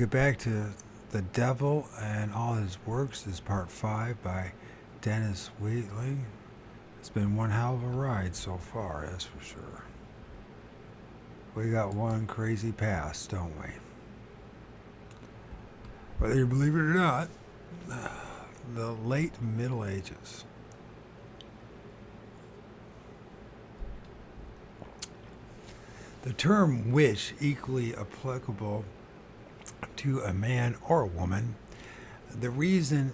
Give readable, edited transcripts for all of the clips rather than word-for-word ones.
get back to The Devil and All His Works is part 5 by Dennis Wheatley. It's been one hell of a ride so far, that's for sure. We got one crazy past, don't we? Whether you believe it or not, the late Middle Ages. The term witch, equally applicable to a man or a woman, the reason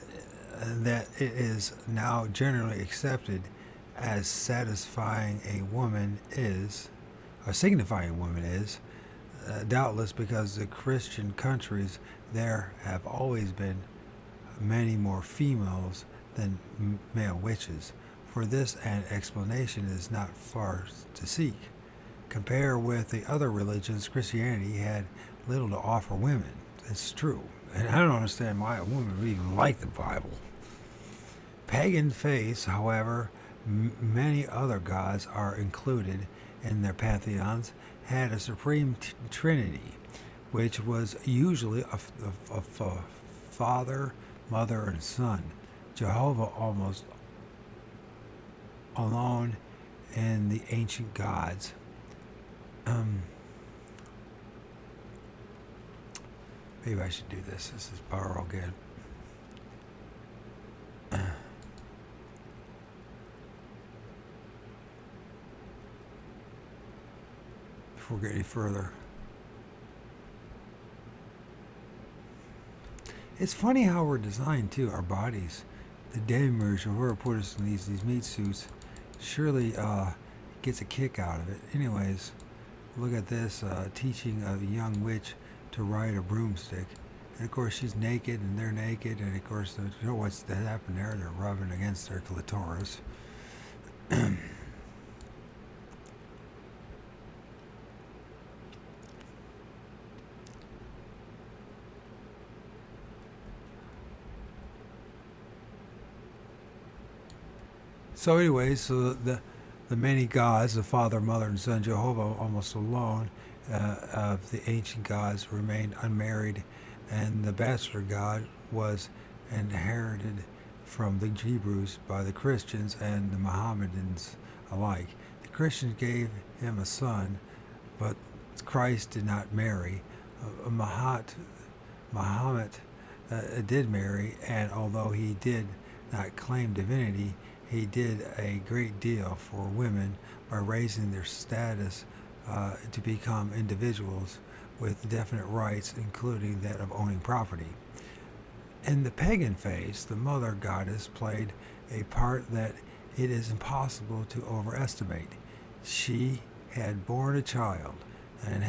that it is now generally accepted as satisfying a woman is, or signifying a woman is, doubtless because the Christian countries there have always been many more females than male witches. For this, an explanation is not far to seek. Compare with the other religions, Christianity had little to offer women. It's true. And I don't understand why a woman would even like the Bible. Pagan faiths, however, many other gods are included in their pantheons, had a supreme trinity, which was usually a father, mother, and son. Jehovah almost alone in the ancient gods. Maybe I should do this. This is borrow again. Before we get any further. It's funny how we're designed too, our bodies. The demiurge, whoever put us in these meat suits, surely gets a kick out of it. Anyways, look at this, teaching a young witch to ride a broomstick. And of course she's naked and they're naked, and of course you know what's that happened there? They're rubbing against their clitoris. So anyways, so the many gods, the Father, Mother, and Son, Jehovah almost alone of the ancient gods remained unmarried, and the bachelor god was inherited from the Hebrews by the Christians and the Mohammedans alike. The Christians gave him a son, but Christ did not marry. Muhammad did marry, and although he did not claim divinity, he did a great deal for women by raising their status to become individuals with definite rights, including that of owning property. In the pagan faith, the mother goddess played a part that it is impossible to overestimate. She had borne a child and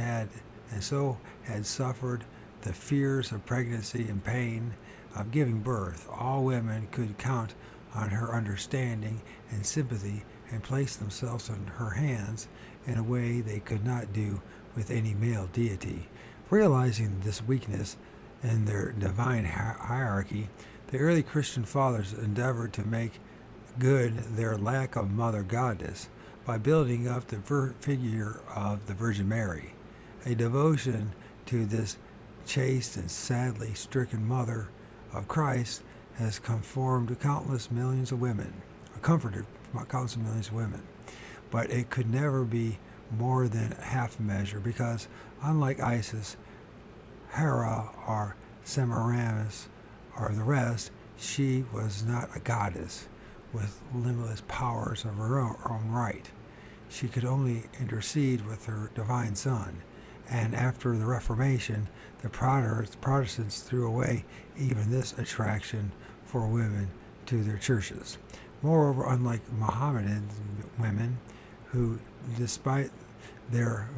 so had suffered the fears of pregnancy and pain of giving birth. All women could count on her understanding and sympathy and place themselves in her hands in a way they could not do with any male deity. Realizing this weakness in their divine hierarchy, the early Christian fathers endeavored to make good their lack of mother goddess by building up the figure of the Virgin Mary. A devotion to this chaste and sadly stricken mother of Christ has comforted countless millions of women. But it could never be more than half measure, because unlike Isis, Hera, or Semiramis, or the rest, she was not a goddess with limitless powers of her own right. She could only intercede with her divine son, and after the Reformation, the Protestants threw away even this attraction for women to their churches. Moreover, unlike Mohammedan women, who, despite their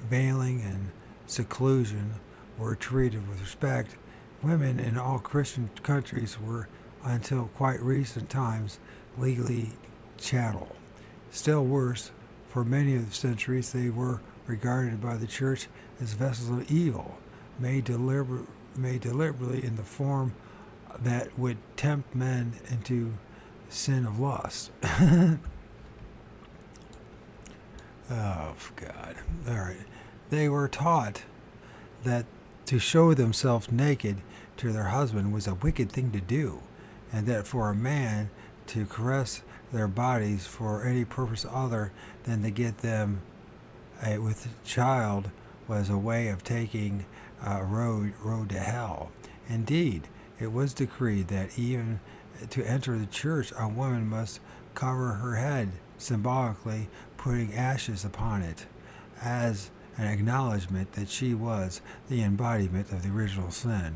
veiling and seclusion, were treated with respect, women in all Christian countries were, until quite recent times, legally chattel. Still worse, for many of the centuries they were regarded by the church as vessels of evil, made deliberately in the form that would tempt men into sin of lust. Oh, God. All right. They were taught that to show themselves naked to their husband was a wicked thing to do, and that for a man to caress their bodies for any purpose other than to get them with a child was a way of taking a road to hell. Indeed, it was decreed that even to enter the church, a woman must cover her head, symbolically putting ashes upon it, as an acknowledgement that she was the embodiment of the original sin,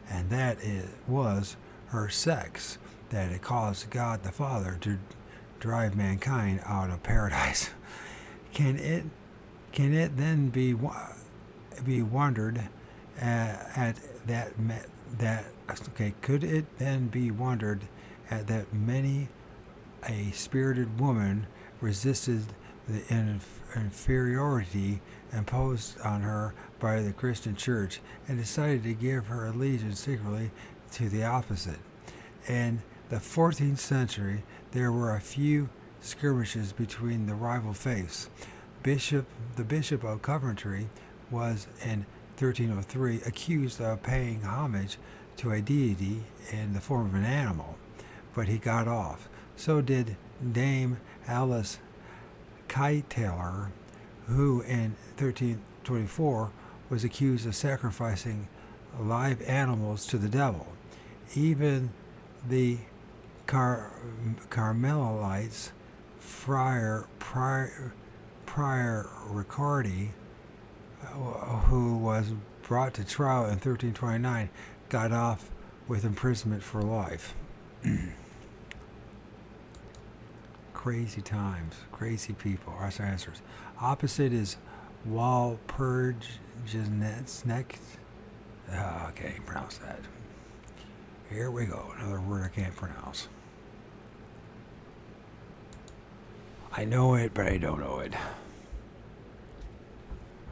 and that it was her sex that had caused God the Father to drive mankind out of paradise. Can it then be wondered at that okay? Could it then be wondered at that many a spirited woman resisted the inferiority imposed on her by the Christian Church and decided to give her allegiance secretly to the opposite? In the 14th century, there were a few skirmishes between the rival faiths. The Bishop of Coventry was in 1303 accused of paying homage to a deity in the form of an animal, but he got off. So did Dame Alice Kytaler, who in 1324 was accused of sacrificing live animals to the devil. Even the Carmelites, Friar Riccardi, who was brought to trial in 1329, got off with imprisonment for life. Crazy times, crazy people. Our answers. Opposite is Walpurgisnacht. I can't pronounce that. Here we go. Another word I can't pronounce. I know it, but I don't know it.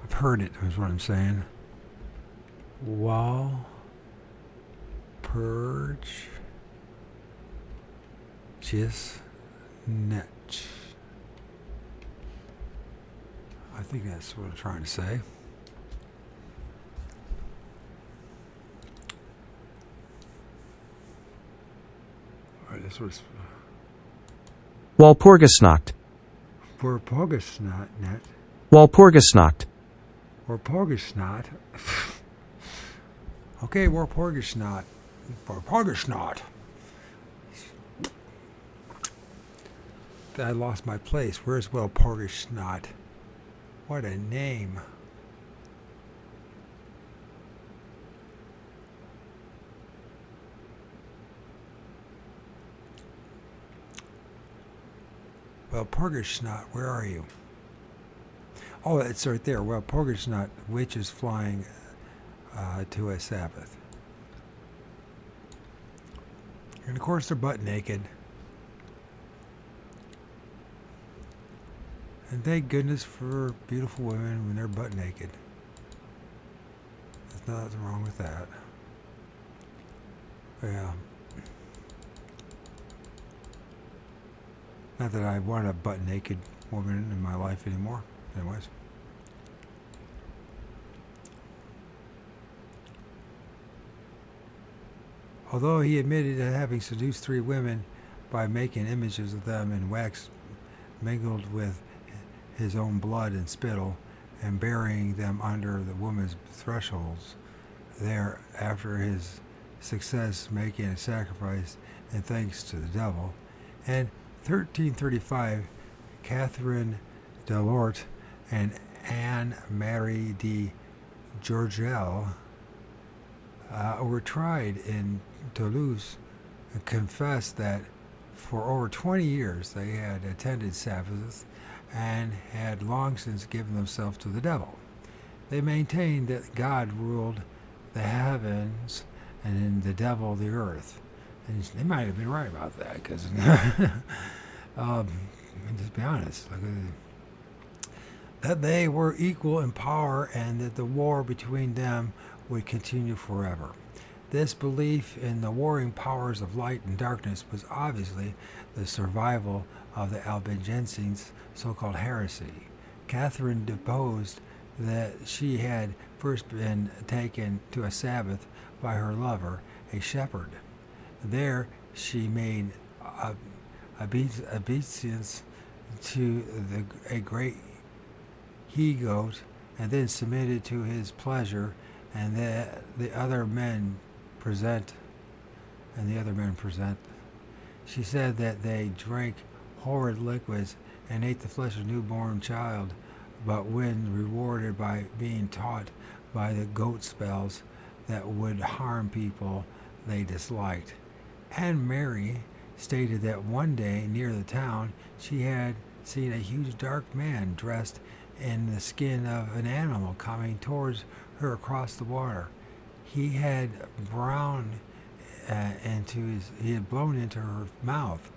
I've heard it, is what I'm saying. Walpurgisnacht. I think that's what I'm trying to say. All right, this was Walpurgisnacht. Walpurgisnacht. Walpurgisnacht. Walpurgisnacht. Okay, Walpurgisnacht. Walpurgisnacht. I lost my place. Where's Walpurgisnacht? What a name. Walpurgisnacht, where are you? Oh, it's right there. Walpurgisnacht, witches flying to a Sabbath. And of course they're butt naked. And thank goodness for beautiful women when they're butt naked. There's nothing wrong with that. Yeah. Not that I want a butt naked woman in my life anymore. Anyways. Although he admitted to having seduced 3 women by making images of them in wax mingled with his own blood and spittle and burying them under the woman's thresholds there after his success making a sacrifice in thanks to the devil. In 1335, Catherine de Lort and Anne-Marie de Georgel were tried in Toulouse and confessed that for over 20 years they had attended Sabbaths and had long since given themselves to the devil. They maintained that God ruled the heavens and the devil the earth. And they might have been right about that, because just be honest, that they were equal in power and that the war between them would continue forever. This belief in the warring powers of light and darkness was obviously the survival of the Albigensians' so-called heresy. Catherine deposed that she had first been taken to a Sabbath by her lover, a shepherd. There she made obeisance to a great he-goat, and then submitted to his pleasure, and the other men present. She said that they drank horrid liquids and ate the flesh of a newborn child, but when rewarded by being taught by the goat spells that would harm people they disliked. And Mary stated that one day near the town she had seen a huge dark man dressed in the skin of an animal coming towards her across the water. He had blown into her mouth,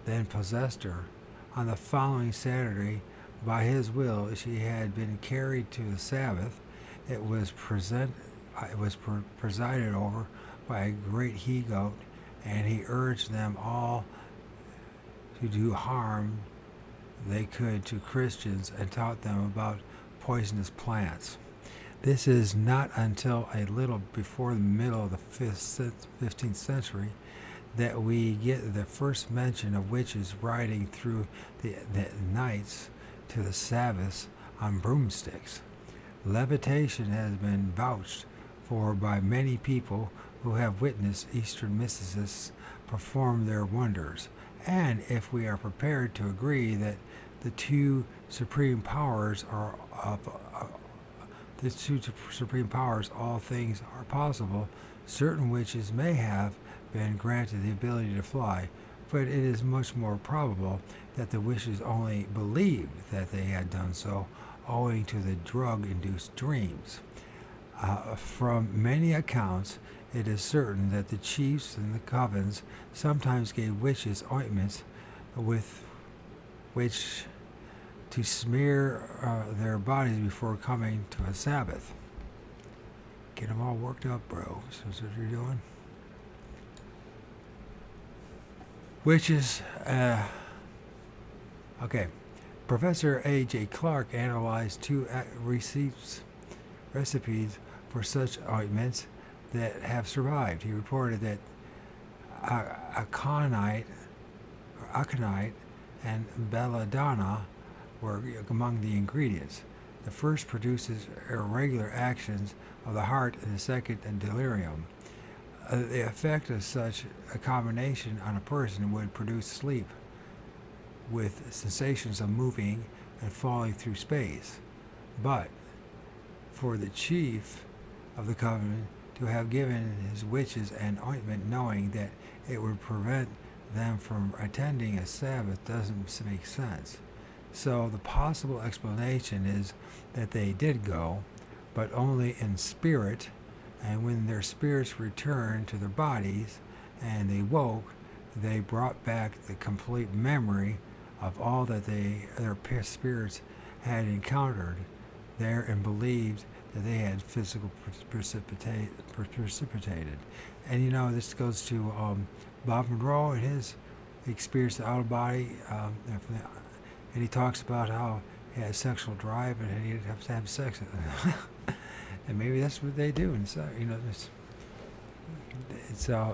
then possessed her. On the following Saturday, by his will, she had been carried to the Sabbath. It was presided over by a great he-goat, and he urged them all to do harm they could to Christians and taught them about poisonous plants. This is not until a little before the middle of the 15th century that we get the first mention of witches riding through the nights to the Sabbaths on broomsticks. Levitation has been vouched for by many people who have witnessed Eastern mysticists perform their wonders, and if we are prepared to agree that the two supreme powers all things are possible, certain witches may have been granted the ability to fly, but it is much more probable that the witches only believed that they had done so owing to the drug-induced dreams. From many accounts, it is certain that the chiefs and the covens sometimes gave witches ointments with which to smear their bodies before coming to a Sabbath. Get them all worked up, bro. That's what you're doing. Witches, okay. Professor A.J. Clark analyzed two recipes for such ointments that have survived. He reported that aconite and belladonna were among the ingredients. The first produces irregular actions of the heart and the second a delirium. The effect of such a combination on a person would produce sleep with sensations of moving and falling through space. But for the chief of the coven to have given his witches an ointment knowing that it would prevent them from attending a Sabbath doesn't make sense. So the possible explanation is that they did go, but only in spirit, and when their spirits returned to their bodies and they woke, they brought back the complete memory of all that their spirits had encountered there and believed that they had physical precipitated. And you know, this goes to Bob Monroe and his experience out of body, and he talks about how he had sexual drive and he'd have to have sex. And maybe that's what they do. And so, you know,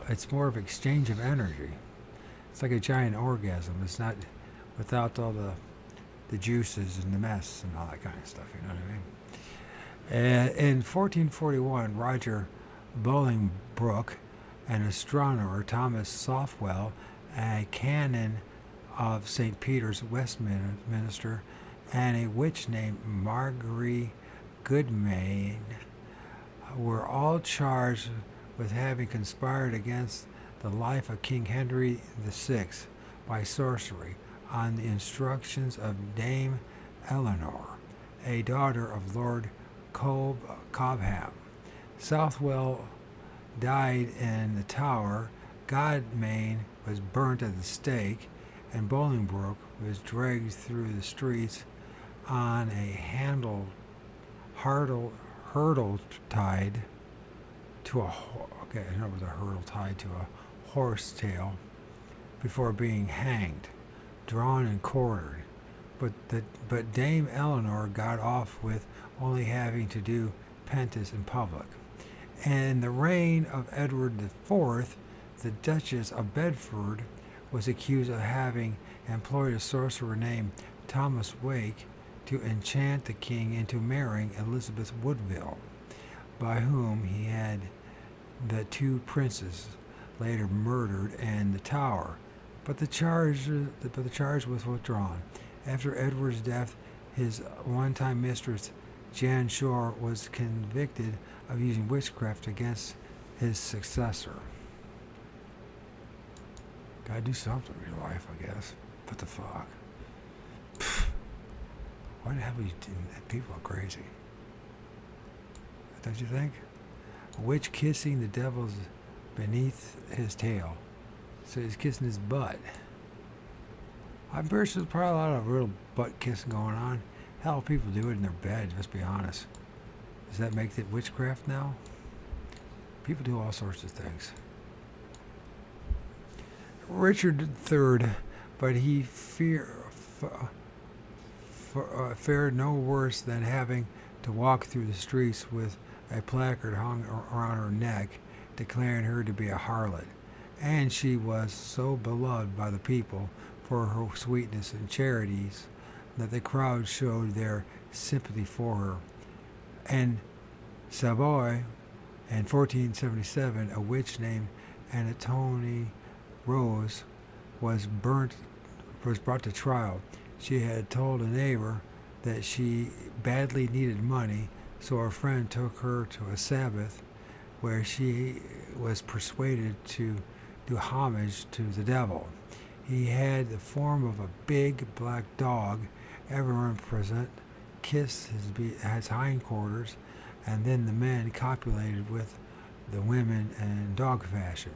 it's more of exchange of energy. It's like a giant orgasm. It's not without all the juices and the mess and all that kind of stuff. You know what I mean? In 1441, Roger Bolingbroke, an astronomer, Thomas Softwell, a canon of St. Peter's Westminster, and a witch named Marguerite Goodmain were all charged with having conspired against the life of King Henry VI by sorcery on the instructions of Dame Eleanor, a daughter of Lord Cobham. Southwell died in the Tower, Godmain was burnt at the stake, and Bolingbroke was dragged through the streets on a hurdle tied to a horse tail before being hanged, drawn and quartered. but Dame Eleanor got off with only having to do penance in public. And in the reign of Edward IV, the Duchess of Bedford was accused of having employed a sorcerer named Thomas Wake to enchant the king into marrying Elizabeth Woodville, by whom he had the two princes later murdered in the Tower. But the charge was withdrawn. After Edward's death, his one-time mistress, Jan Shore, was convicted of using witchcraft against his successor. Gotta do something in your life, I guess. What the fuck? Why the hell are you doing that? People are crazy. Don't you think? A witch kissing the devil's beneath his tail. So he's kissing his butt. I'm sure there's probably a lot of real butt kissing going on. Hell, people do it in their bed, let's be honest. Does that make it witchcraft now? People do all sorts of things. Richard III, but he fared no worse than having to walk through the streets with a placard hung around her neck declaring her to be a harlot. And she was so beloved by the people for her sweetness and charities that the crowd showed their sympathy for her. In Savoy, in 1477, a witch named Anatole Rose was brought to trial. She had told a neighbor that she badly needed money, so her friend took her to a Sabbath where she was persuaded to do homage to the devil. He had the form of a big black dog. Everyone present kissed his hindquarters, and then the men copulated with the women in dog fashion.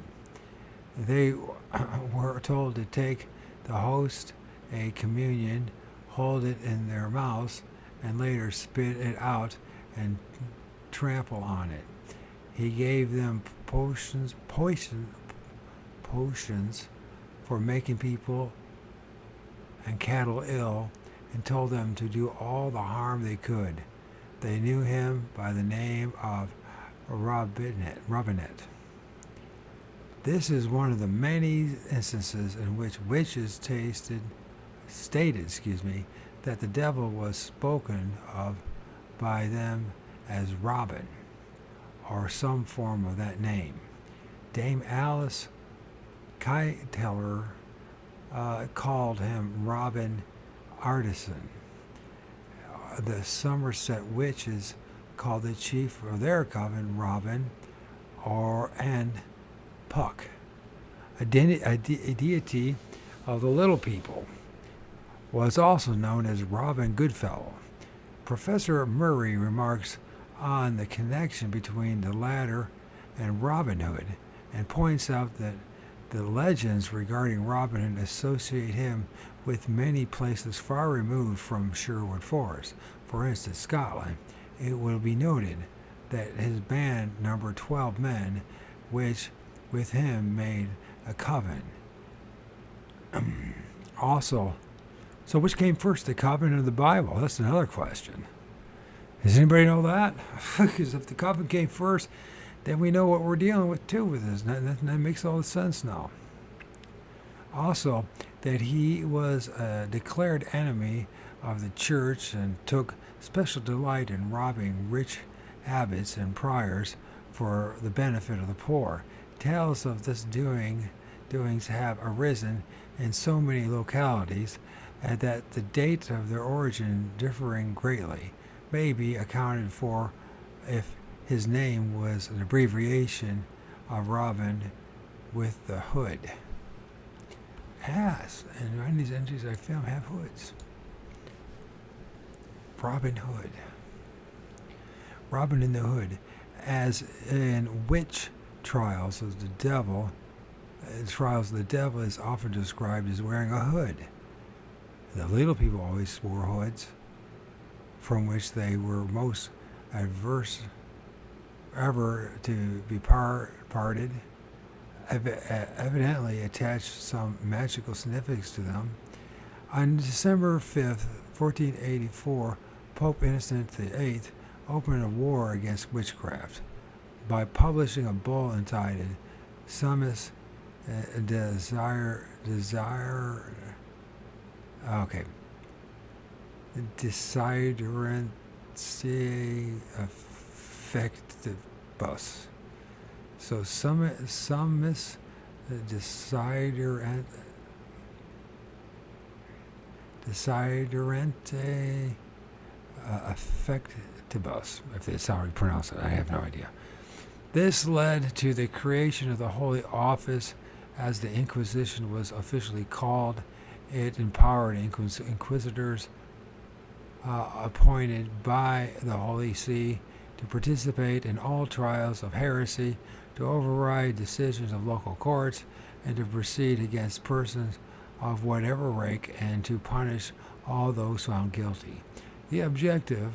They were told to take the host a communion, hold it in their mouths, and later spit it out and trample on it. He gave them potions for making people and cattle ill, and told them to do all the harm they could. They knew him by the name of Robinette. This is one of the many instances in which witches stated that the devil was spoken of by them as Robin, or some form of that name. Dame Alice Kyteler called him Robin Artisan. The Somerset witches called the chief of their coven Robin and Puck, a deity of the little people, was also known as Robin Goodfellow. Professor Murray remarks on the connection between the latter and Robin Hood, and points out that the legends regarding Robin Hood associate him with many places far removed from Sherwood Forest. For instance, Scotland. It will be noted that his band numbered 12 men, which with him made a coven. Also, so which came first, the coven or the Bible? That's another question. Does anybody know that? Because if the coven came first, then we know what we're dealing with too with this. That makes all the sense now. Also, that he was a declared enemy of the church and took special delight in robbing rich abbots and priors for the benefit of the poor. Tales of this doings have arisen in so many localities that the date of their origin differing greatly may be accounted for if his name was an abbreviation of Robin with the hood. Yes, and many of these entries I film have hoods. Robin Hood. Robin in the Hood. As in witch trials of the devil, is often described as wearing a hood. The little people always wore hoods, from which they were most adverse ever to be parted, evidently attached some magical significance to them. On December 5th, 1484, Pope Innocent VIII opened a war against witchcraft by publishing a bull entitled Summus Desiderentiae Effectibus. So Summus Desiderentiae Effectibus, if that's how you pronounce it. I have no idea. This led to the creation of the Holy Office, as the Inquisition was officially called. It empowered inquisitors appointed by the Holy See to participate in all trials of heresy, to override decisions of local courts, and to proceed against persons of whatever rank, and to punish all those found guilty. The object of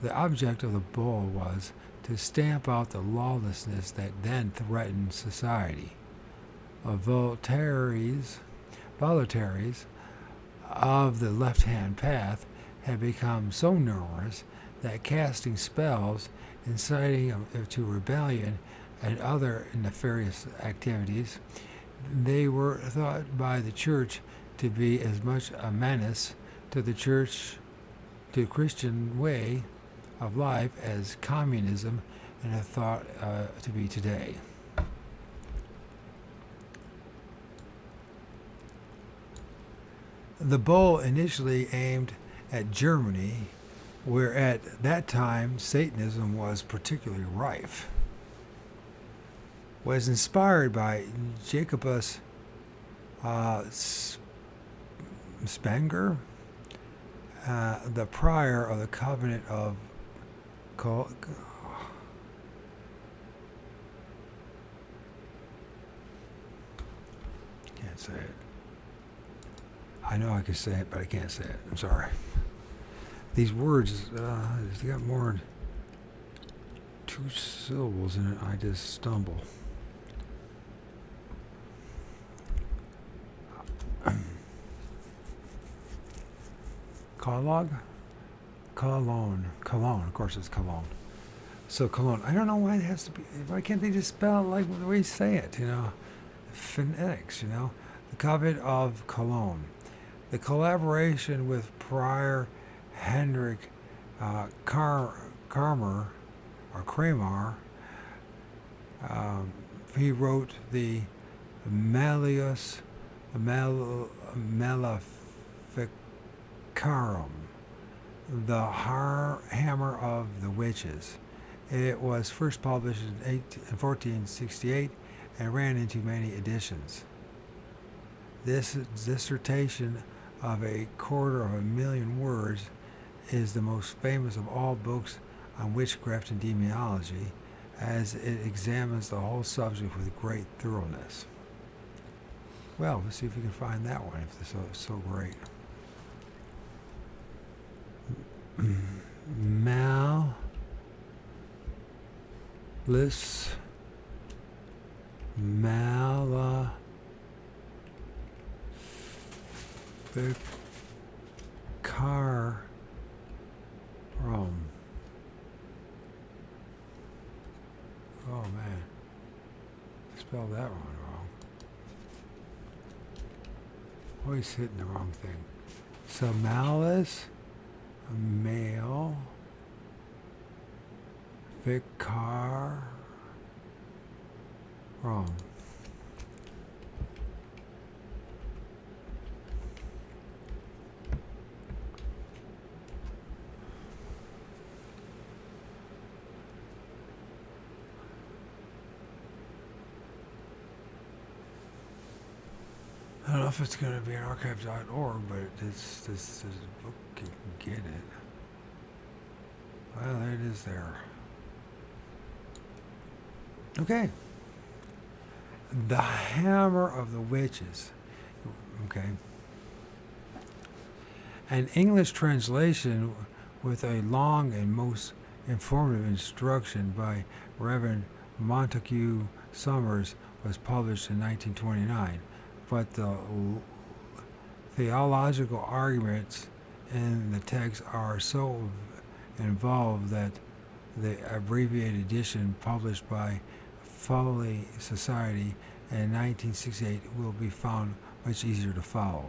the bull was to stamp out the lawlessness that then threatened society. Voluntaries of the left-hand path had become so numerous that casting spells, inciting to rebellion, and other nefarious activities, they were thought by the Church to be as much a menace to the Christian way of life as communism and are thought to be today. The bull, initially aimed at Germany, where at that time Satanism was particularly rife, was inspired by Jacobus Spenger, the prior of the Covenant of can't say it. I know I can say it, but I can't say it. I'm sorry. These words, they got more than 2 syllables in it. I just stumble. Cologne. Of course, it's Cologne. So Cologne. I don't know why it has to be. Why can't they just spell it like the way you say it? Phonetics. The Covenant of Cologne. The collaboration with Prior Hendrik Kramer, he wrote the Malleus Maleficarum, the Hammer of the Witches. It was first published in 1468 and ran into many editions. This dissertation of 250,000 words is the most famous of all books on witchcraft and demonology, as it examines the whole subject with great thoroughness. Well, let's see if we can find that one, if this is so great. Maleficarum. Oh man, I spelled that one wrong. Always hitting the wrong thing. So malice, male, vicar, wrong. I don't know if it's going to be an archive.org, but this book can get it. Well, there it is there. Okay. The Hammer of the Witches. Okay. An English translation with a long and most informative instruction by Reverend Montague Summers was published in 1929. But the Theological arguments in the text are so involved that the abbreviated edition published by Foley Society in 1968 will be found much easier to follow.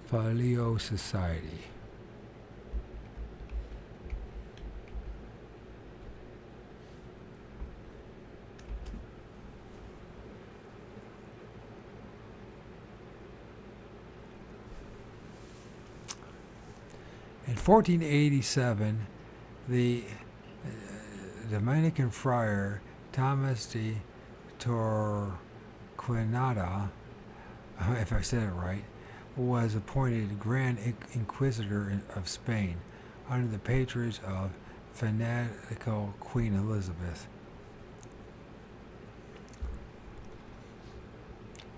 Folio Society. In 1487, the Dominican friar Thomas de Torquemada, if I said it right, was appointed Grand Inquisitor of Spain under the patronage of fanatical Queen Elizabeth.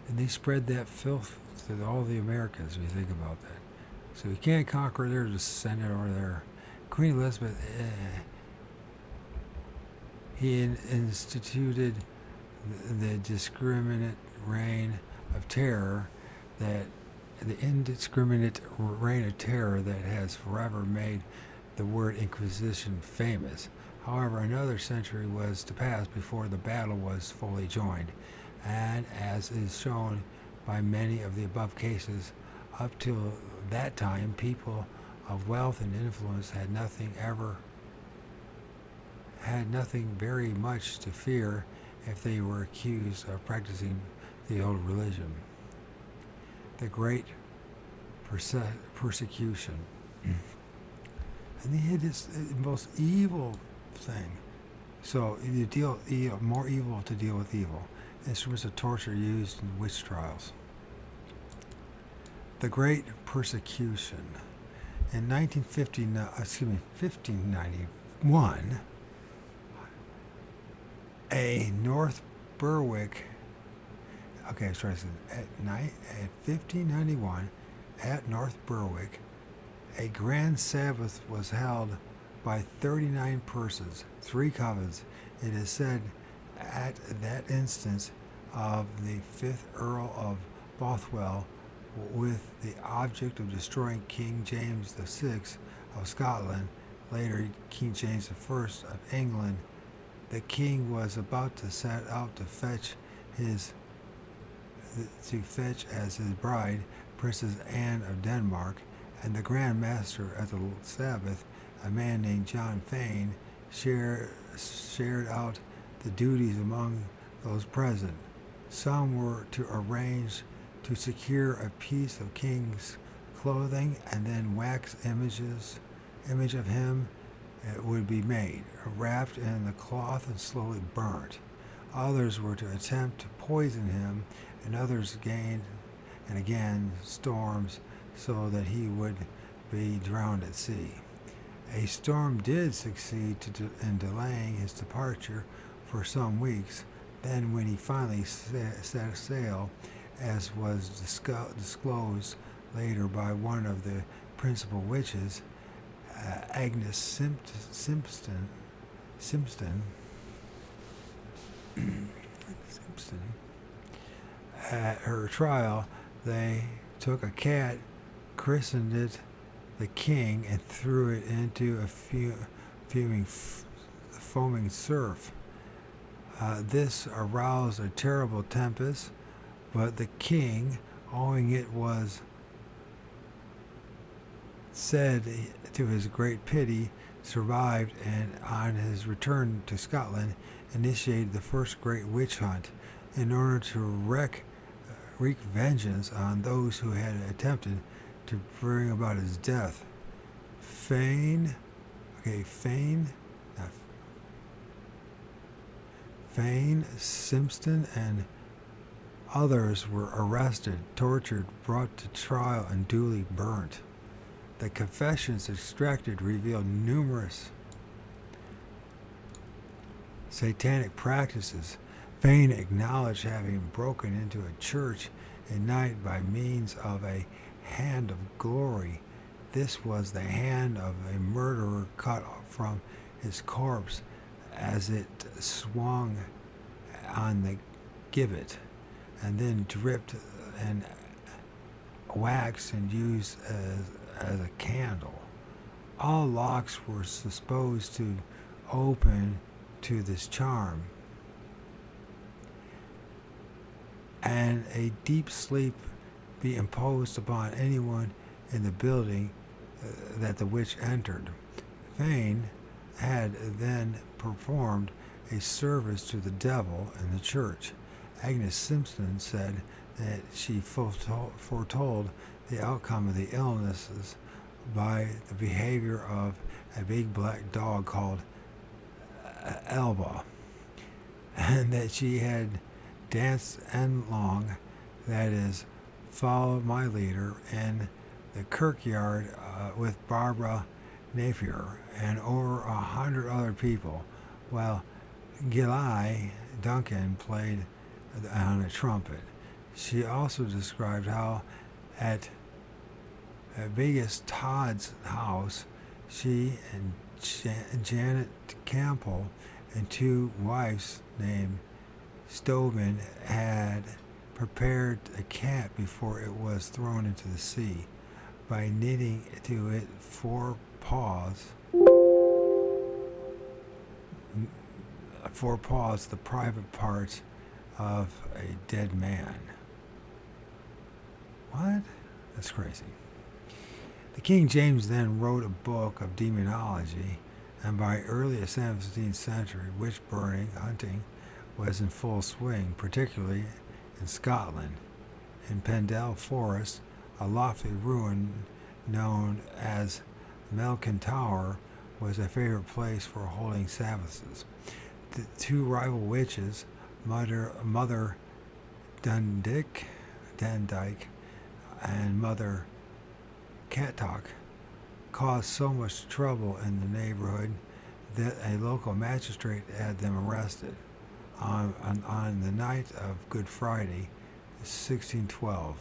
And they spread that filth to all the Americas, if you think about that. So you can't conquer there, just send it over there. Queen Elizabeth, he instituted the indiscriminate reign of terror that has forever made the word Inquisition famous. However, another century was to pass before the battle was fully joined, and as is shown by many of the above cases, up till that time, people of wealth and influence had nothing very much to fear if they were accused of practicing the old religion. The great persecution. And they had this most evil thing. So you deal more evil to deal with evil. Instruments of torture used in witch trials. The Great Persecution. In 1591, a North Berwick. At 1591, at North Berwick, a grand Sabbath was held by 39 persons, 3 covens. It is said at that instance of the 5th Earl of Bothwell, with the object of destroying King James VI of Scotland, later King James I of England. The king was about to set out to fetch as his bride Princess Anne of Denmark, and the Grand Master at the Sabbath, a man named John Fane, shared out the duties among those present. Some were to arrange to secure a piece of king's clothing, and then wax image of him would be made, wrapped in the cloth and slowly burnt. Others were to attempt to poison him, and others again storms, so that he would be drowned at sea. A storm did succeed in delaying his departure for some weeks. Then, when he finally set sail, as was disclosed later by one of the principal witches, Agnes Simpson, at her trial, they took a cat, christened it the King, and threw it into a foaming surf. This aroused a terrible tempest, but the king, owing it was said to his great pity, survived, and on his return to Scotland initiated the first great witch hunt in order to wreak vengeance on those who had attempted to bring about his death. Fane, Simpson, and others were arrested, tortured, brought to trial, and duly burnt. The confessions extracted revealed numerous satanic practices. Fane acknowledged having broken into a church at night by means of a hand of glory. This was the hand of a murderer cut from his corpse as it swung on the gibbet, and then dripped and waxed and used as a candle. All locks were supposed to open to this charm, and a deep sleep be imposed upon anyone in the building that the witch entered. Fane had then performed a service to the devil in the church. Agnes Simpson said that she foretold the outcome of the illnesses by the behavior of a big black dog called Elba, and that she had danced endlong, that is, follow my leader, in the kirkyard with Barbara Napier and over 100 other people, while Gilly Duncan played on a trumpet. She also described how at Vegas Todd's house, she and Janet Campbell and two wives named Stobin had prepared a cat before it was thrown into the sea by knitting to it four paws, the private parts of a dead man. What? That's crazy. The King James then wrote a book of demonology, and by early 17th century, witch burning hunting was in full swing, particularly in Scotland. In Pendle Forest, a lofty ruin known as Melkin Tower was a favorite place for holding Sabbaths. The two rival witches, Mother Dundyke and Mother Catok, caused so much trouble in the neighborhood that a local magistrate had them arrested. On the night of Good Friday, 1612,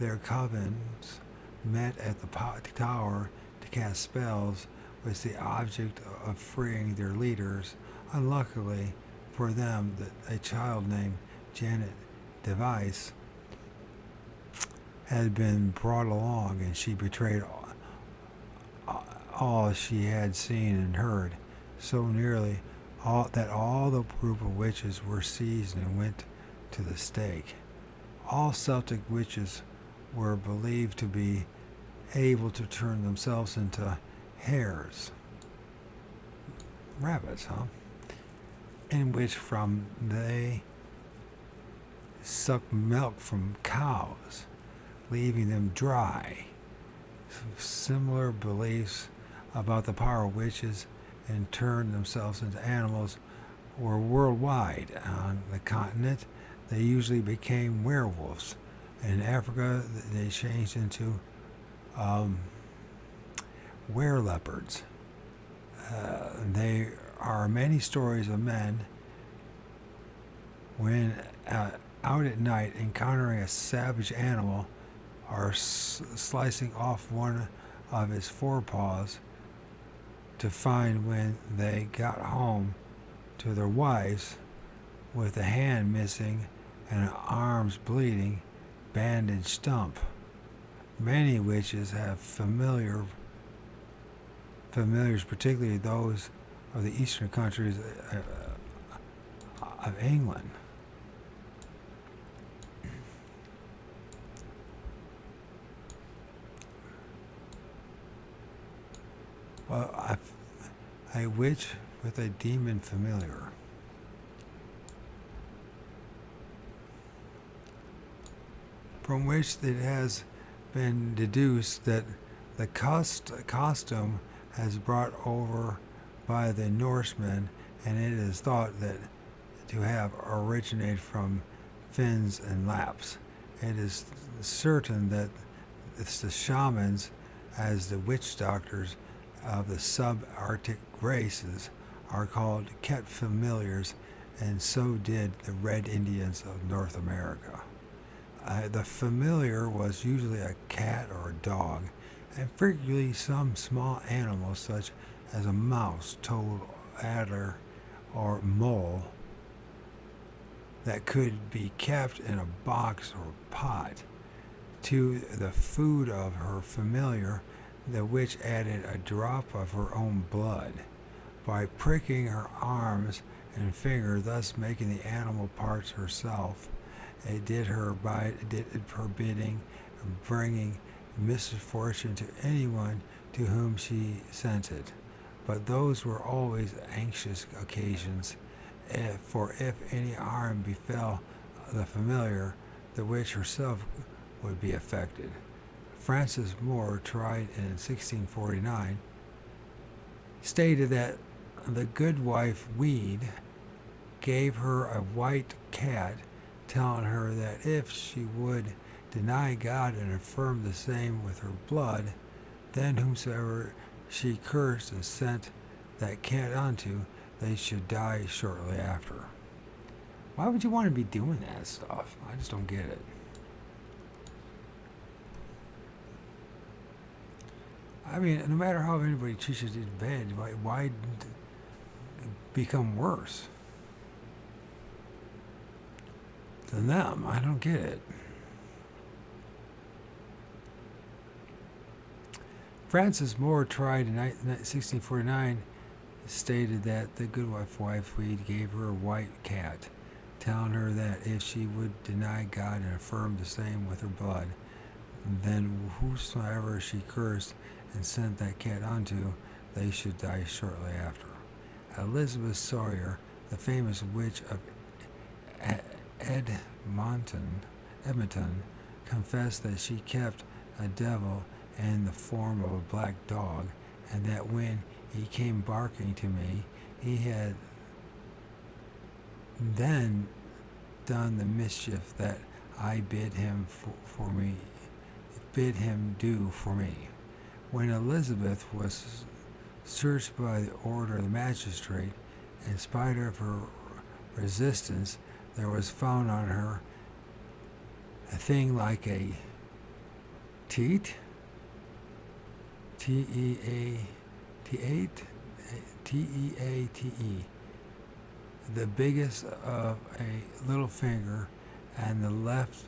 their covens met at the tower to cast spells with the object of freeing their leaders. Unluckily for them, a child named Janet Device had been brought along, and she betrayed all she had seen and heard, so nearly that all the group of witches were seized and went to the stake. All Celtic witches were believed to be able to turn themselves into hares, rabbits, in which from they suck milk from cows, leaving them dry. Similar beliefs about the power of witches and turn themselves into animals were worldwide. On the continent, they usually became werewolves. In Africa, they changed into were-leopards. There are many stories of men when out at night encountering a savage animal or slicing off one of its forepaws to find when they got home to their wives with a hand missing and arms bleeding, bandaged stump. Many witches have familiars, particularly those of the eastern countries of England. Well, a witch with a demon familiar. From which it has been deduced that the costume has brought over by the Norsemen, and it is thought that to have originated from Finns and Lapps. It is certain that it's the shamans, as the witch doctors of the subarctic races, are called ket familiars, and so did the Red Indians of North America. The familiar was usually a cat or a dog, and frequently some small animal such as a mouse, toad, adder, or mole that could be kept in a box or pot. To the food of her familiar, the witch added a drop of her own blood. By pricking her arms and finger, thus making the animal parts herself, it did her bidding, bringing misfortune to anyone to whom she sent it. But those were always anxious occasions, for if any harm befell the familiar, the witch herself would be affected. Francis Moore, tried in 1649, stated that the good wife Weed gave her a white cat, telling her that if she would deny God and affirm the same with her blood, then whomsoever she cursed and sent that cat unto, they should die shortly after. Why would you want to be doing that stuff? I just don't get it. I mean, no matter how anybody treats you bad, why become worse than them? I don't get it. Francis Moore, tried in 1649, stated that the good wife Weed gave her a white cat, telling her that if she would deny God and affirm the same with her blood, then whosoever she cursed and sent that cat unto, they should die shortly after. Elizabeth Sawyer, the famous witch of Edmonton, confessed that she kept a devil in the form of a black dog, and that when he came barking to me, he had then done the mischief that I bid him do for me. When Elizabeth was searched by the order of the magistrate, in spite of her resistance, there was found on her a thing like a teat, T-E-A-T-E, the biggest of a little finger, and the left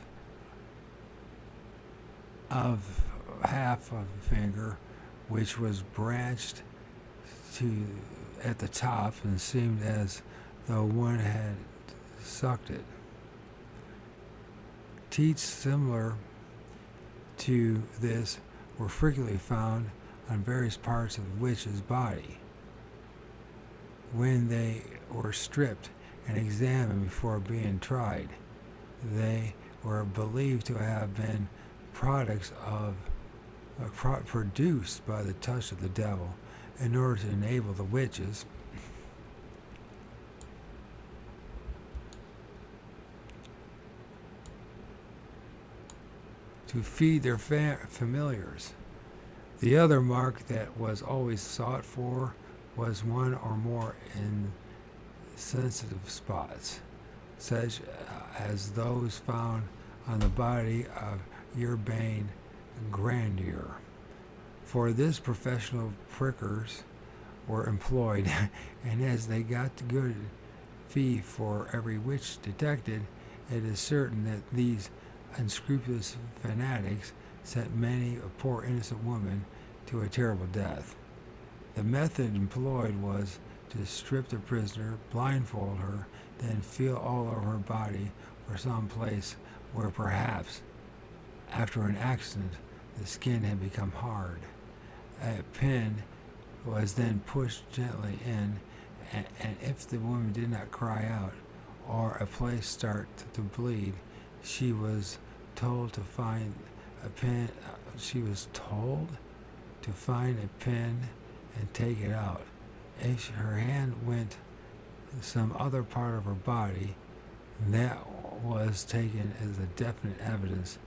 of half of a finger, which was branched to at the top and seemed as though one had sucked it. Teats similar to this were frequently found on various parts of the witch's body. When they were stripped and examined before being tried, they were believed to have been products produced by the touch of the devil in order to enable the witches to feed their familiars. The other mark that was always sought for was one or more insensitive spots, such as those found on the body of urbane grandeur. For this professional prickers were employed, and as they got the good fee for every witch detected, it is certain that these unscrupulous fanatics sent many a poor innocent woman to a terrible death. The method employed was to strip the prisoner, blindfold her, then feel all over her body for some place where perhaps, after an accident, the skin had become hard. A pin was then pushed gently in, and if the woman did not cry out or a place start to bleed, she was told to find a pin. She was told to find a pin and take it out. If her hand went to some other part of her body, that was taken as a definite evidence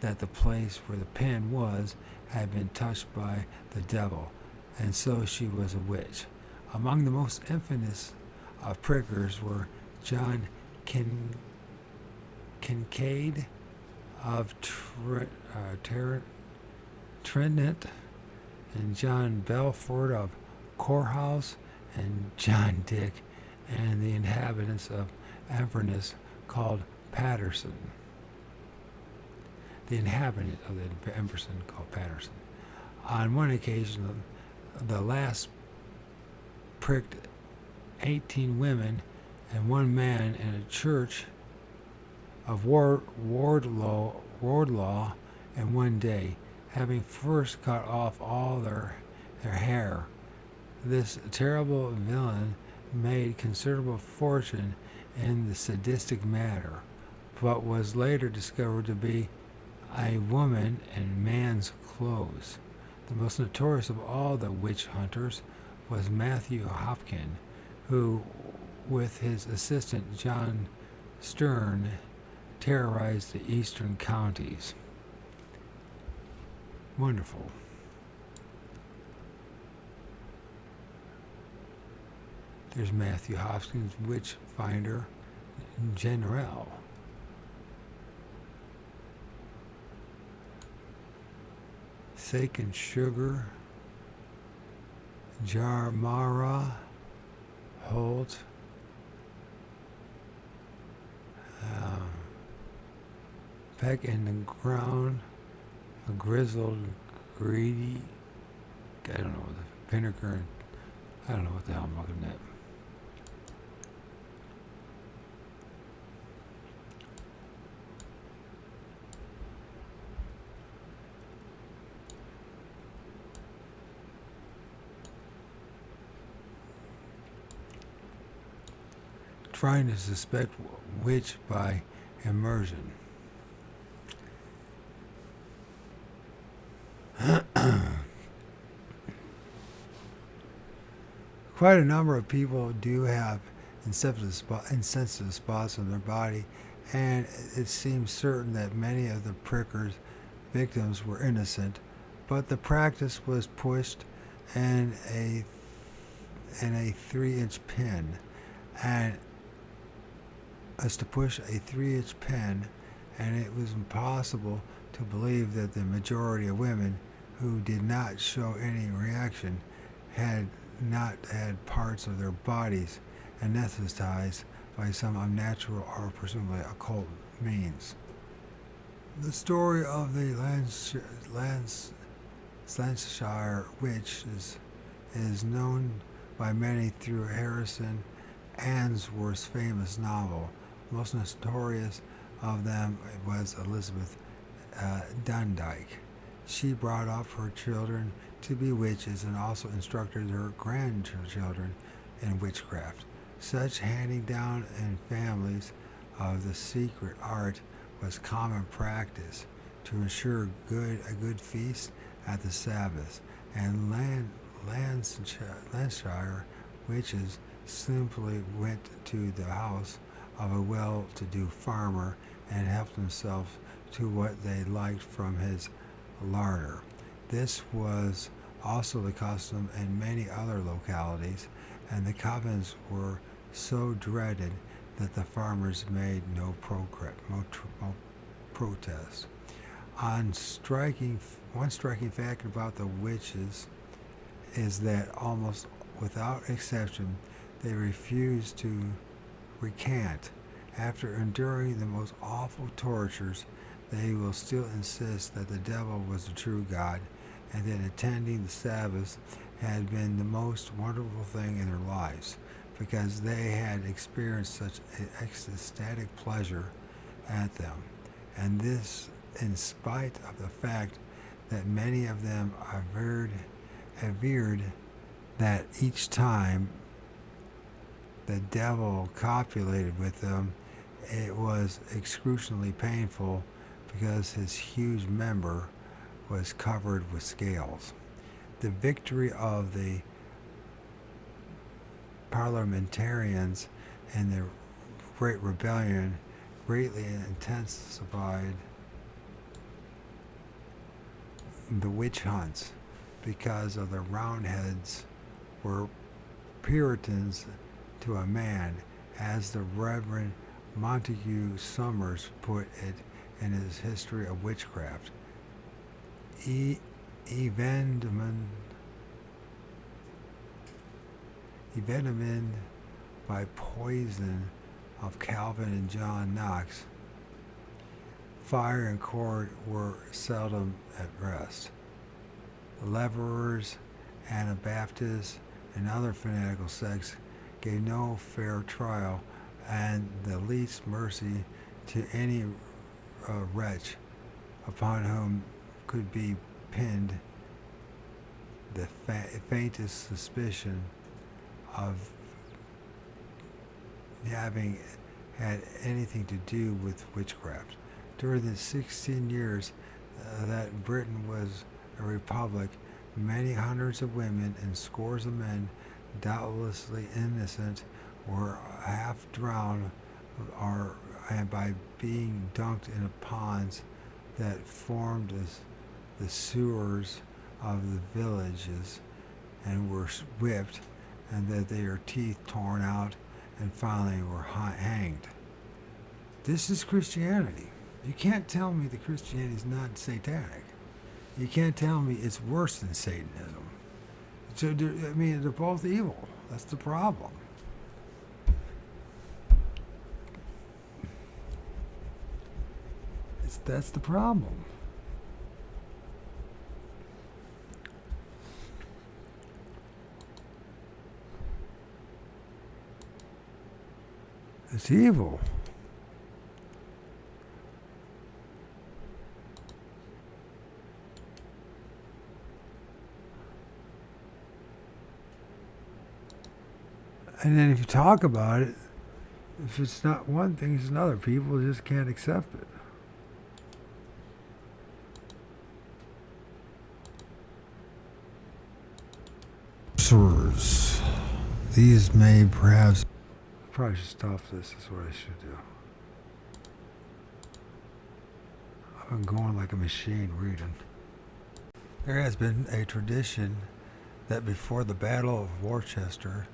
that the place where the pin was had been touched by the devil, and so she was a witch. Among the most infamous of prickers were John Kincaid of Trinidad, and John Belford of Courthouse, and John Dick, and the inhabitants of Inverness called Patterson. The inhabitant of the Emberson called Patterson. On one occasion, the last pricked 18 women and one man in a church of Wardlaw in one day, having first cut off all their hair. This terrible villain made considerable fortune in the sadistic matter, but was later discovered to be a woman in man's clothes. The most notorious of all the witch hunters was Matthew Hopkins, who, with his assistant John Stern, terrorized the eastern counties. Wonderful. There's Matthew Hopkins, witch finder general. Steak and Sugar, Jarmara, Holt, Peck in the Ground, a Grizzled Greedy, I don't know, the vinegar, I don't know what the hell I'm looking at. Trying to suspect witch by immersion. Quite a number of people do have insensitive spots on their body, and it seems certain that many of the prickers' victims were innocent, but the practice was pushed in a 3-inch pin, and as to push a 3-inch pin, and it was impossible to believe that the majority of women who did not show any reaction had not had parts of their bodies anesthetized by some unnatural or presumably occult means. The story of the Lancashire witch is known by many through Harrison Ainsworth's famous novel. Most notorious of them was Elizabeth Dundyke. She brought up her children to be witches and also instructed her grandchildren in witchcraft. Such handing down in families of the secret art was common practice to ensure a good feast at the Sabbath, and Lancashire witches simply went to the house of a well-to-do farmer and helped themselves to what they liked from his larder. This was also the custom in many other localities, and the covens were so dreaded that the farmers made no protest. One striking fact about the witches is that almost without exception they refused to recant. After enduring the most awful tortures, they will still insist that the devil was the true God and that attending the Sabbath had been the most wonderful thing in their lives, because they had experienced such ecstatic pleasure at them, and this in spite of the fact that many of them averred that each time the devil copulated with them, it was excruciatingly painful because his huge member was covered with scales. The victory of the parliamentarians in the Great Rebellion greatly intensified the witch hunts, because of the Roundheads were Puritans to a man, as the Reverend Montague Summers put it in his History of Witchcraft. Eveniment by poison of Calvin and John Knox, fire and cord were seldom at rest. The Leverers, Anabaptists, and other fanatical sects gave no fair trial and the least mercy to any wretch upon whom could be pinned the faintest suspicion of having had anything to do with witchcraft. During the 16 years that Britain was a republic, many hundreds of women and scores of men, doubtlessly innocent, were half drowned and by being dunked in ponds that formed the sewers of the villages, and were whipped, and that their teeth torn out, and finally were hanged. This is Christianity. You can't tell me that Christianity is not satanic. You can't tell me it's worse than Satanism. So, they're both evil. That's the problem. That's the problem. It's evil. And then if you talk about it, if it's not one thing, it's another. People just can't accept it. These may perhaps... Probably should stop this, is what I should do. I've been going like a machine reading. There has been a tradition that before the Battle of Worcester,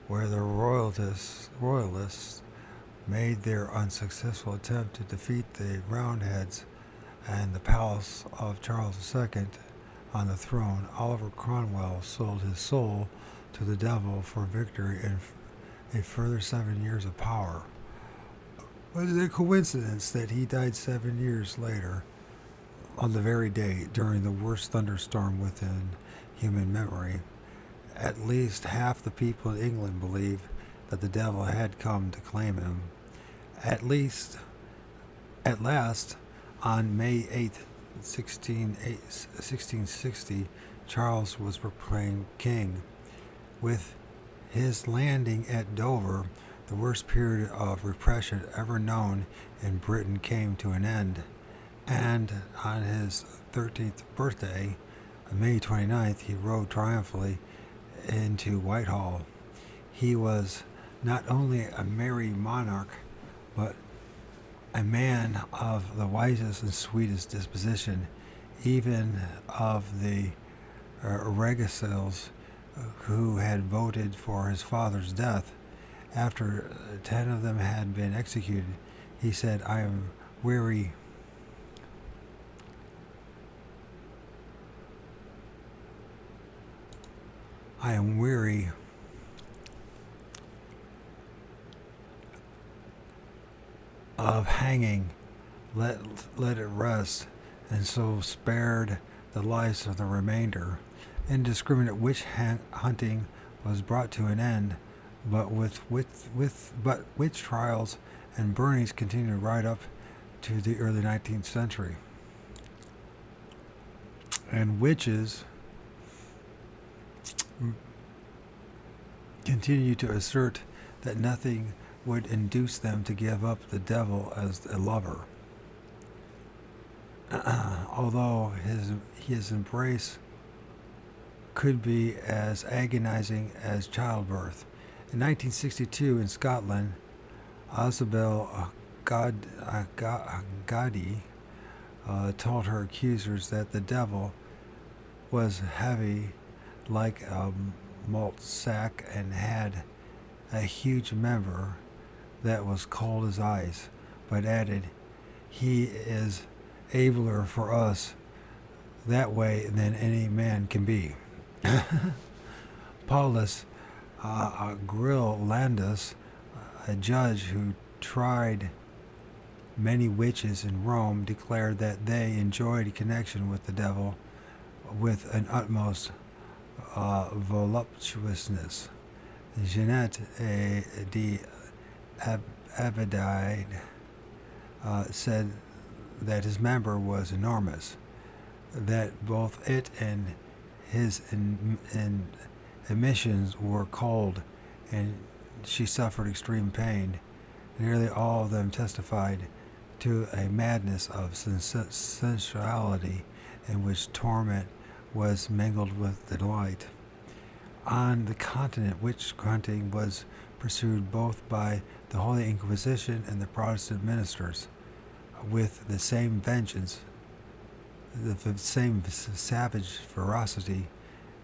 where the royalists made their unsuccessful attempt to defeat the Roundheads and the palace of Charles II on the throne, Oliver Cromwell sold his soul to the devil for victory and a further 7 years of power. Was it a coincidence that he died 7 years later, on the very day, during the worst thunderstorm within human memory? At least half the people in England believe that the devil had come to claim him. At last, on May 8th, 1660, Charles was proclaimed king. With his landing at Dover, the worst period of repression ever known in Britain came to an end. And on his 13th birthday, on May 29th, he rode triumphantly into Whitehall. He was not only a merry monarch, but a man of the wisest and sweetest disposition, even of the regicides who had voted for his father's death. After 10 of them had been executed, he said, I am weary of hanging. Let it rest, and so spared the lives of the remainder. Indiscriminate witch hunting was brought to an end, but witch trials and burnings continued right up to the early 19th century. And witches continued to assert that nothing would induce them to give up the devil as a lover, although his embrace could be as agonizing as childbirth. In 1962, in Scotland, Isabel Gadi told her accusers that the devil was heavy like a malt sack and had a huge member that was cold as ice, but added, "He is abler for us that way than any man can be." Paulus Grillandus, a judge who tried many witches in Rome, declared that they enjoyed connection with the devil with an utmost voluptuousness. Jeanette de Abadide said that his member was enormous, that both it and his emissions were cold, and she suffered extreme pain. Nearly all of them testified to a madness of sensuality in which torment was mingled with delight. On the continent, witch hunting was pursued both by the Holy Inquisition and the Protestant ministers with the same vengeance, the same savage ferocity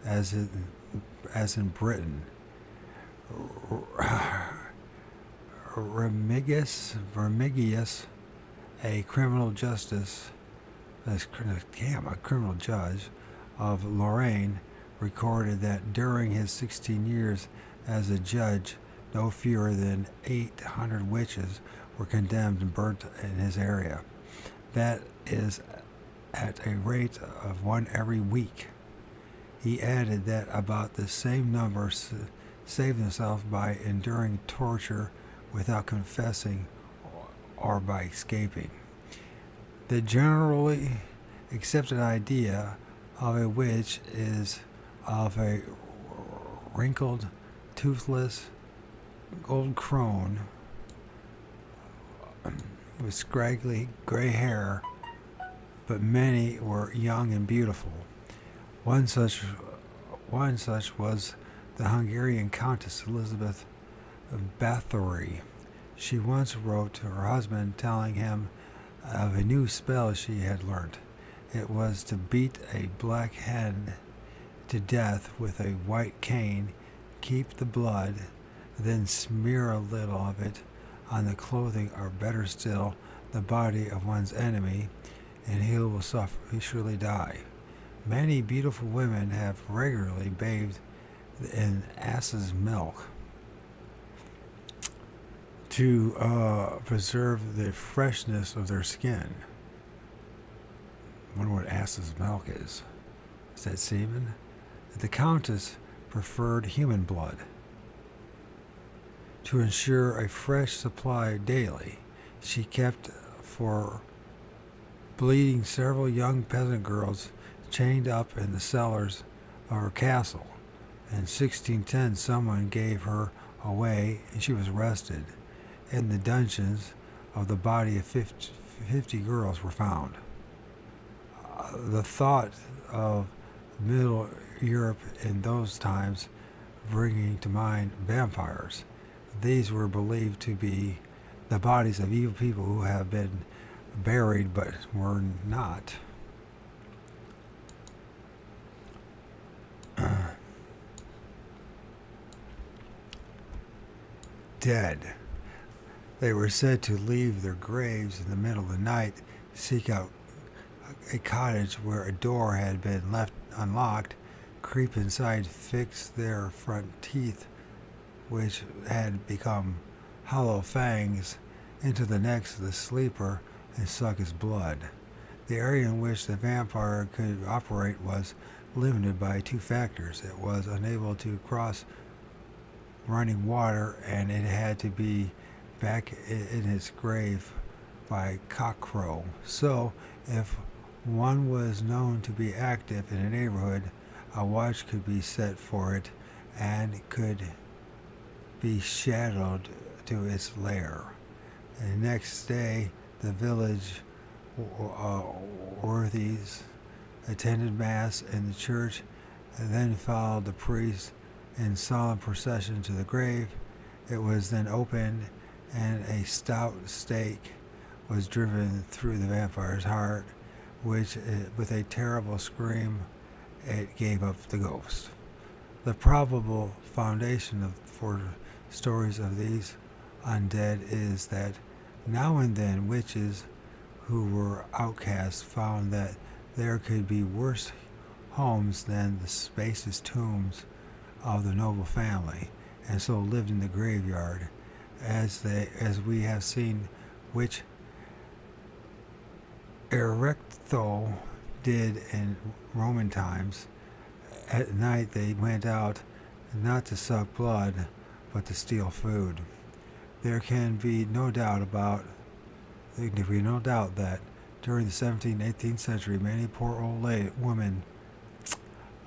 as in Britain. Remigius, a criminal judge of Lorraine, recorded that during his 16 years as a judge, no fewer than 800 witches were condemned and burnt in his area. That is at a rate of one every week. He added that about the same number saved themselves by enduring torture without confessing or by escaping. The generally accepted idea of a witch is of a wrinkled, toothless, gold crone with scraggly gray hair, but many were young and beautiful. One such was the Hungarian Countess Elizabeth Bathory. She once wrote to her husband telling him of a new spell she had learnt. It was to beat a black hen to death with a white cane, keep the blood, then smear a little of it on the clothing, or better still, the body of one's enemy, and he will surely die. Many beautiful women have regularly bathed in ass's milk to preserve the freshness of their skin. I wonder what ass's milk is. Is that semen? The Countess preferred human blood. To ensure a fresh supply daily, she kept for bleeding several young peasant girls chained up in the cellars of her castle. In 1610, someone gave her away, and she was arrested. In the dungeons of the body of 50 girls were found. The thought of Middle Europe in those times bringing to mind vampires. These were believed to be the bodies of evil people who have been buried but were not. Dead. They were said to leave their graves in the middle of the night, seek out a cottage where a door had been left unlocked, creep inside, fix their front teeth, which had become hollow fangs, into the necks of the sleeper and suck his blood. The area in which the vampire could operate was limited by two factors. It was unable to cross running water, and it had to be back in its grave by cockcrow. So, if one was known to be active in a neighborhood, a watch could be set for it and could be shadowed to its lair. And the next day, the village worthies attended Mass in the church and then followed the priest in solemn procession to the grave. It was then opened, and a stout stake was driven through the vampire's heart, which, with a terrible scream, it gave up the ghost. The probable foundation for stories of these undead is that now and then witches who were outcasts found that there could be worse homes than the spacious tombs of the noble family, and so lived in the graveyard, as we have seen which Erectho did in Roman times. At night they went out not to suck blood, but to steal food. There can be no doubt that during the 17th and 18th century, many poor old women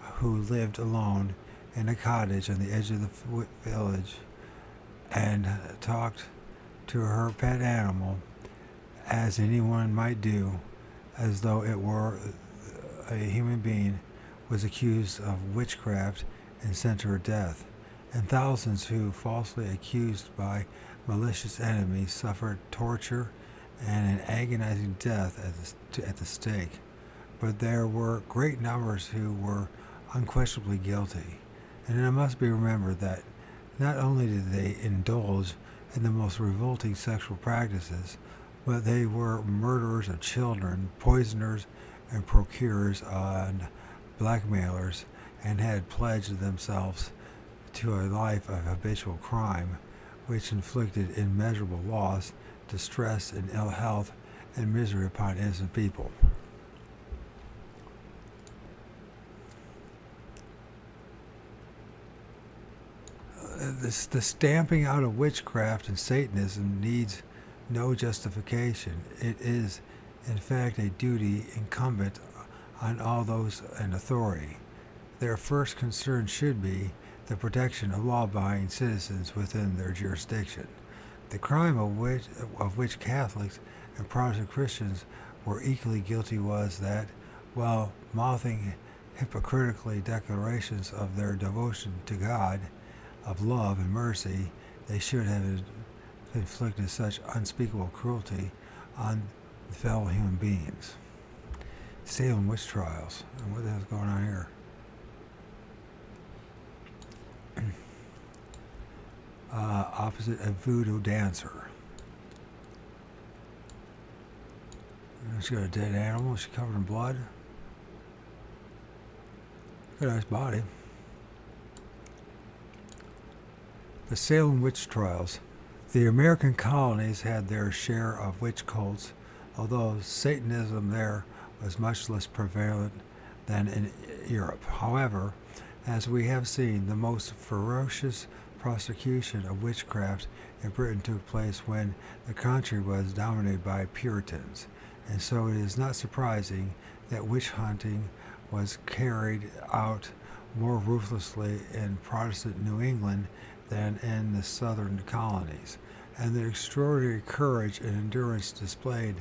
who lived alone in a cottage on the edge of the village and talked to her pet animal as anyone might do, as though it were a human being, was accused of witchcraft and sent to her death. And thousands who, falsely accused by malicious enemies, suffered torture and an agonizing death at the stake. But there were great numbers who were unquestionably guilty. And it must be remembered that not only did they indulge in the most revolting sexual practices, but they were murderers of children, poisoners and procurers and blackmailers, and had pledged themselves to a life of habitual crime, which inflicted immeasurable loss, distress, and ill health and misery upon innocent people. The stamping out of witchcraft and Satanism needs no justification. It is, in fact, a duty incumbent on all those in authority. Their first concern should be the protection of law-abiding citizens within their jurisdiction. The crime of which Catholics and Protestant Christians were equally guilty was that, while mouthing hypocritically declarations of their devotion to God, of love and mercy, they should have inflicted such unspeakable cruelty on fellow human beings. Salem witch trials. And what the hell's going on here? Opposite a voodoo dancer. She's got a dead animal. She's covered in blood. Got a nice body. The Salem witch trials. The American colonies had their share of witch cults, although Satanism there was much less prevalent than in Europe. However, as we have seen, the most ferocious prosecution of witchcraft in Britain took place when the country was dominated by Puritans, and so it is not surprising that witch hunting was carried out more ruthlessly in Protestant New England than in the southern colonies, and the extraordinary courage and endurance displayed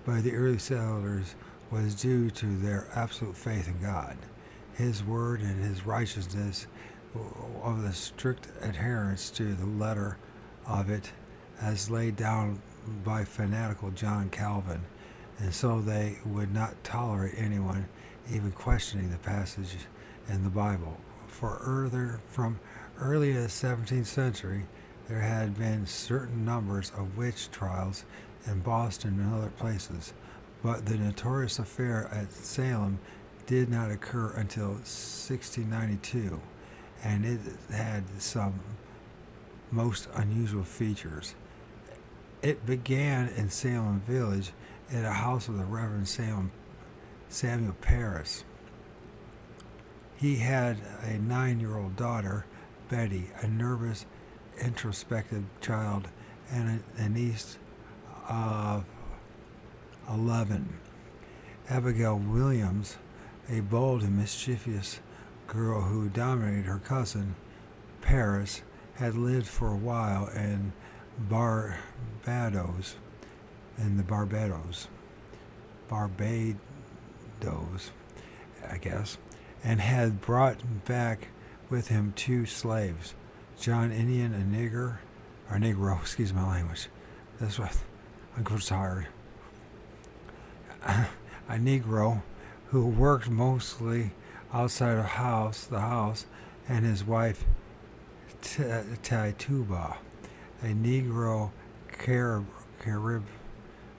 by the early settlers was due to their absolute faith in God, His Word, and His righteousness, of the strict adherence to the letter of it as laid down by fanatical John Calvin, and so they would not tolerate anyone even questioning the passage in the Bible. From early in the 17th century, there had been certain numbers of witch trials in Boston and other places, but the notorious affair at Salem did not occur until 1692, and it had some most unusual features. It began in Salem Village in a house of the Reverend Samuel Parris. He had a 9-year-old daughter, Betty, a nervous, introspective child, and a niece of 11. Abigail Williams, a bold and mischievous girl who dominated her cousin, Paris, had lived for a while in Barbados, I guess, and had brought back with him 2 slaves, John Indian, a Negro, excuse my language. That's what I'm tired. A Negro who worked mostly outside of the house, and his wife Tituba, a Negro Carib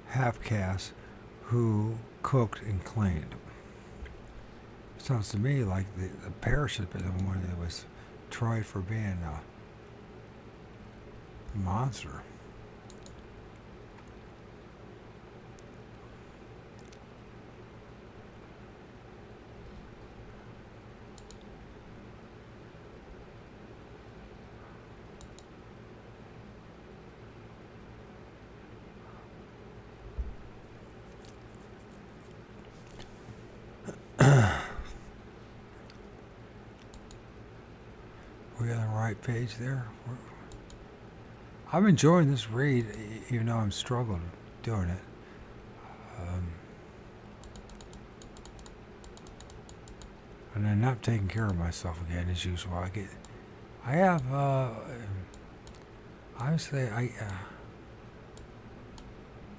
half-caste who cooked and cleaned. Sounds to me like the parish had been the one that was tried for being a monster. We on the right page there? I'm enjoying this read, even though I'm struggling doing it. And I'm not taking care of myself again as usual. I have, obviously,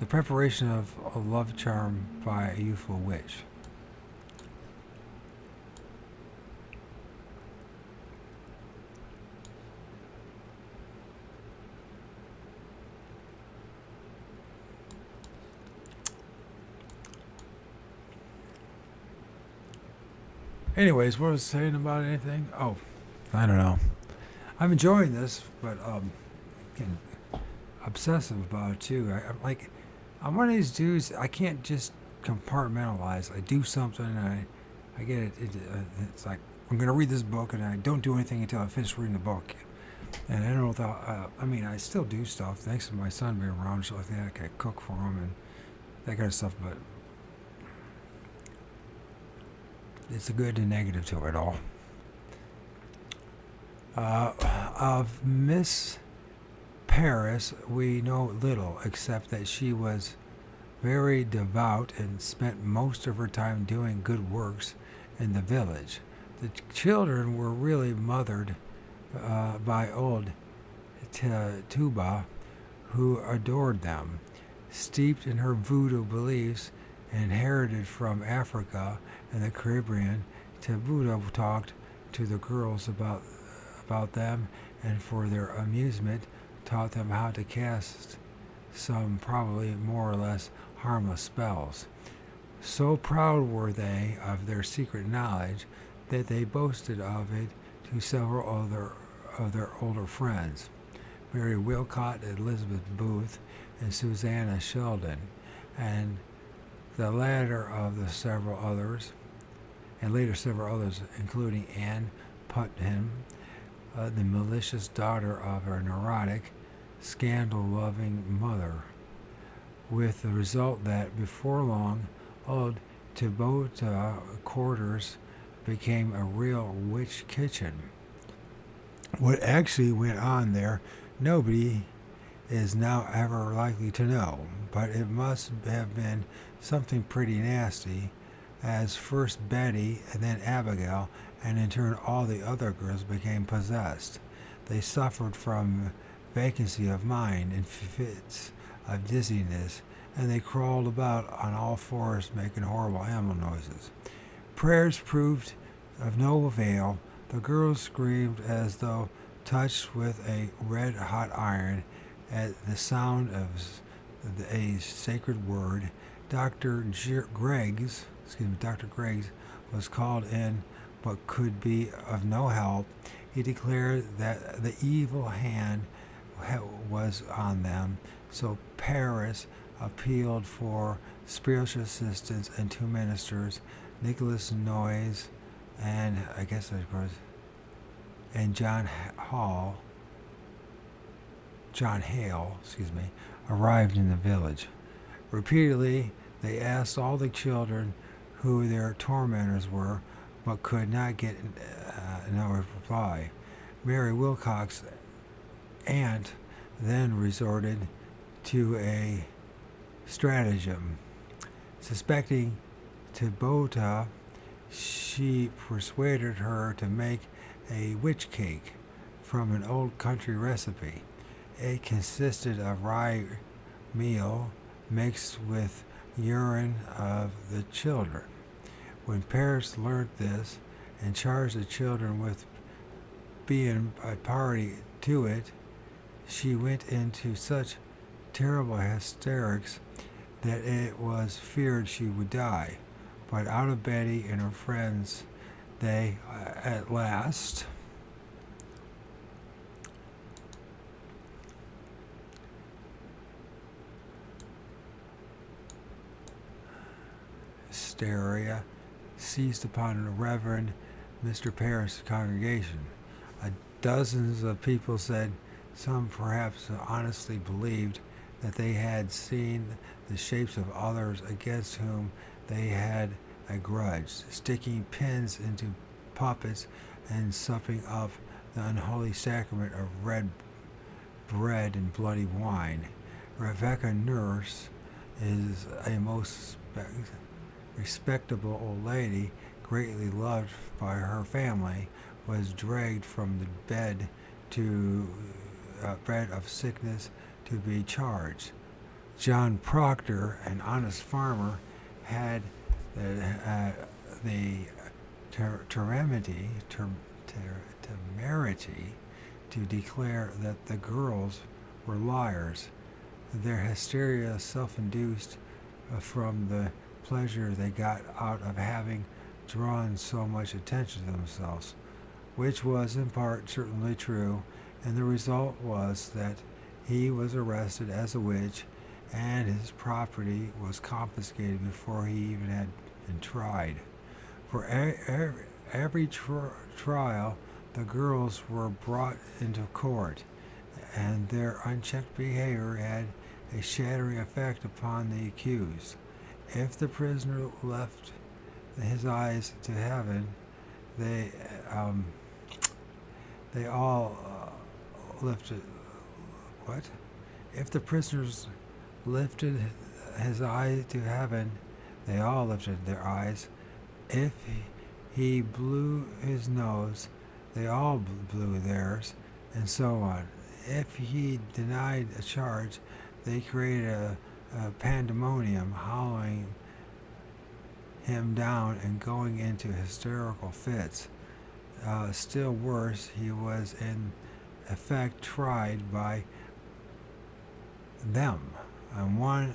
the preparation of a love charm by a youthful witch. Anyways, what was I saying about anything? Oh, I don't know. I'm enjoying this, but getting obsessive about it too. I'm one of these dudes. I can't just compartmentalize. I do something, and I get it. It's like I'm gonna read this book, and I don't do anything until I finish reading the book. And I don't know if I still do stuff thanks to my son being around, so like that. I can cook for him and that kind of stuff, but it's a good and negative to it all. Of Miss Paris, we know little except that she was very devout and spent most of her time doing good works in the village. The children were really mothered by old Tuba, who adored them. Steeped in her voodoo beliefs, inherited from Africa and the Caribbean, Tabuda talked to the girls about them, and for their amusement taught them how to cast some probably more or less harmless spells. So proud were they of their secret knowledge that they boasted of it to several of their older friends, Mary Wilcott, Elizabeth Booth, and Susanna Sheldon, and the latter of the several others, including Anne Putnam, the malicious daughter of her neurotic, scandal-loving mother, with the result that before long, old Tabota quarters became a real witch kitchen. What actually went on there, nobody is now ever likely to know, but it must have been something pretty nasty, as first Betty and then Abigail, and in turn all the other girls became possessed. They suffered from vacancy of mind and fits of dizziness, and they crawled about on all fours making horrible animal noises. Prayers proved of no avail. The girls screamed as though touched with a red-hot iron at the sound of a sacred word. Dr. Greggs was called in, but could be of no help. He declared that the evil hand was on them, so Paris appealed for spiritual assistance and two ministers, Nicholas Noyes and John Hale, arrived in the village. Repeatedly, they asked all the children who their tormentors were, but could not get no reply. Mary Wilcox's aunt then resorted to a stratagem. Suspecting Tabota, she persuaded her to make a witch cake from an old country recipe. It consisted of rye meal mixed with urine of the children. When Paris learned this and charged the children with being a party to it, She went into such terrible hysterics that it was feared she would die. But out of Betty and her friends, they at last hysteria seized upon the Reverend Mr. Parris' congregation. Dozens of people said some perhaps honestly believed that they had seen the shapes of others against whom they had a grudge, sticking pins into puppets and supping up the unholy sacrament of red bread and bloody wine. Rebecca Nurse is a most respectable old lady, greatly loved by her family, was dragged from the bed of sickness to be charged. John Proctor, an honest farmer, had the temerity to declare that the girls were liars. Their hysteria self-induced from the pleasure they got out of having drawn so much attention to themselves, which was in part certainly true, and the result was that he was arrested as a witch and his property was confiscated before he even had been tried. For every trial, the girls were brought into court, and their unchecked behavior had a shattering effect upon the accused. If the prisoner left his eyes to heaven, they all lifted. What? If the prisoners lifted his eyes to heaven, they all lifted their eyes. If he blew his nose, they all blew theirs, and so on. If he denied a charge, they created a pandemonium, hollowing him down and going into hysterical fits. Still worse, he was in effect tried by them, and one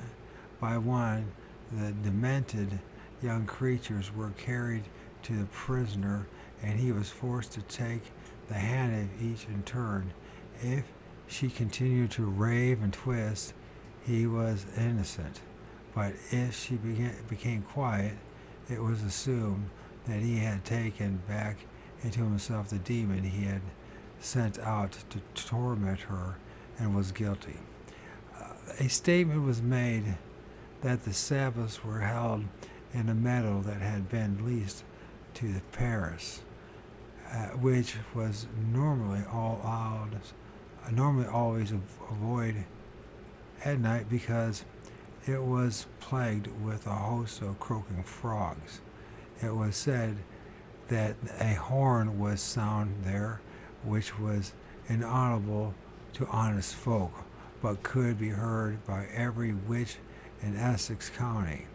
by one the demented young creatures were carried to the prisoner, and he was forced to take the hand of each in turn. If she continued to rave and twist, he was innocent, but if she became quiet, it was assumed that he had taken back into himself the demon he had sent out to torment her and was guilty. A statement was made that the Sabbaths were held in a meadow that had been leased to the parish, which was normally always avoided at night because it was plagued with a host of croaking frogs. It was said that a horn was sound there, which was inaudible to honest folk, but could be heard by every witch in Essex County.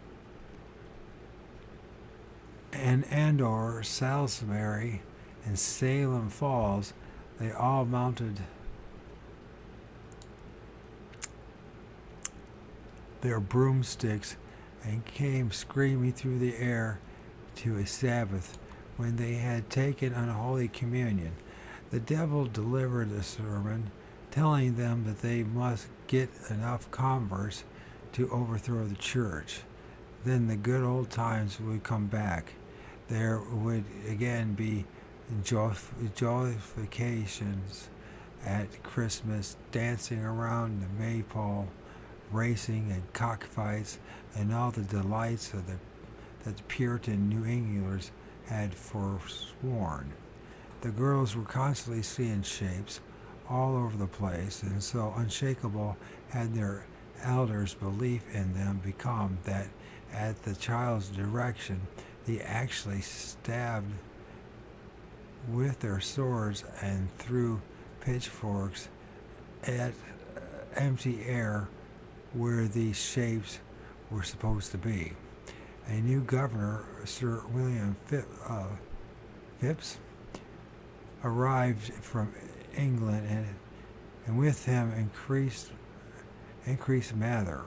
In Andover, Salisbury, and Salem Falls, they all mounted their broomsticks and came screaming through the air to a Sabbath when they had taken unholy communion. The devil delivered a sermon telling them that they must get enough converts to overthrow the church. Then the good old times would come back. There would again be joyfications at Christmas, dancing around the maypole, racing and cockfights, and all the delights of that the Puritan New Englanders had forsworn. The girls were constantly seeing shapes all over the place, and so unshakable had their elders' belief in them become that at the child's direction they actually stabbed with their swords and threw pitchforks at empty air where these shapes were supposed to be. A new governor, Sir William Phipps, arrived from England and with him increased Mather,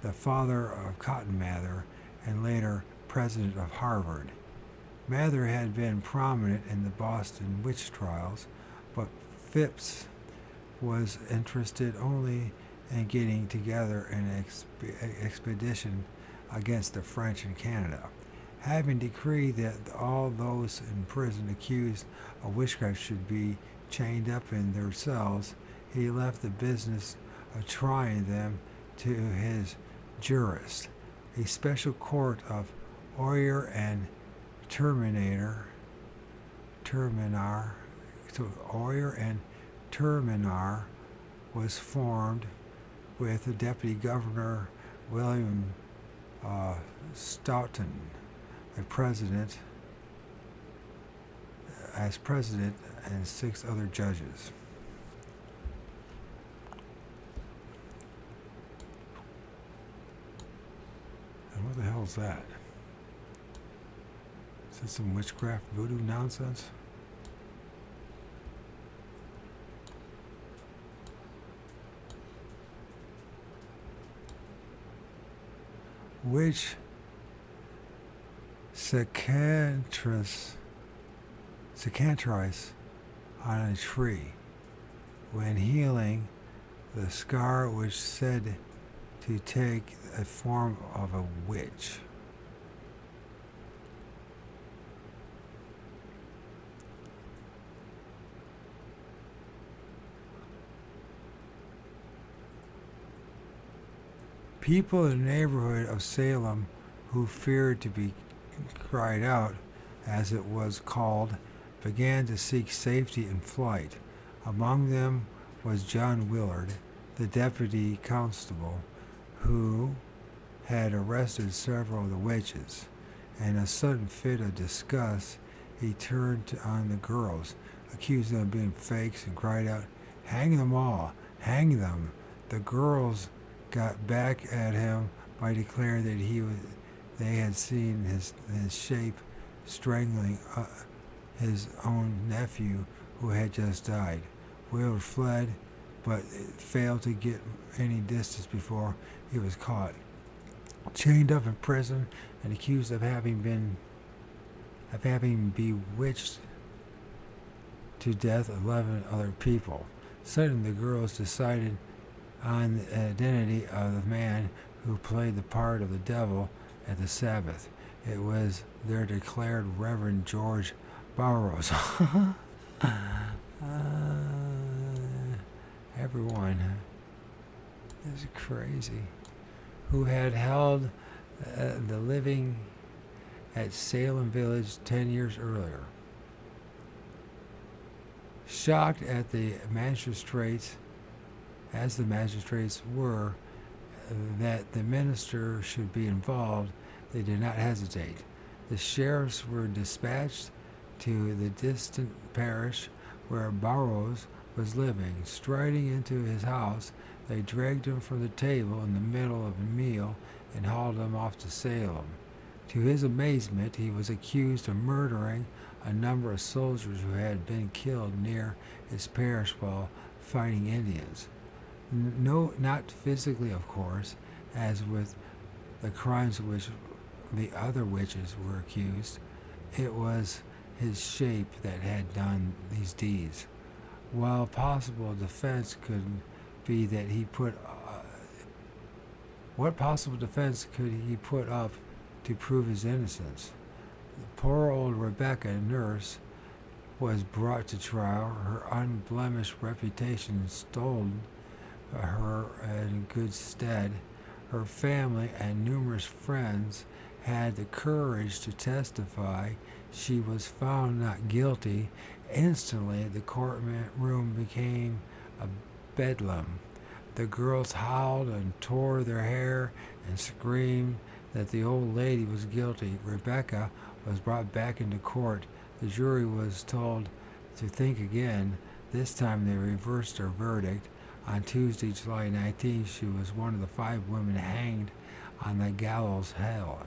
the father of Cotton Mather and later president of Harvard. Mather had been prominent in the Boston witch trials, but Phipps was interested only in getting together an expedition against the French in Canada. Having decreed that all those in prison accused of witchcraft should be chained up in their cells, he left the business of trying them to his jurist, a special court of Oyer and Terminar, so Oyer and Terminar was formed with the Deputy Governor William Stoughton as president and 6 other judges. And what the hell is that? Is this some witchcraft voodoo nonsense? Which cicatrice on a tree when healing the scar which said to take a form of a witch. People in the neighborhood of Salem who feared to be cried out, as it was called, began to seek safety in flight. Among them was John Willard, the deputy constable, who had arrested several of the witches. In a sudden fit of disgust, he turned on the girls, accused them of being fakes, and cried out, "Hang them all! Hang them!" The girls got back at him by declaring that they had seen his shape strangling his own nephew who had just died. Willard fled, but failed to get any distance before he was caught, chained up in prison, and accused of having bewitched to death 11 other people. Suddenly, the girls decided on the identity of the man who played the part of the devil at the Sabbath. It was their declared Reverend George Burroughs. Everyone is crazy. Who had held the living at Salem Village 10 years earlier. Shocked at the magistrates, as the magistrates were, that the minister should be involved, they did not hesitate. The sheriffs were dispatched to the distant parish where Burroughs was living. Striding into his house, they dragged him from the table in the middle of a meal and hauled him off to Salem. To his amazement, he was accused of murdering a number of soldiers who had been killed near his parish while fighting Indians. No, not physically, of course, as with the crimes which the other witches were accused. It was his shape that had done these deeds. While possible defense could be that he what possible defense could he put up to prove his innocence? The poor old Rebecca, nurse, was brought to trial. Her unblemished reputation stolen her in good stead. Her family and numerous friends had the courage to testify. She was found not guilty. Instantly, the courtroom became a bedlam. The girls howled and tore their hair and screamed that the old lady was guilty. Rebecca was brought back into court. The jury was told to think again. This time they reversed their verdict. On Tuesday, July 19th, she was one of the 5 women hanged on the gallows hill.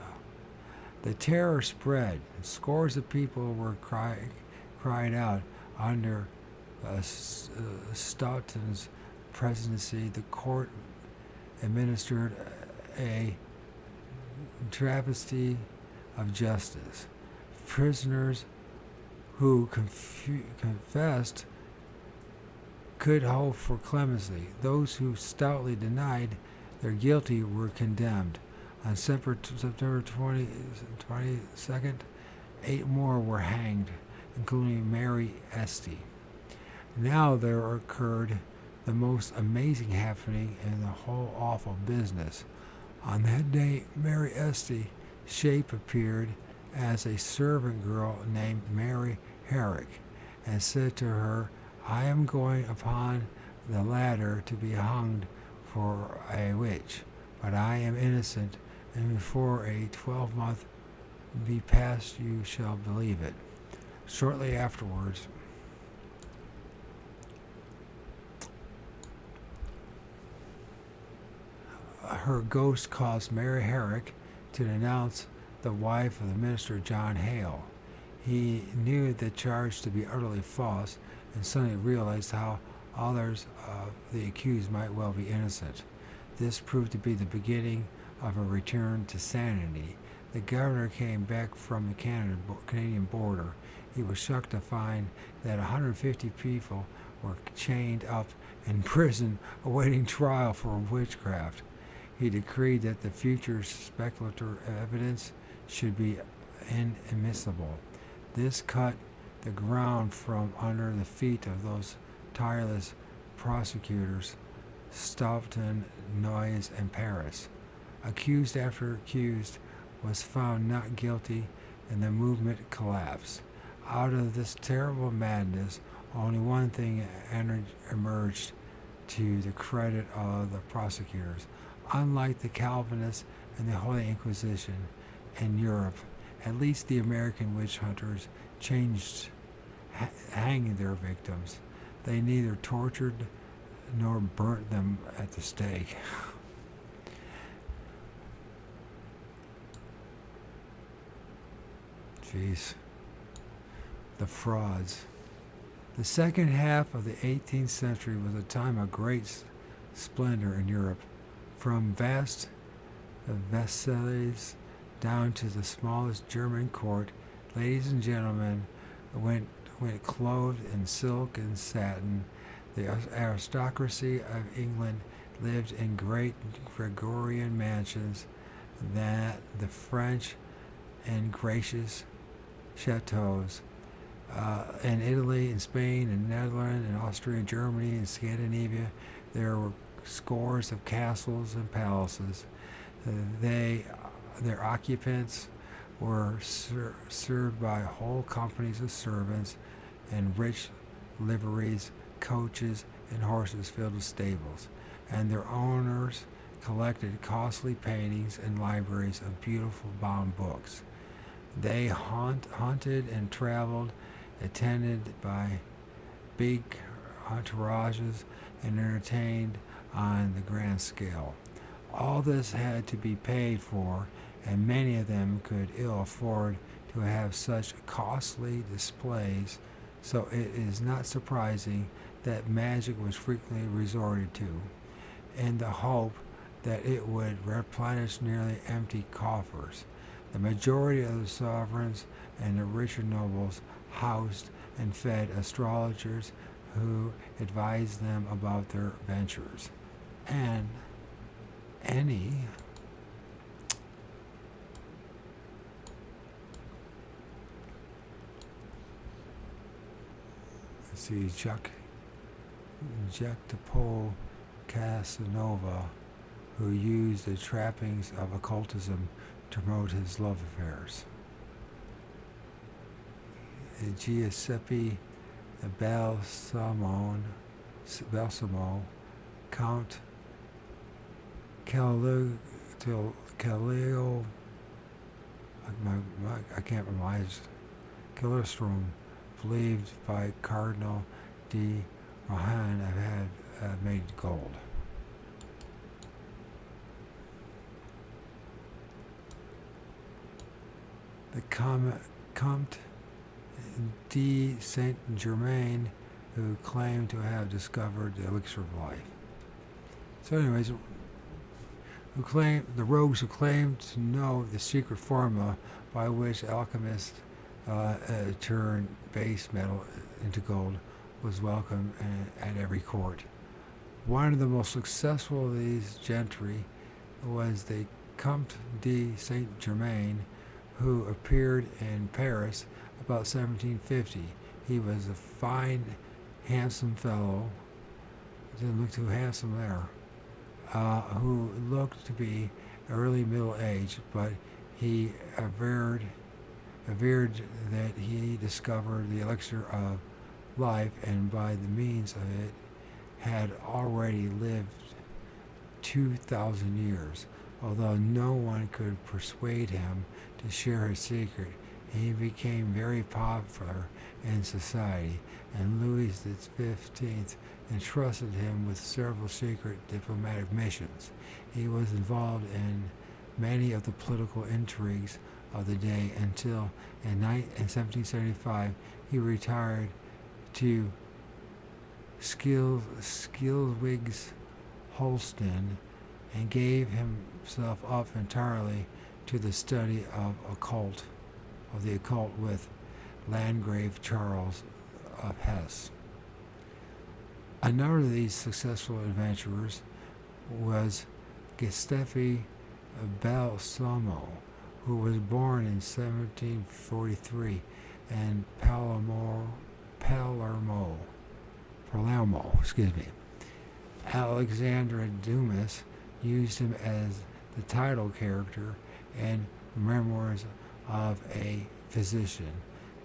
The terror spread, and scores of people were cried out under Stoughton's presidency, the court administered a travesty of justice. Prisoners who confessed could hope for clemency. Those who stoutly denied their guilty were condemned. On September 22nd, 8 more were hanged, including Mary Esty. Now there occurred the most amazing happening in the whole awful business. On that day, Mary Esty shape appeared as a servant girl named Mary Herrick, and said to her, "I am going upon the ladder to be hanged for a witch, but I am innocent, and before a 12-month be past you shall believe it." Shortly afterwards, her ghost caused Mary Herrick to denounce the wife of the minister John Hale. He knew the charge to be utterly false, and suddenly realized how others of the accused might well be innocent. This proved to be the beginning of a return to sanity. The governor came back from the Canadian border. He was shocked to find that 150 people were chained up in prison awaiting trial for witchcraft. He decreed that the future speculator evidence should be inadmissible. This cut the ground from under the feet of those tireless prosecutors, Stoughton, Noyes, and Paris. Accused after accused was found not guilty, and the movement collapsed. Out of this terrible madness, only one thing emerged to the credit of the prosecutors. Unlike the Calvinists and the Holy Inquisition in Europe, at least the American witch hunters changed hanging their victims. They neither tortured nor burnt them at the stake. Jeez. The frauds. The second half of the 18th century was a time of great splendor in Europe. From vast Versailles down to the smallest German court, ladies and gentlemen went clothed in silk and satin. The aristocracy of England lived in great Gregorian mansions, that the French in gracious chateaus. In Italy, in Spain, in Netherlands, in Austria, Germany, and Scandinavia, there were scores of castles and palaces. Their occupants were served by whole companies of servants and rich liveries, coaches, and horses filled with stables, and their owners collected costly paintings and libraries of beautiful bound books. They hunted and traveled, attended by big entourages, and entertained on the grand scale. All this had to be paid for, and many of them could ill afford to have such costly displays, so it is not surprising that magic was frequently resorted to, in the hope that it would replenish nearly empty coffers. The majority of the sovereigns and the richer nobles housed and fed astrologers who advised them about their ventures. And any Jacopo Casanova, who used the trappings of occultism to promote his love affairs. Giuseppe Balsamo, Count Calio, I can't remember, Killerstrom, believed by Cardinal de Rohan, had made gold. The Comte de Saint-Germain who claimed to have discovered the elixir of life. So, anyways, the rogues who claimed to know the secret formula by which alchemists turn base metal into gold was welcome at every court. One of the most successful of these gentry was the Comte de Saint Germain, who appeared in Paris about 1750. He was a fine, handsome fellow, didn't look too handsome there, who looked to be early middle age, but he averred that he discovered the elixir of life, and by the means of it had already lived 2,000 years. Although no one could persuade him to share his secret, he became very popular in society, and Louis XV entrusted him with several secret diplomatic missions. He was involved in many of the political intrigues of the day until in 1775 he retired to Schleswig Holstein and gave himself up entirely to the study of the occult with Landgrave Charles of Hesse. Another of these successful adventurers was Giuseppe Balsamo, who was born in 1743 in Palermo. Alexandra Dumas used him as the title character in Memoirs of a Physician,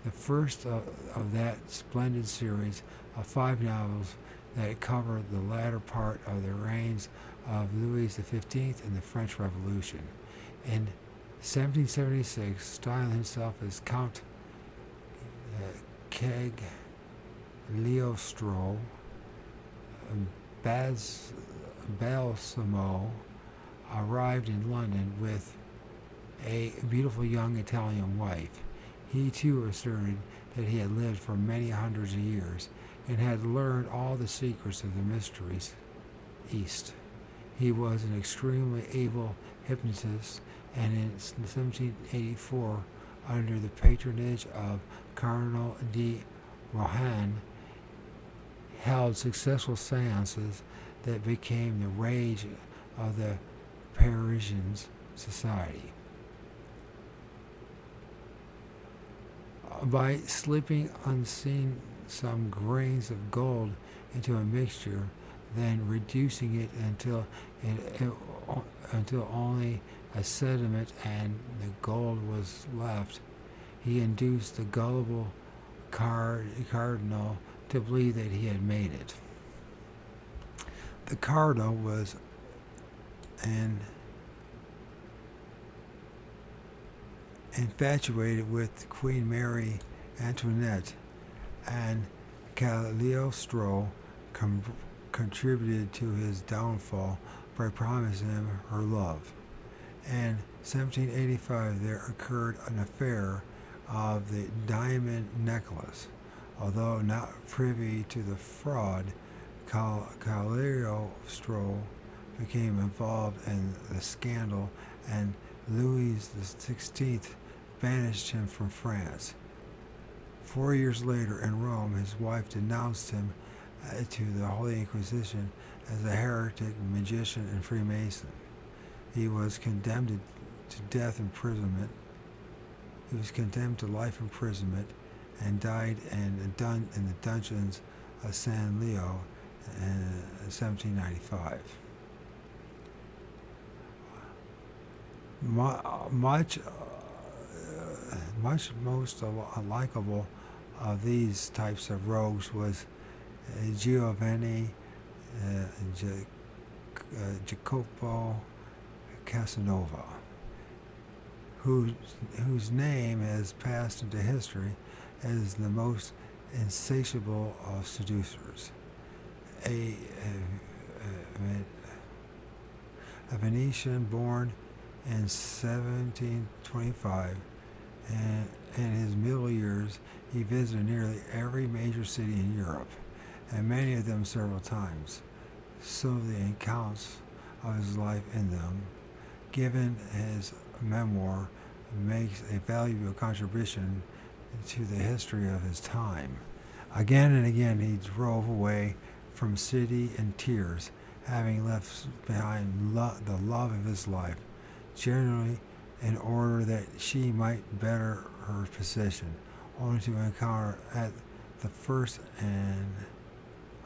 the first of that splendid series of 5 novels that covered the latter part of the reigns of Louis XV and the French Revolution. In 1776, styling himself as Count Cagliostro, Balsamo arrived in London with a beautiful young Italian wife. He too asserted that he had lived for many hundreds of years and had learned all the secrets of the mysteries East. He was an extremely able hypnotist, and in 1784, under the patronage of Cardinal de Rohan, held successful seances that became the rage of the Parisian society. By slipping unseen some grains of gold into a mixture, then reducing it until only a sediment and the gold was left, he induced the gullible cardinal to believe that he had made it. The cardinal was infatuated with Queen Mary Antoinette, and Cagliostro contributed to his downfall by promising him her love. In 1785 there occurred an affair of the diamond necklace. Although not privy to the fraud, Cagliostro became involved in the scandal, and Louis XVI banished him from France. 4 years later in Rome, his wife denounced him to the Holy Inquisition as a heretic, magician, and Freemason. He was condemned to life imprisonment and died in the dungeons of San Leo in 1795. Most unlikable of these types of rogues was Giovanni Jacopo Casanova, whose name has passed into history as the most insatiable of seducers. A Venetian born in 1725, and in his middle years he visited nearly every major city in Europe. and many of them several times. So the accounts of his life in them, given his memoir, makes a valuable contribution to the history of his time. Again and again he drove away from city in tears, having left behind the love of his life, generally in order that she might better her position, only to encounter at the first and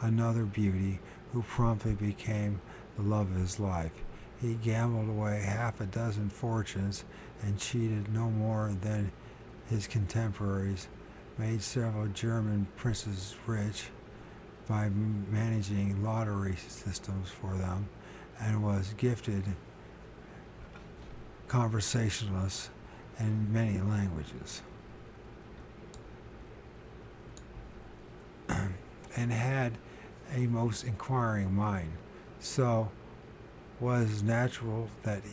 another beauty who promptly became the love of his life. He gambled away half a dozen fortunes and cheated no more than his contemporaries, made several German princes rich by managing lottery systems for them, and was gifted conversationalists in many languages, and had a most inquiring mind. So was natural that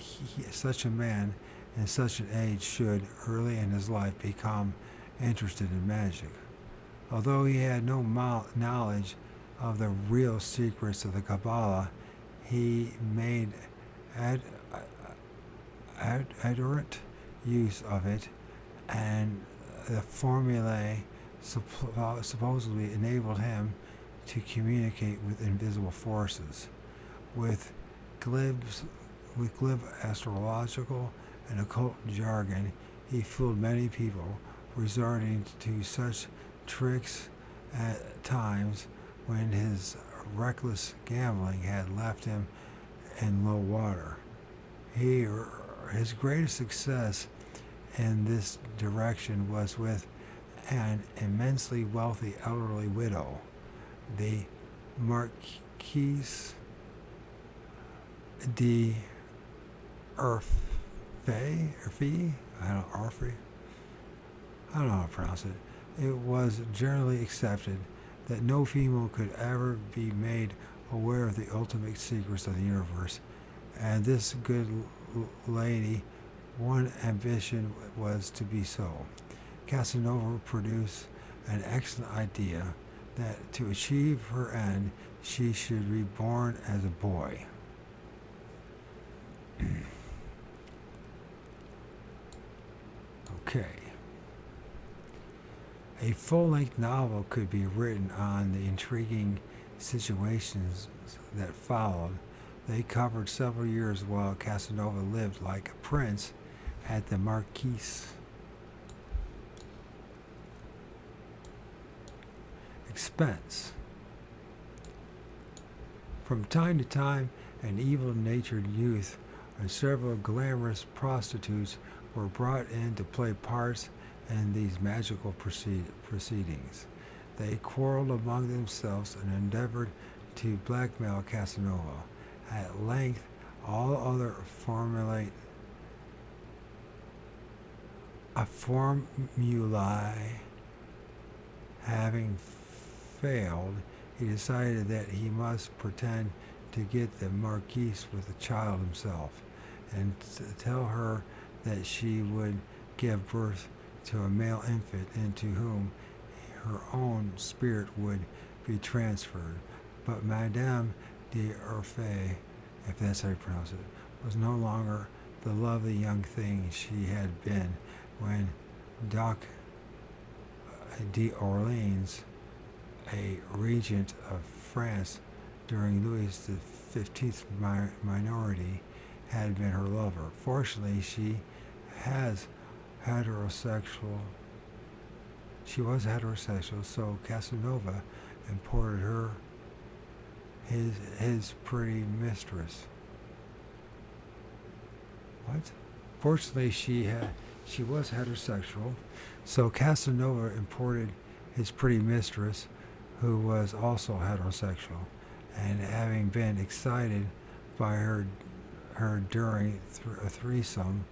such a man in such an age should, early in his life, become interested in magic. Although he had no knowledge of the real secrets of the Kabbalah, he made adherent use of it, and the formulae supposedly enabled him to communicate with invisible forces. With glib astrological and occult jargon, he fooled many people, resorting to such tricks at times when his reckless gambling had left him in low water. His greatest success in this direction was with an immensely wealthy elderly widow, the Marquise de Urfé, I don't know how to pronounce it. It was generally accepted that no female could ever be made aware of the ultimate secrets of the universe, and this good lady, one ambition was to be so. Casanova produced an excellent idea that to achieve her end, she should be born as a boy. Okay. A full-length novel could be written on the intriguing situations that followed. They covered several years while Casanova lived like a prince at the Marquis' expense. From time to time, an evil-natured youth and several glamorous prostitutes were brought in to play parts in these magical proceedings. They quarreled among themselves and endeavored to blackmail Casanova. At length, all other formulae having failed, he decided that he must pretend to get the Marquise with the child himself, and tell her that she would give birth to a male infant into whom her own spirit would be transferred. But Madame de Urfé, if that's how you pronounce it, was no longer the lovely young thing she had been when Duc d'Orléans, a regent of France during Louis XV's minority, had been her lover. Fortunately, she was heterosexual, so Casanova imported her his pretty mistress. What? Fortunately, she was heterosexual, so Casanova imported his pretty mistress, who was also heterosexual, and having been excited by her during a threesome,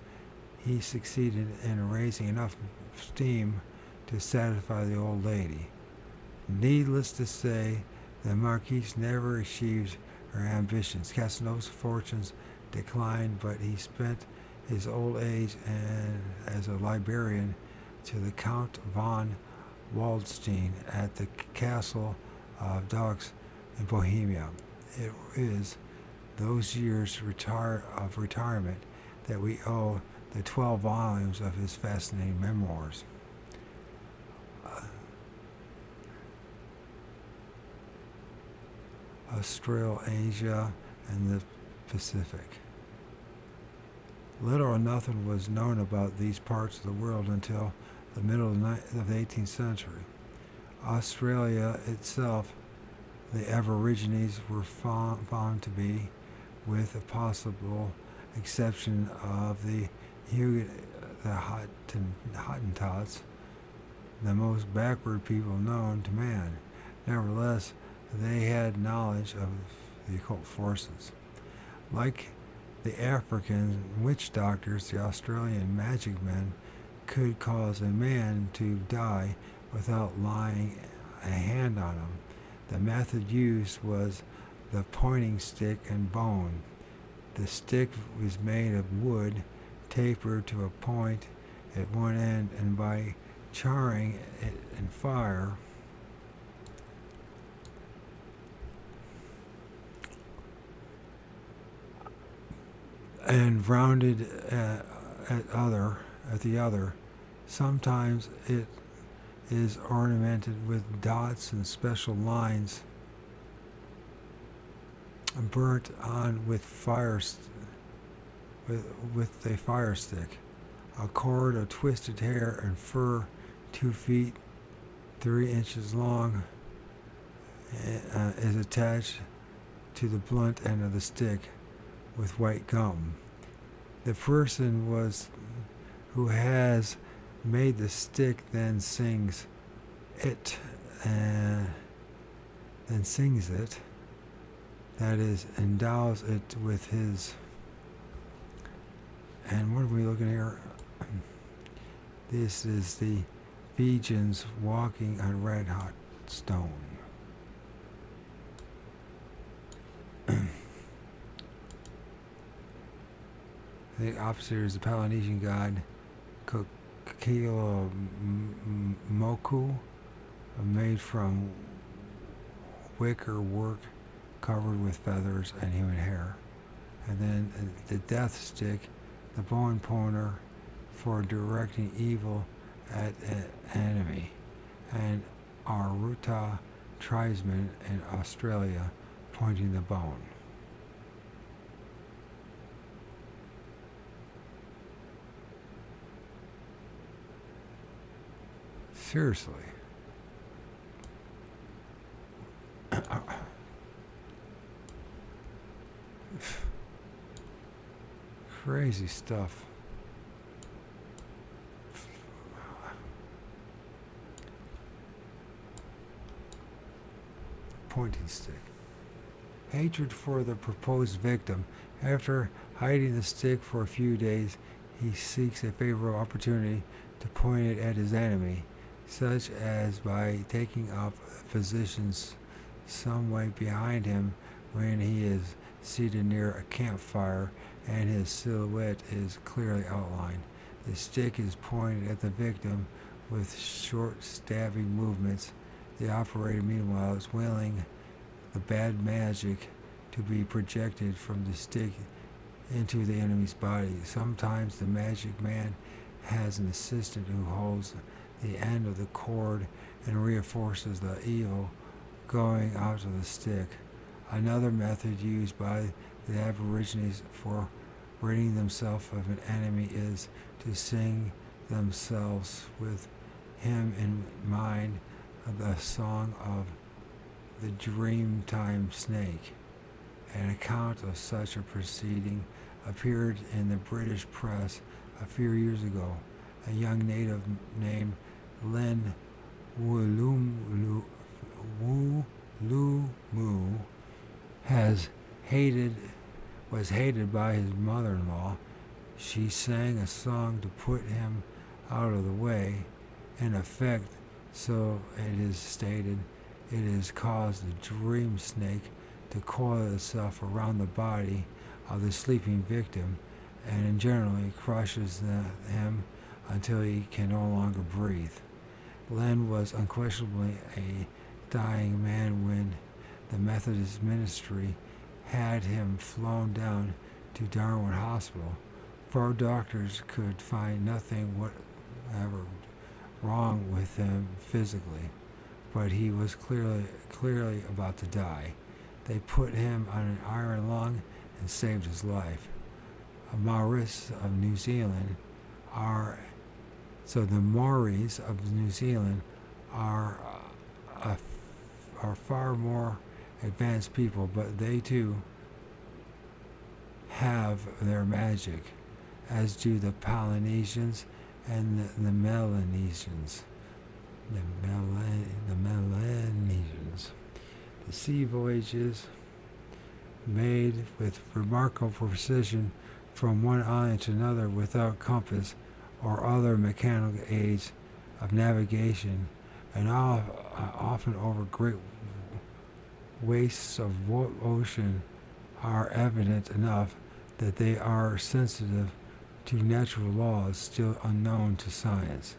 he succeeded in raising enough steam to satisfy the old lady. Needless to say, the Marquise never achieved her ambitions. Casanova's fortunes declined, but he spent his old age as a librarian to the Count von Waldstein at the castle of dogs in Bohemia. It is those years of retirement that we owe the 12 volumes of his fascinating memoirs. Australasia and the Pacific. Little or nothing was known about these parts of the world until the middle of the 18th century. Australia itself, the Aborigines were found to be, with a possible exception of the Hottentots, the most backward people known to man. Nevertheless, they had knowledge of the occult forces. Like the African witch doctors, the Australian magic men could cause a man to die without laying a hand on him. The method used was the pointing stick and bone. The stick was made of wood, tapered to a point at one end, and by charring it in fire, and rounded at the other. Sometimes it is ornamented with dots and special lines burnt on with a fire stick. A cord of twisted hair and fur 2 feet 3 inches long is attached to the blunt end of the stick with white gum. The person who has made the stick then sings it, that is, endows it with his. And what are we looking here? This is the Fijians walking on red hot stone. The opposite is the Polynesian god Moku, made from wicker work covered with feathers and human hair. And then the death stick, the bone pointer for directing evil at an enemy, and Aruta tribesmen in Australia pointing the bone. Seriously. Crazy stuff. Pointing stick. Hatred for the proposed victim. After hiding the stick for a few days, he seeks a favorable opportunity to point it at his enemy, such as by taking up positions some way behind him when he is seated near a campfire and his silhouette is clearly outlined. The stick is pointed at the victim with short stabbing movements. The operator, meanwhile, is willing the bad magic to be projected from the stick into the enemy's body. Sometimes the magic man has an assistant who holds the end of the cord and reinforces the evil going out of the stick. Another method used by the Aborigines for ridding themselves of an enemy is to sing themselves with him in mind the song of the Dreamtime Snake. An account of such a proceeding appeared in the British press a few years ago. A young native named Len Wulumu was hated by his mother-in-law. She sang a song to put him out of the way. In effect, so it is stated, it has caused the dream snake to coil itself around the body of the sleeping victim and generally crushes him until he can no longer breathe. Len was unquestionably a dying man when the Methodist ministry had him flown down to Darwin Hospital. 4 doctors could find nothing whatever wrong with him physically, but he was clearly about to die. They put him on an iron lung and saved his life. Maoris of New Zealand are the Maoris of New Zealand are far more advanced people, but they too have their magic, as do the Polynesians and the Melanesians. The Melanesians. The sea voyages made with remarkable precision from one island to another without compass or other mechanical aids of navigation, and often over great wastes of ocean, are evident enough that they are sensitive to natural laws still unknown to science.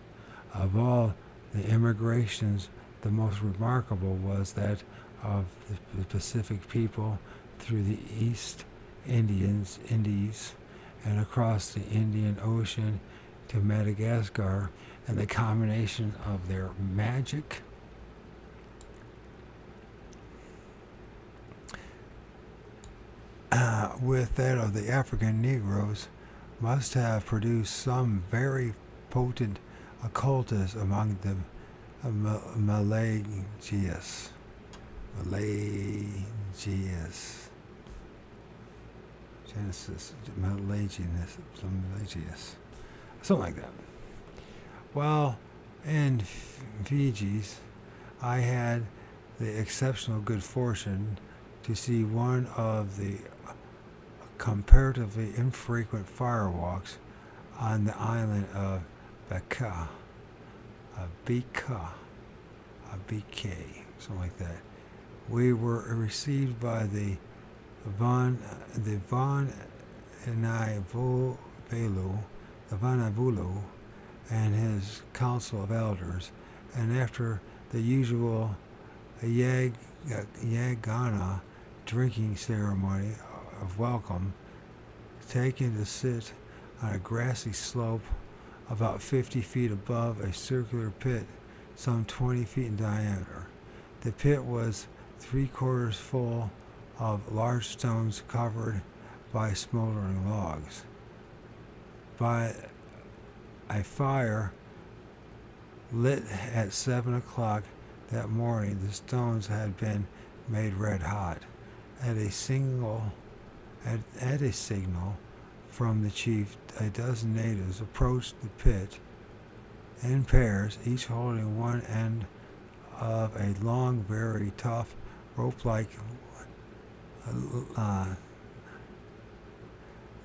Of all the immigrations, the most remarkable was that of the Pacific people through the East Indies and across the Indian Ocean to Madagascar, and the combination of their magic with that of the African Negroes must have produced some very potent occultists among the Malagius. Genesis, Malagius. Something like that. Well, in Fiji's, I had the exceptional good fortune to see one of the comparatively infrequent firewalks on the island of Bika, something like that. We were received by the Vanavulu and his council of elders, and after the usual Yagana drinking ceremony of welcome, taken to sit on a grassy slope about 50 feet above a circular pit some 20 feet in diameter. The pit was 3/4 full of large stones covered by smoldering logs. By a fire lit at 7 o'clock that morning, the stones had been made red hot. At a signal from the chief, a dozen natives approached the pit in pairs, each holding one end of a long, very tough, rope-like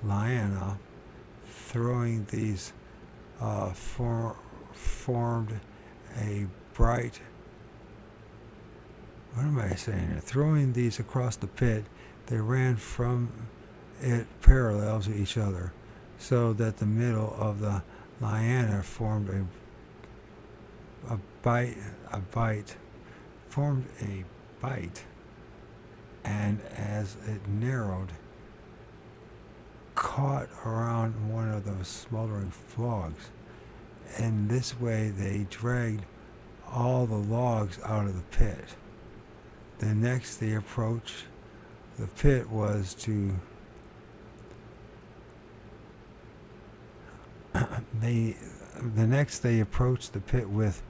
liana. Throwing these formed a bright. What am I saying here? Throwing these across the pit, they ran from it parallel to each other, so that the middle of the liana formed a bite, and as it narrowed, caught around one of those smoldering logs. In this way, they dragged all the logs out of the pit. The next they approached the pit was to the next they approached the pit with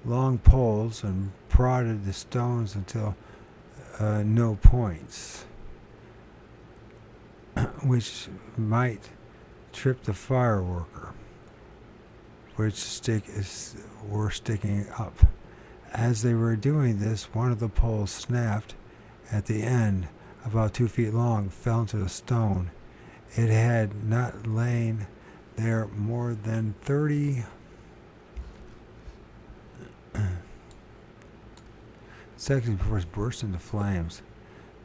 long poles and prodded the stones until no points, which might trip the fireworker, which were sticking up. As they were doing this, one of the poles snapped at the end, about 2 feet long, fell into the stone. It had not lain there more than 30 seconds before it burst into flames.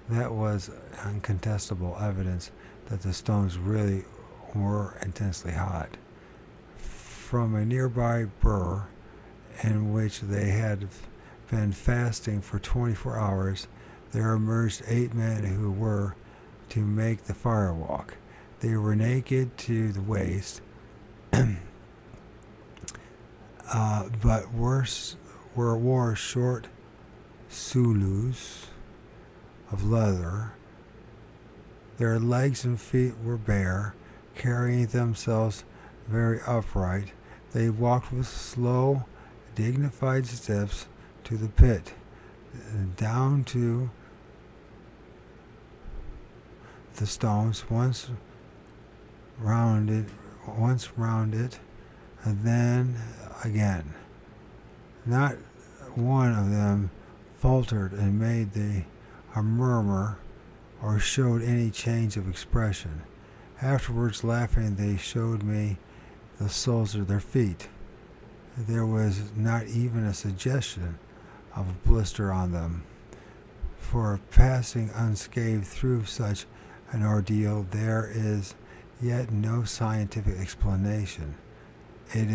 That was incontestable evidence that the stones really were intensely hot. From a nearby burr in which they had been fasting for 24 hours, there emerged 8 men who were to make the fire walk. They were naked to the waist, but wore short sulus of leather. Their legs and feet were bare, carrying themselves very upright. They walked with slow, dignified steps to the pit, down to the stones, once rounded, and then again. Not one of them faltered and made a murmur or showed any change of expression. Afterwards, laughing, they showed me the soles of their feet. There was not even a suggestion of a blister on them. For passing unscathed through such an ordeal, there is yet no scientific explanation. It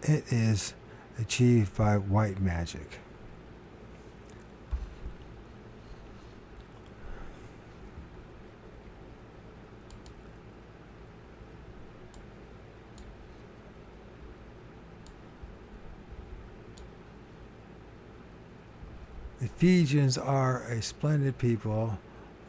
is achieved by white magic. The Ephesians are a splendid people,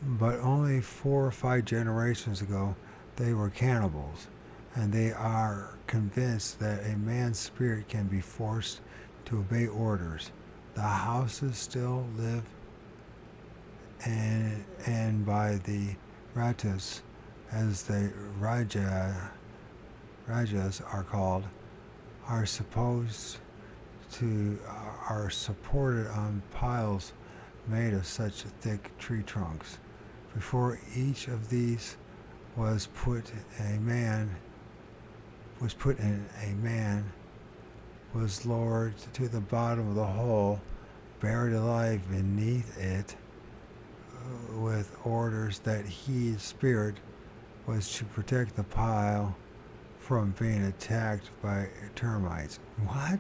but only 4 or 5 generations ago they were cannibals, and they are convinced that a man's spirit can be forced to obey orders. The houses still live, and by the Ratus, as the Rajas are called, are supported on piles made of such thick tree trunks. Before each of these was put in, a man was lowered to the bottom of the hole, buried alive beneath it, with orders that his spirit was to protect the pile from being attacked by termites. What?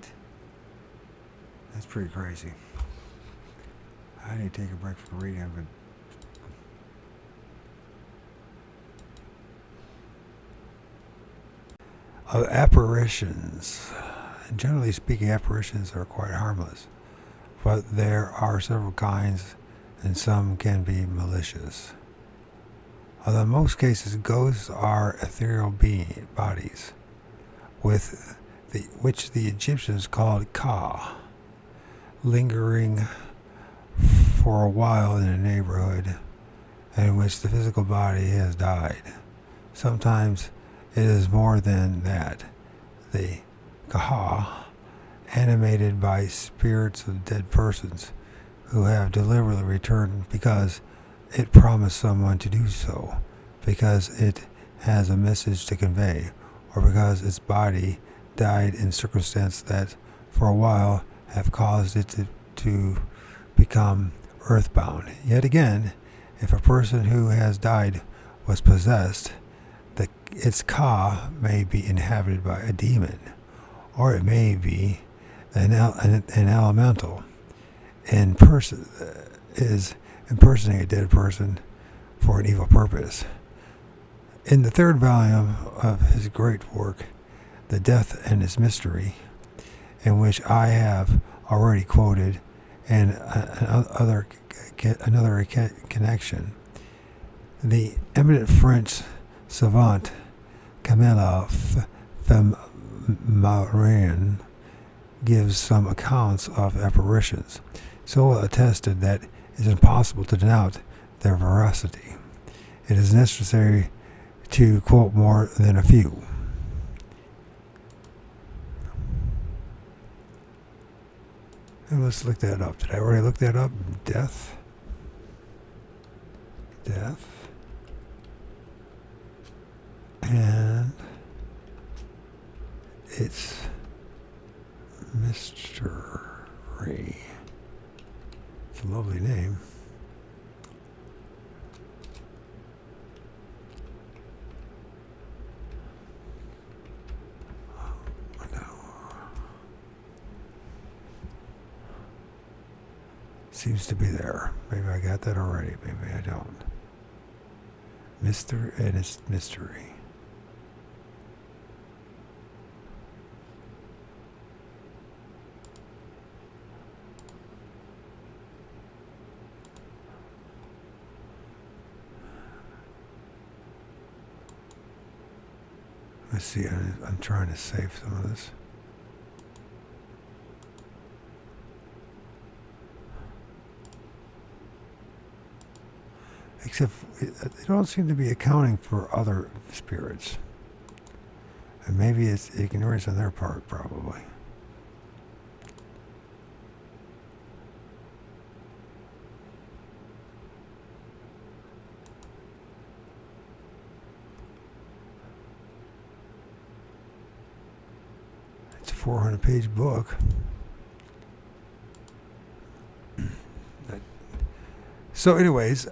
That's pretty crazy. I need to take a break from reading, but apparitions. Generally speaking, apparitions are quite harmless, but there are several kinds, and some can be malicious. Although in most cases, ghosts are ethereal bodies, which the Egyptians called Ka, lingering for a while in a neighborhood in which the physical body has died. Sometimes it is more than that. The Kaha, animated by spirits of dead persons who have deliberately returned because it promised someone to do so, because it has a message to convey, or because its body died in circumstances that for a while have caused it to become earthbound. Yet again, if a person who has died was possessed, its ka may be inhabited by a demon, or it may be an elemental is impersonating a dead person for an evil purpose. In the 3rd volume of his great work, The Death and Its Mystery, in which I have already quoted, and another connection, the eminent French savant Camille Flammarion gives some accounts of apparitions, so well attested that it is impossible to doubt their veracity. It is necessary to quote more than a few. And let's look that up. Did I already look that up? Death. And it's mystery. It's a lovely name. seems to be there. Maybe I got that already. Maybe I don't. Mr. and its mystery. Let's see, I'm trying to save some of this. Except they don't seem to be accounting for other spirits. And maybe it's ignorance on their part, probably. It's a 400-page book. So anyways,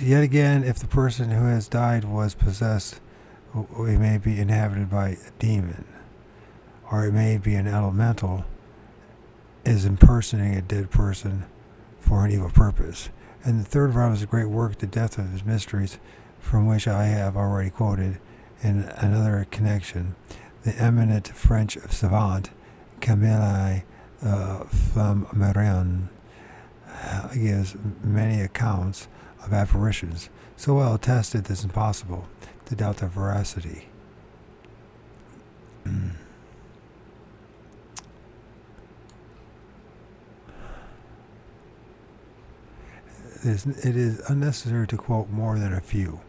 yet again, if the person who has died was possessed, it may be inhabited by a demon, or it may be an elemental is impersonating a dead person for an evil purpose. And the third volume is a great work, The Death of His Mysteries, from which I have already quoted in another connection. The eminent French savant Camille Flammarion gives many accounts of apparitions, so well attested that it's impossible to doubt their veracity. It is unnecessary to quote more than a few.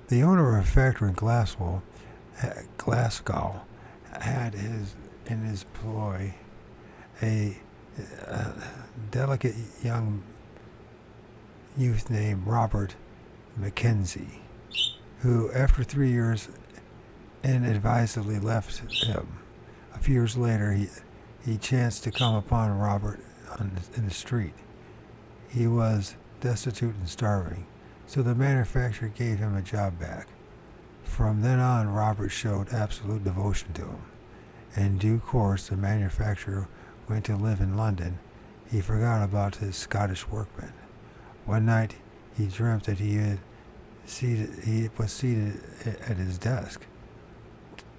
The owner of a factory in Glasgow had in his employ a delicate young youth named Robert Mackenzie, who after 3 years inadvisedly left him. A few years later, he chanced to come upon Robert in the street. He was destitute and starving, so the manufacturer gave him a job back. From then on, Robert showed absolute devotion to him. In due course, the manufacturer went to live in London. He forgot about his Scottish workmen. One night, he dreamt that he was seated at his desk,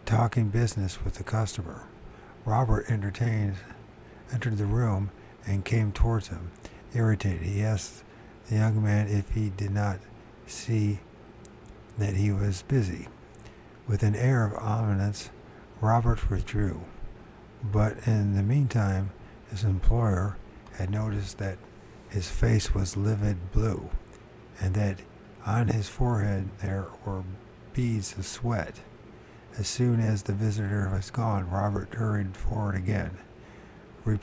talking business with the customer. Robert entered the room and came towards him. Irritated, he asked the young man if he did not see that he was busy. With an air of ominence, Robert withdrew. But in the meantime, his employer had noticed that his face was livid blue, and that on his forehead there were beads of sweat. As soon as the visitor was gone, Robert hurried forward again. He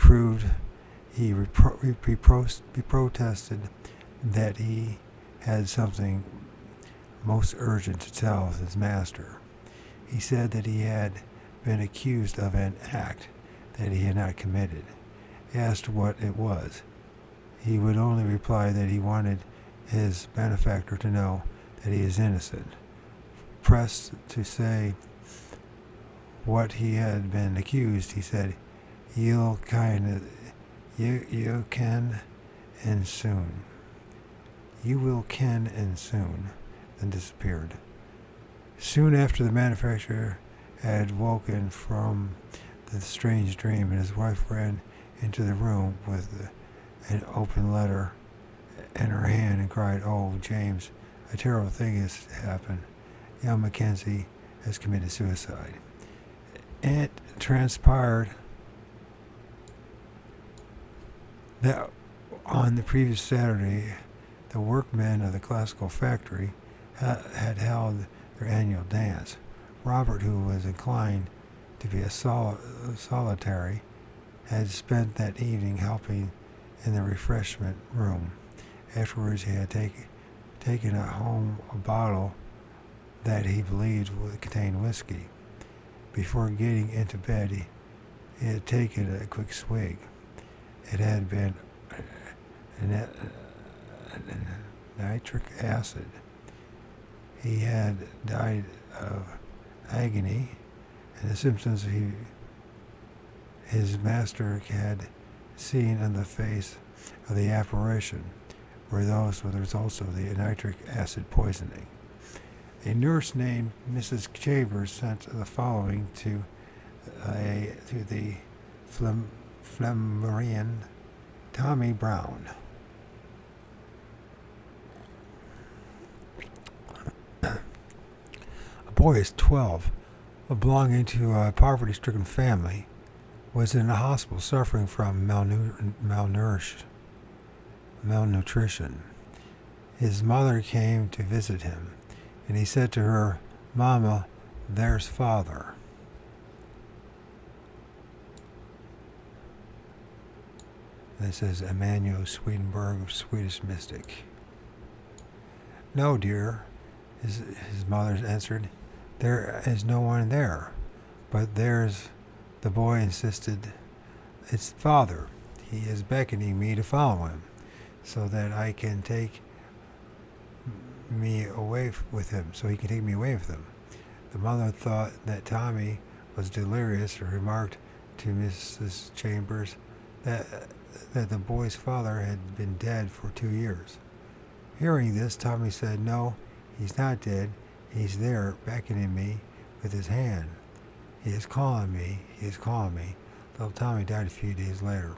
protested that he had something most urgent to tell his master. He said that he had been accused of an act that he had not committed. Asked what it was, he would only reply that he wanted his benefactor to know that he is innocent. Pressed to say what he had been accused, he said, you can and soon. You will ken and soon," then disappeared. Soon after, the manufacturer had woken from the strange dream, and his wife ran into the room with an open letter in her hand and cried, "Oh, James, a terrible thing has happened. Young Mackenzie has committed suicide." It transpired that on the previous Saturday, the workmen of the classical factory had held their annual dance. Robert, who was inclined to be a solitary, had spent that evening helping in the refreshment room. Afterwards, he had taken home a bottle that he believed would contain whiskey. Before getting into bed, he had taken a quick swig. It had been nitric acid. He had died of agony, and the symptoms his master had seen on the face of the apparition were those with the results of the nitric acid poisoning. A nurse named Mrs. Chambers sent the following to the Flammarian Tommy Brown. A boy is 12, belonging to a poverty-stricken family, was in a hospital suffering from malnutrition. His mother came to visit him, and he said to her, "Mama, there's Father." This is Emanuel Swedenborg, Swedish mystic. "No, dear," his mother answered. "There is no one there." "But there's," the boy insisted. "It's Father. He is beckoning me to follow him, so that I can take me away with him, so he can take me away with him." The mother thought that Tommy was delirious and remarked to Mrs. Chambers that the boy's father had been dead for 2 years. Hearing this, Tommy said, "No, he's not dead. He's there, beckoning me with his hand. He is calling me. He is calling me." Little Tommy died a few days later.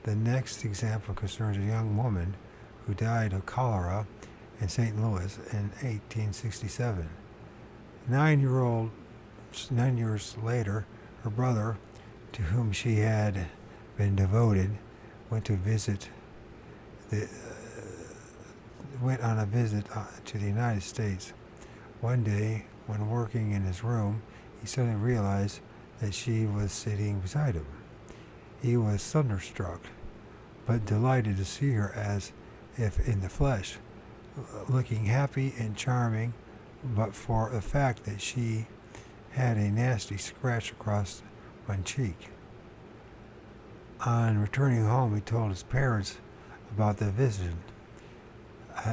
The next example concerns a young woman who died of cholera in St. Louis in 1867. 9 years later, her brother, to whom she had been devoted, went on a visit to the United States. One day, when working in his room, he suddenly realized that she was sitting beside him. He was thunderstruck, but delighted to see her as if in the flesh, looking happy and charming, but for the fact that she had a nasty scratch across one cheek. On returning home, he told his parents about the vision.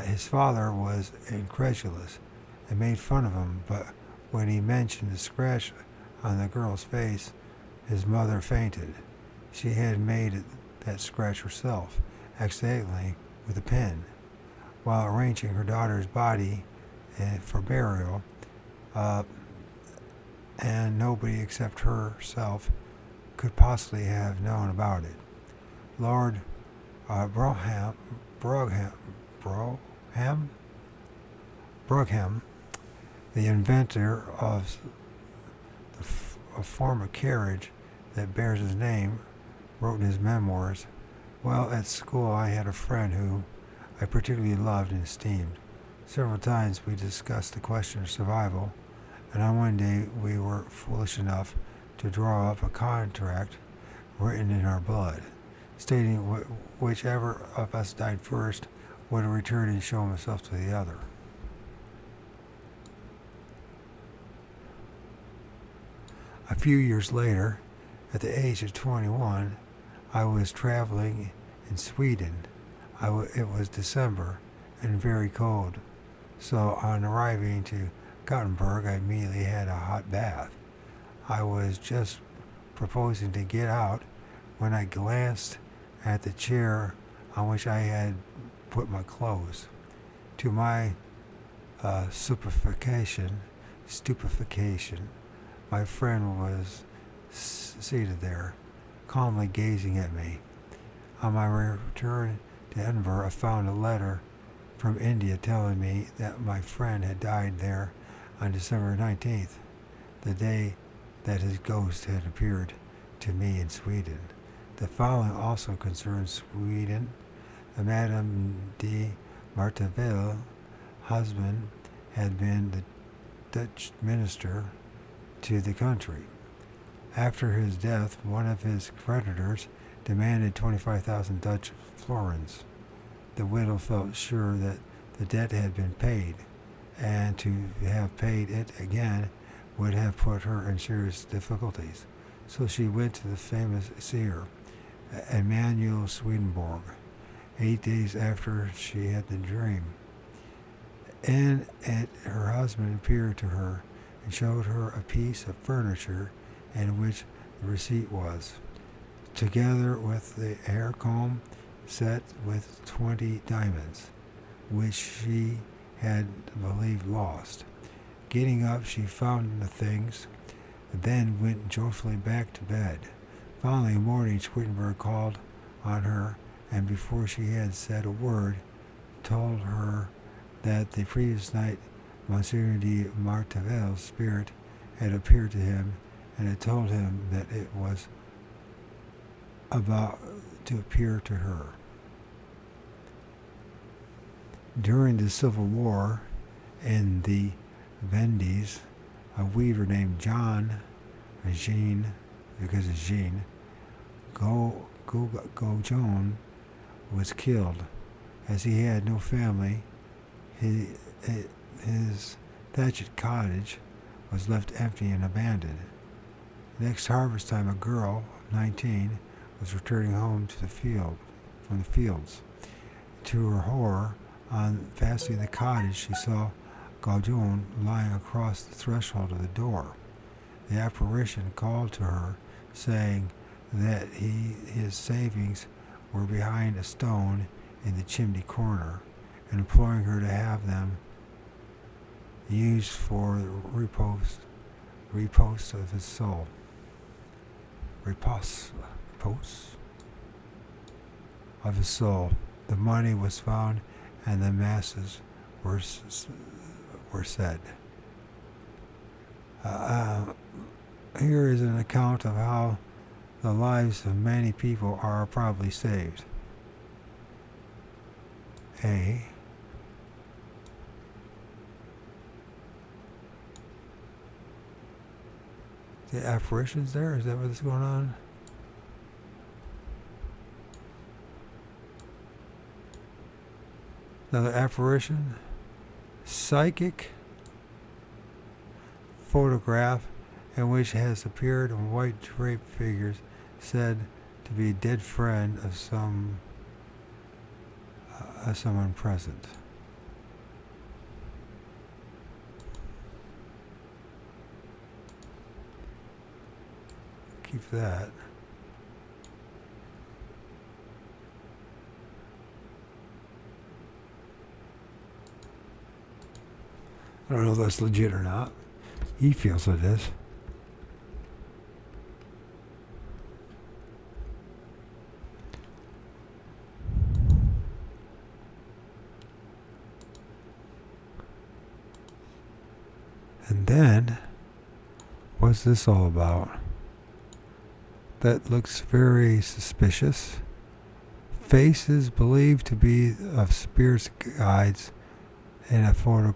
His father was incredulous and made fun of him, but when he mentioned the scratch on the girl's face, his mother fainted. She had made that scratch herself, accidentally, with a pen, while arranging her daughter's body for burial, and nobody except herself could possibly have known about it. Lord Brougham, the inventor of a form of carriage that bears his name, wrote in his memoirs, "Well, at school I had a friend who I particularly loved and esteemed. Several times we discussed the question of survival, and on one day we were foolish enough to draw up a contract written in our blood, stating whichever of us died first would return and show himself to the other." A few years later, at the age of 21, I was traveling in Sweden. It was December and very cold, so on arriving to Gothenburg, I immediately had a hot bath. I was just proposing to get out when I glanced at the chair on which I had put my clothes. To my stupefaction, my friend was seated there, calmly gazing at me. On my return to Edinburgh, I found a letter from India telling me that my friend had died there on December 19th, the day that his ghost had appeared to me in Sweden. The following also concerns Sweden. Madame de Marteville's husband had been the Dutch minister to the country. After his death, one of his creditors demanded 25,000 Dutch florins. The widow felt sure that the debt had been paid, and to have paid it again would have put her in serious difficulties. So she went to the famous seer, Emanuel Swedenborg, 8 days after she had the dream. In it, her husband appeared to her and showed her a piece of furniture in which the receipt was. together with the hair comb set with 20 diamonds, which she had believed lost. Getting up, she found the things, then went joyfully back to bed. Following morning, Wittenberg called on her, and before she had said a word, told her that the previous night Monsieur de Martivel's spirit had appeared to him and had told him that it was about to appear to her. During the Civil War in the Vendees, a weaver named Jean, because it's Jean, Goujon was killed. As he had no family, his thatched cottage was left empty and abandoned. Next harvest time, a girl, 19, was returning home from the fields. To her horror, on passing the cottage, she saw Goujon lying across the threshold of the door. The apparition called to her, saying that his savings were behind a stone in the chimney corner, and imploring her to have them used for the repose of his soul. Repose of his soul. The money was found, and the masses were said. Here is an account of how the lives of many people are probably saved. A. The apparitions there? Is that what's going on? Another apparition. Psychic photograph in which has appeared in white draped figures said to be a dead friend of someone present. Keep that. I don't know if that's legit or not. He feels it is. And then, what's this all about? That looks very suspicious. Faces believed to be of spirits guides in a photo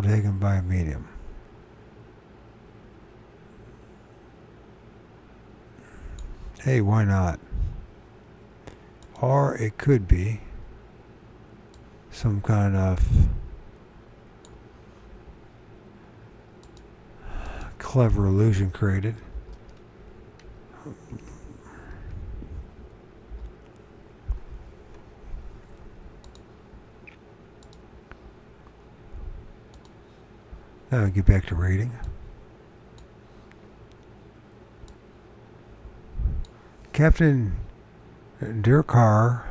taken by a medium. Hey, why not? Or it could be some kind of clever illusion created. Now we get back to reading. Captain Drecker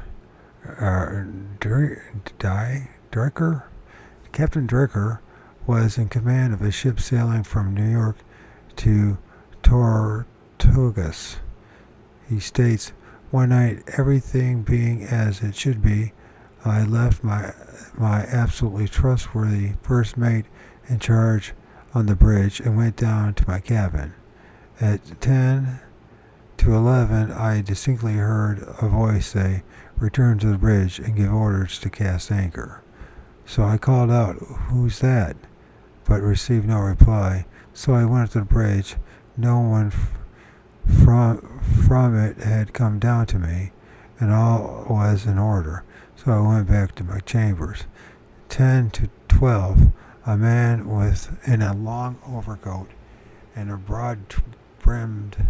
was in command of a ship sailing from New York to Tortugas. He states, "One night, everything being as it should be, I left my absolutely trustworthy first mate in charge on the bridge and went down to my cabin. At 10 to 11, I distinctly heard a voice say, 'Return to the bridge and give orders to cast anchor.' So I called out, 'Who's that?' but received no reply. So I went to the bridge. No one from it had come down to me, and all was in order. So I went back to my chambers. 10 to 12, a man in a long overcoat and a broad-brimmed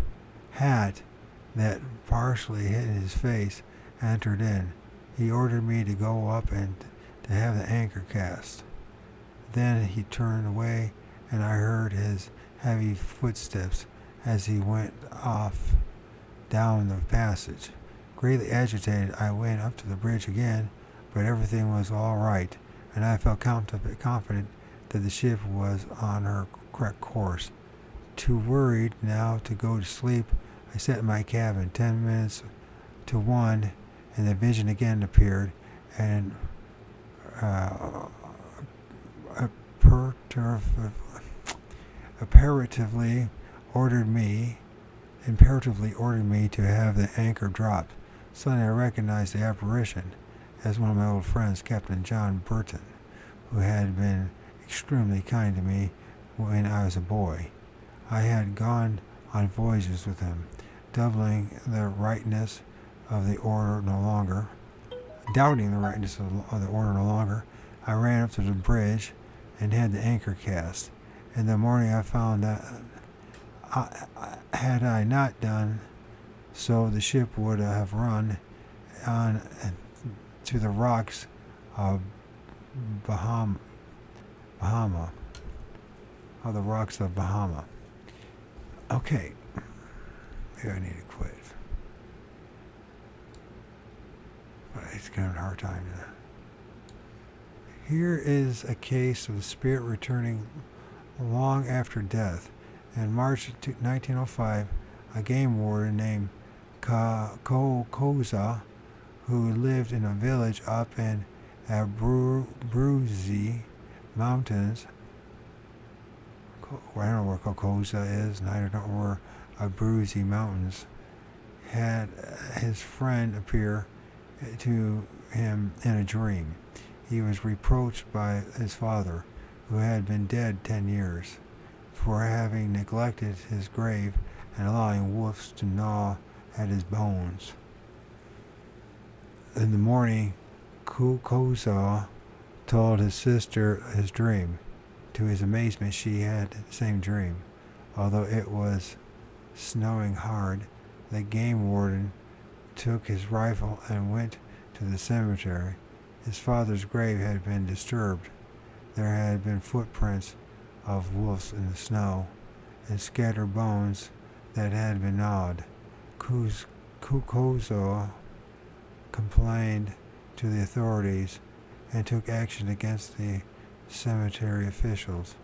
hat that partially hid his face entered in. He ordered me to go up and to have the anchor cast. Then he turned away, and I heard his heavy footsteps as he went off down the passage. Greatly agitated, I went up to the bridge again, but everything was all right, and I felt confident that the ship was on her correct course. Too worried now to go to sleep, I sat in my cabin. 10 minutes to 1, and the vision again appeared, and imperatively ordered me to have the anchor dropped. Suddenly I recognized the apparition as one of my old friends, Captain John Burton, who had been extremely kind to me when I was a boy. I had gone on voyages with him, doubting the rightness of the order no longer. Doubting the rightness of the order no longer, I ran up to the bridge and had the anchor cast. In the morning I found that had I not done so, the ship would have run on to the rocks of Bahama. Okay, maybe I need to quit. But it's kind of a hard time. Here is a case of the spirit returning long after death. In March 1905, a game warden named Koza, who lived in a village up in Abruzzi Mountains. I don't know where Kokoza is, and I don't know where Abruzzi Mountains, had his friend appear to him in a dream. He was reproached by his father, who had been dead 10 years, for having neglected his grave and allowing wolves to gnaw at his bones. In the morning, Koza told his sister his dream. To his amazement, she had the same dream. Although it was snowing hard, the game warden took his rifle and went to the cemetery. His father's grave had been disturbed. There had been footprints of wolves in the snow and scattered bones that had been gnawed. Koza complained to the authorities and took action against the cemetery officials.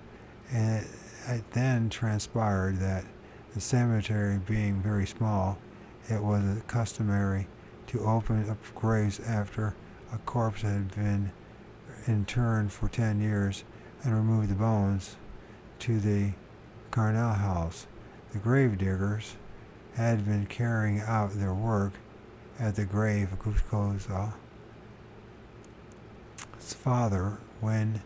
And it then transpired that the cemetery being very small, it was customary to open up graves after a corpse had been interned for 10 years and remove the bones to the Carnell house. The grave diggers had been carrying out their work at the grave of Koza's father when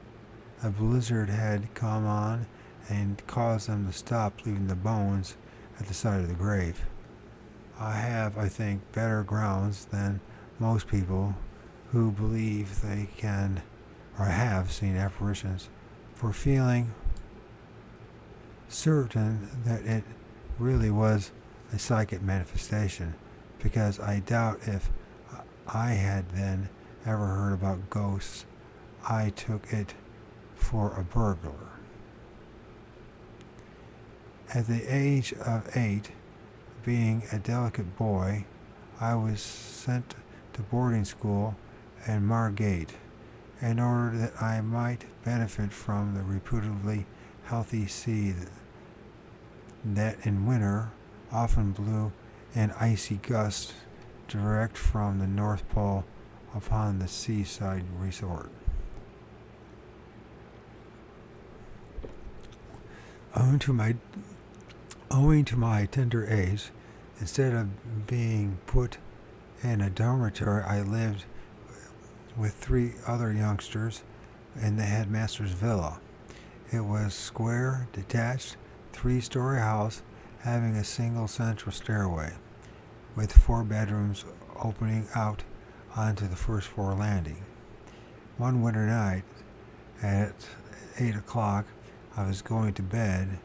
a blizzard had come on and caused them to stop, leaving the bones at the side of the grave. I have, I think, better grounds than most people who believe they can or have seen apparitions for feeling certain that it really was a psychic manifestation, because I doubt if I had then ever heard about ghosts, I took it for a burglar. At the age of 8, being a delicate boy, I was sent to boarding school in Margate in order that I might benefit from the reputably healthy sea that in winter often blew in icy gusts direct from the North Pole upon the seaside resort. Owing to my tender age, instead of being put in a dormitory, I lived with 3 other youngsters in the headmaster's villa. It was square, detached, 3-story house having a single central stairway with 4 bedrooms opening out onto the first floor landing. One winter night at 8 o'clock, I was going to bed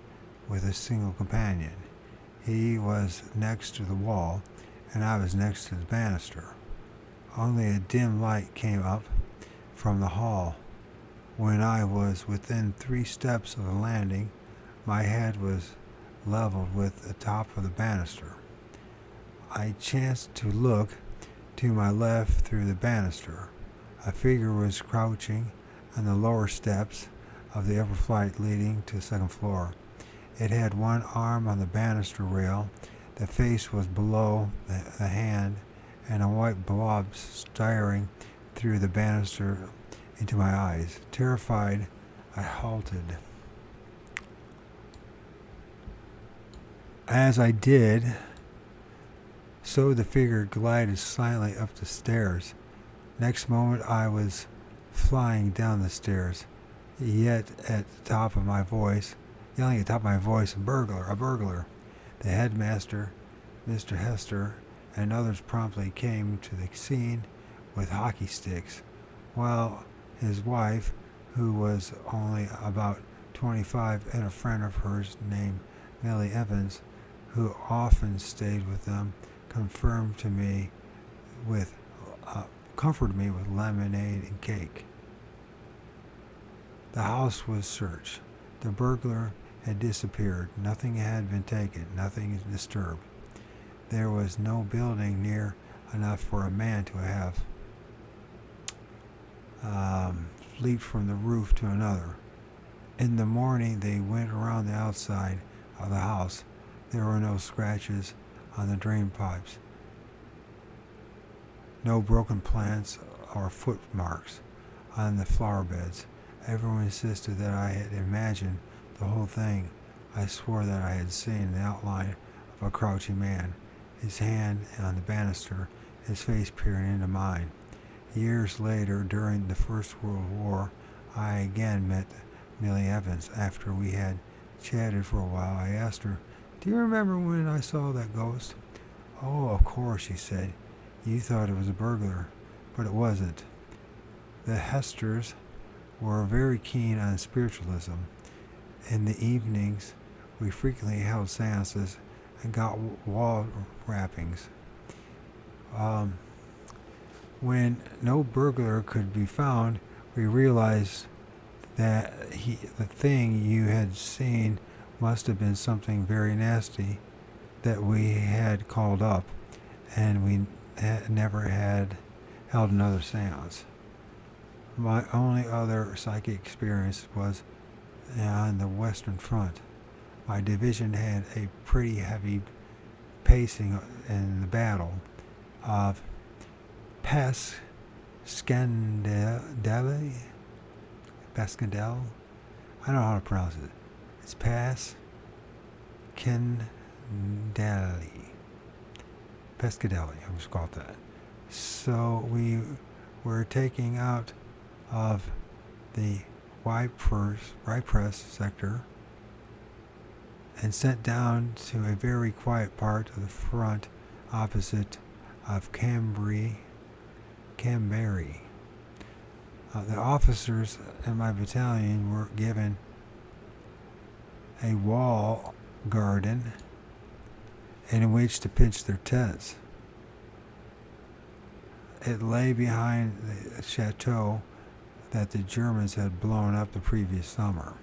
with a single companion. He was next to the wall, and I was next to the banister. Only a dim light came up from the hall. When I was within 3 steps of the landing, my head was leveled with the top of the banister. I chanced to look to my left through the banister. A figure was crouching on the lower steps of the upper flight leading to the second floor. It had one arm on the banister rail, the face was below the hand, and a white blob staring through the banister into my eyes. Terrified, I halted. As I did, so the figure glided silently up the stairs. Next moment I was flying down the stairs, yet at the top of my voice, yelling at the top of my voice, a burglar, a burglar. The headmaster, Mr. Hester, and others promptly came to the scene with hockey sticks, while his wife, who was only about 25, and a friend of hers named Millie Evans, who often stayed with them, comforted me with lemonade and cake. The house was searched. The burglar had disappeared. Nothing had been taken. Nothing disturbed. There was no building near enough for a man to have leaped from the roof to another. In the morning, they went around the outside of the house. There were no scratches on the drain pipes, no broken plants or footmarks on the flower beds. Everyone insisted that I had imagined the whole thing. I swore that I had seen the outline of a crouching man, his hand on the banister, his face peering into mine. Years later, during the First World War, I again met Millie Evans. After we had chatted for a while, I asked her, "Do you remember when I saw that ghost?" "Oh, of course," she said. "You thought it was a burglar, but it wasn't." The Hesters were very keen on spiritualism. In the evenings, we frequently held seances and got wall wrappings. When no burglar could be found, we realized that the thing you had seen must have been something very nasty that we had called up, and we never had held another seance. My only other psychic experience was on the Western Front. My division had a pretty heavy pacing in the battle of Passchendaele. Passchendaele? I don't know how to pronounce it. It's Passchendaele. Pescadilly, I was called that. So we were taking out of the Ypres sector and sent down to a very quiet part of the front opposite of Cambrai. The officers in my battalion were given a wall garden in which to pitch their tents. It lay behind the chateau that the Germans had blown up the previous summer.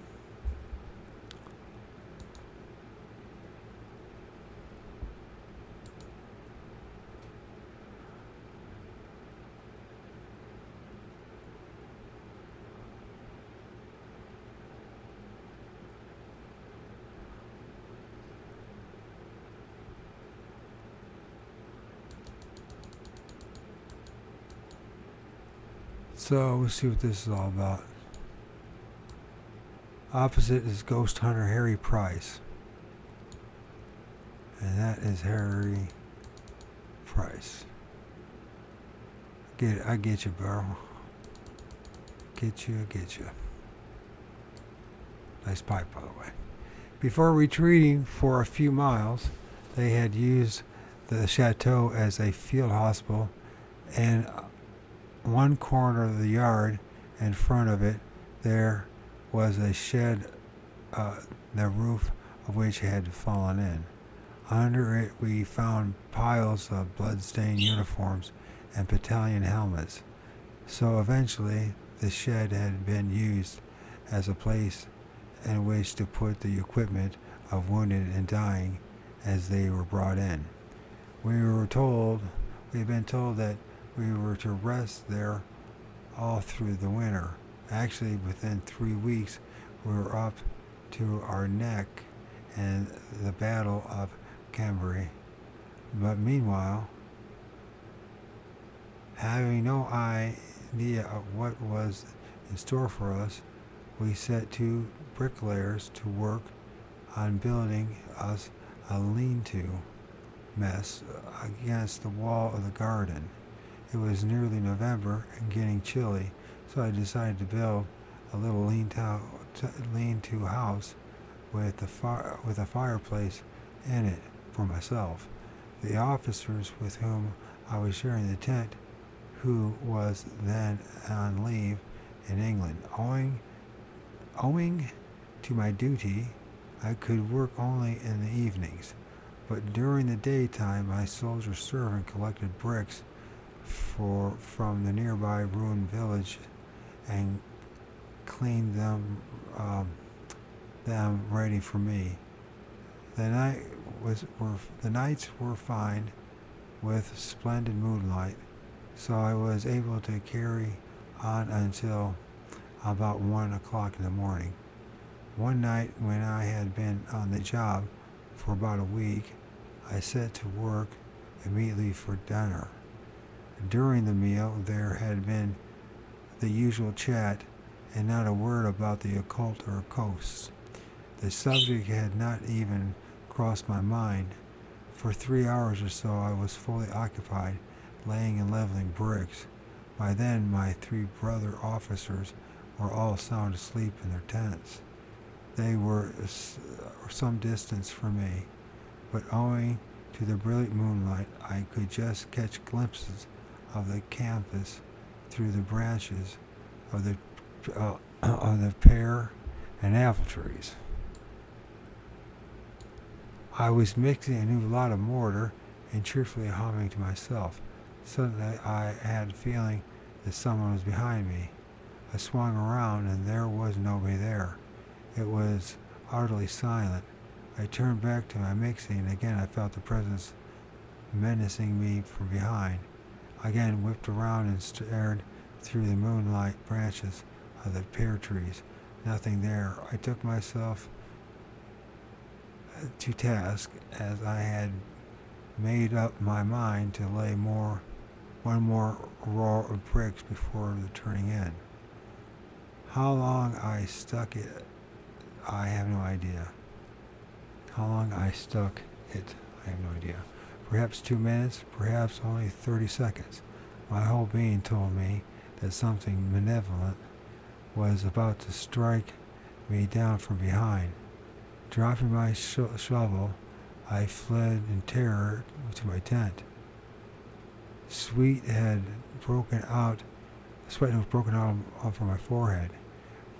So we'll see what this is all about. Opposite is Ghost Hunter Harry Price. And that is Harry Price. I get you, bro. Get you. Nice pipe, by the way. Before retreating for a few miles, they had used the chateau as a field hospital, and one corner of the yard in front of it there was a shed, the roof of which had fallen in. Under it we found piles of blood-stained uniforms and battalion helmets. So eventually the shed had been used as a place in which to put the equipment of wounded and dying as they were brought in. We had been told that we were to rest there all through the winter. Actually, within 3 weeks, we were up to our neck in the Battle of Cambrai. But meanwhile, having no idea of what was in store for us, we set 2 bricklayers to work on building us a lean-to mess against the wall of the garden. It was nearly November and getting chilly, so I decided to build a little lean-to house with a fireplace in it for myself. The officers with whom I was sharing the tent, who was then on leave in England, owing to my duty, I could work only in the evenings. But during the daytime, my soldier servant collected bricks from the nearby ruined village and cleaned them ready for me. The nights were fine with splendid moonlight, so I was able to carry on until about 1 o'clock in the morning. One night when I had been on the job for about a week, I set to work immediately for dinner. During the meal, there had been the usual chat and not a word about the occult or ghosts. The subject had not even crossed my mind. For 3 hours or so, I was fully occupied laying and leveling bricks. By then, my 3 brother officers were all sound asleep in their tents. They were some distance from me, but owing to the brilliant moonlight, I could just catch glimpses of the campus through the branches of the pear and apple trees. I was mixing a new lot of mortar and cheerfully humming to myself. Suddenly I had a feeling that someone was behind me. I swung around and there was nobody there. It was utterly silent. I turned back to my mixing and again I felt the presence menacing me from behind. I again whipped around and stared through the moonlight branches of the pear trees. Nothing there. I took myself to task as I had made up my mind to lay one more row of bricks before the turning in. How long I stuck it, I have no idea. Perhaps 2 minutes, perhaps only 30 seconds. My whole being told me that something malevolent was about to strike me down from behind. Dropping my shovel, I fled in terror to my tent. Sweat had broken out from my forehead.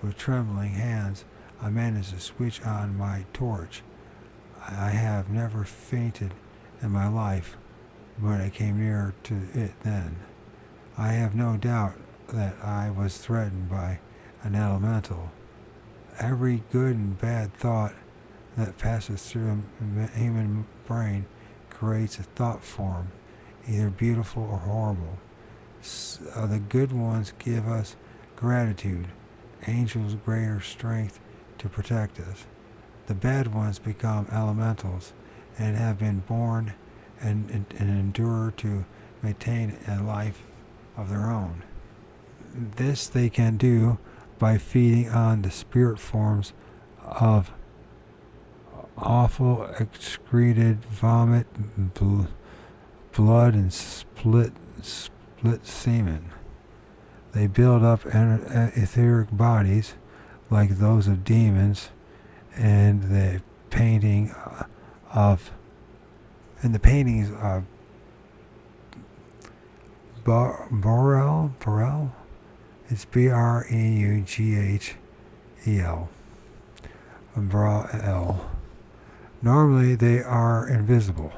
With trembling hands, I managed to switch on my torch. I have never fainted in my life, but I came near to it then. I have no doubt that I was threatened by an elemental. Every good and bad thought that passes through a human brain creates a thought form, either beautiful or horrible. The good ones give us gratitude, angels greater strength to protect us. The bad ones become elementals and have been born and endure to maintain a life of their own. This they can do by feeding on the spirit forms of awful excreted vomit, blood, and split semen. They build up etheric bodies like those of demons, and the paintings of Borel. It's Brughel. Borel. Normally they are invisible,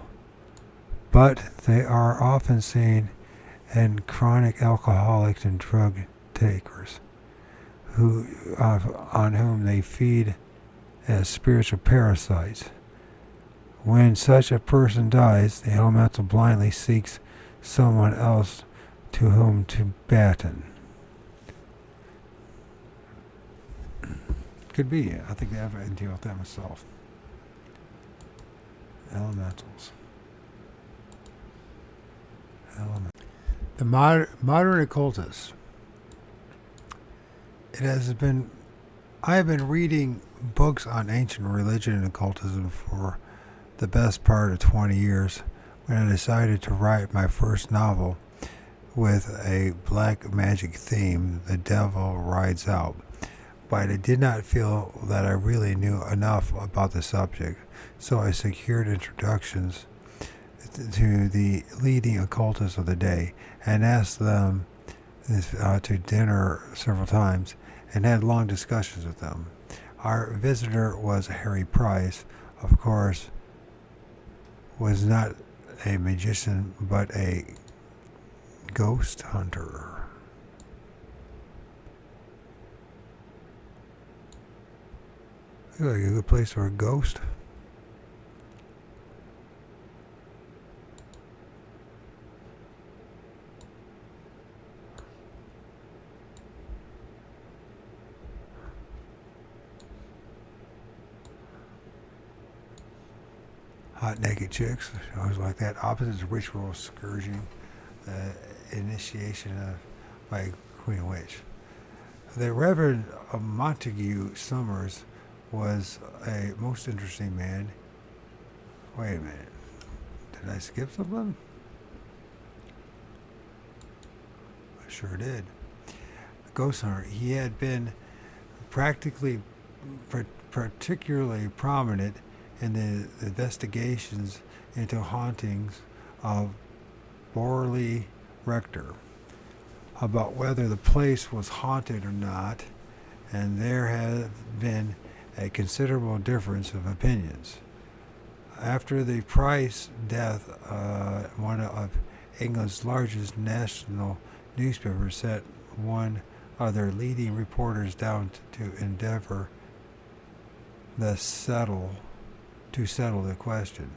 but they are often seen in chronic alcoholics and drug takers, on whom they feed as spiritual parasites. When such a person dies, the elemental blindly seeks someone else to whom to batten. Could be. I think I have to deal with that myself. Elementals. The modern occultist. I have been reading books on ancient religion and occultism for the best part of 20 years when I decided to write my first novel with a black magic theme, The Devil Rides Out. But I did not feel that I really knew enough about the subject, so I secured introductions to the leading occultists of the day and asked them to dinner several times and had long discussions with them. Our visitor was Harry Price, of course, was not a magician but a ghost hunter. Looks like a good place for a ghost. Hot naked chicks, I always like that. Opposites ritual scourging, initiation by Queen Witch. The Reverend Montague Summers was a most interesting man. Wait a minute. Did I skip something? I sure did. Ghost hunter. He had been particularly prominent in the investigations into hauntings of Borley Rector, about whether the place was haunted or not, and there have been a considerable difference of opinions. After the Price death, one of England's largest national newspapers sent one of their leading reporters down to endeavor to settle the question.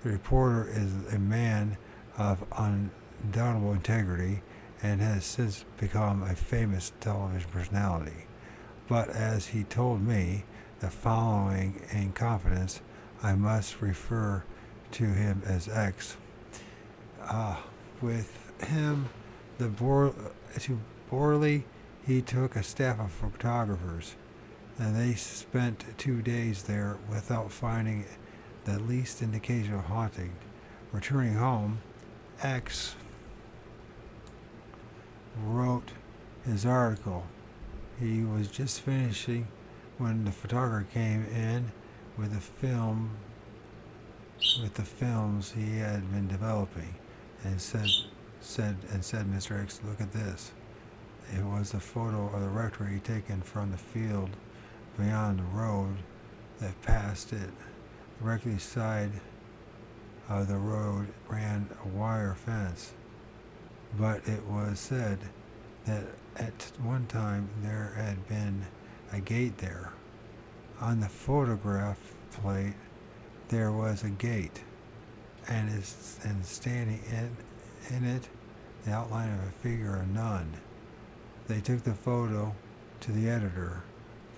The reporter is a man of undoubtable integrity and has since become a famous television personality. But as he told me the following in confidence, I must refer to him as X. With him, to Borley, he took a staff of photographers, and they spent 2 days there without finding the least indication of haunting. Returning home, X wrote his article. He was just finishing when the photographer came in with the films he had been developing, and said, Mr. X, look at this. It was a photo of the rectory taken from the field beyond the road that passed it. Directly side of the road ran a wire fence, but it was said that at one time there had been a gate there. On the photograph plate there was a gate, and standing in it the outline of a figure, a nun. They took the photo to the editor.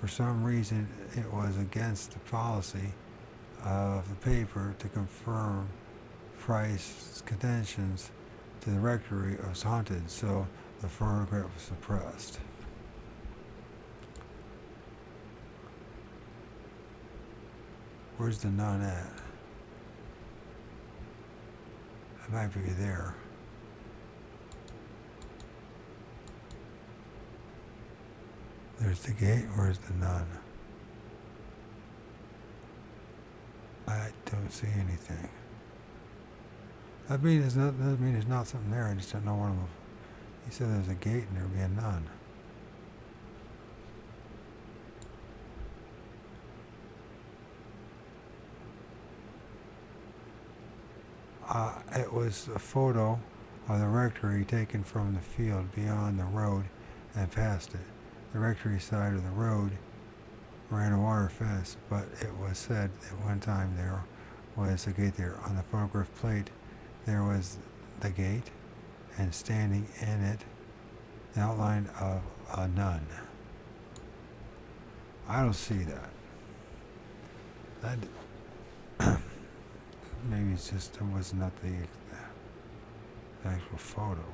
For some reason it was against the policy of the paper to confirm Price's contentions to the rectory was haunted, so the photograph was suppressed. Where's the nun at? It might be there. There's the gate. Where's the nun? I don't see anything. That doesn't mean there's not something there. I just don't know what I'm. He said there's a gate and there'd be a nun. It was a photo of the rectory taken from the field beyond the road and past it. The rectory side of the road ran a wire fence, but it was said at one time there was a gate there. On the photograph plate, there was the gate, and standing in it, the outline of a nun. I don't see that. That maybe it's just it was not the actual photo.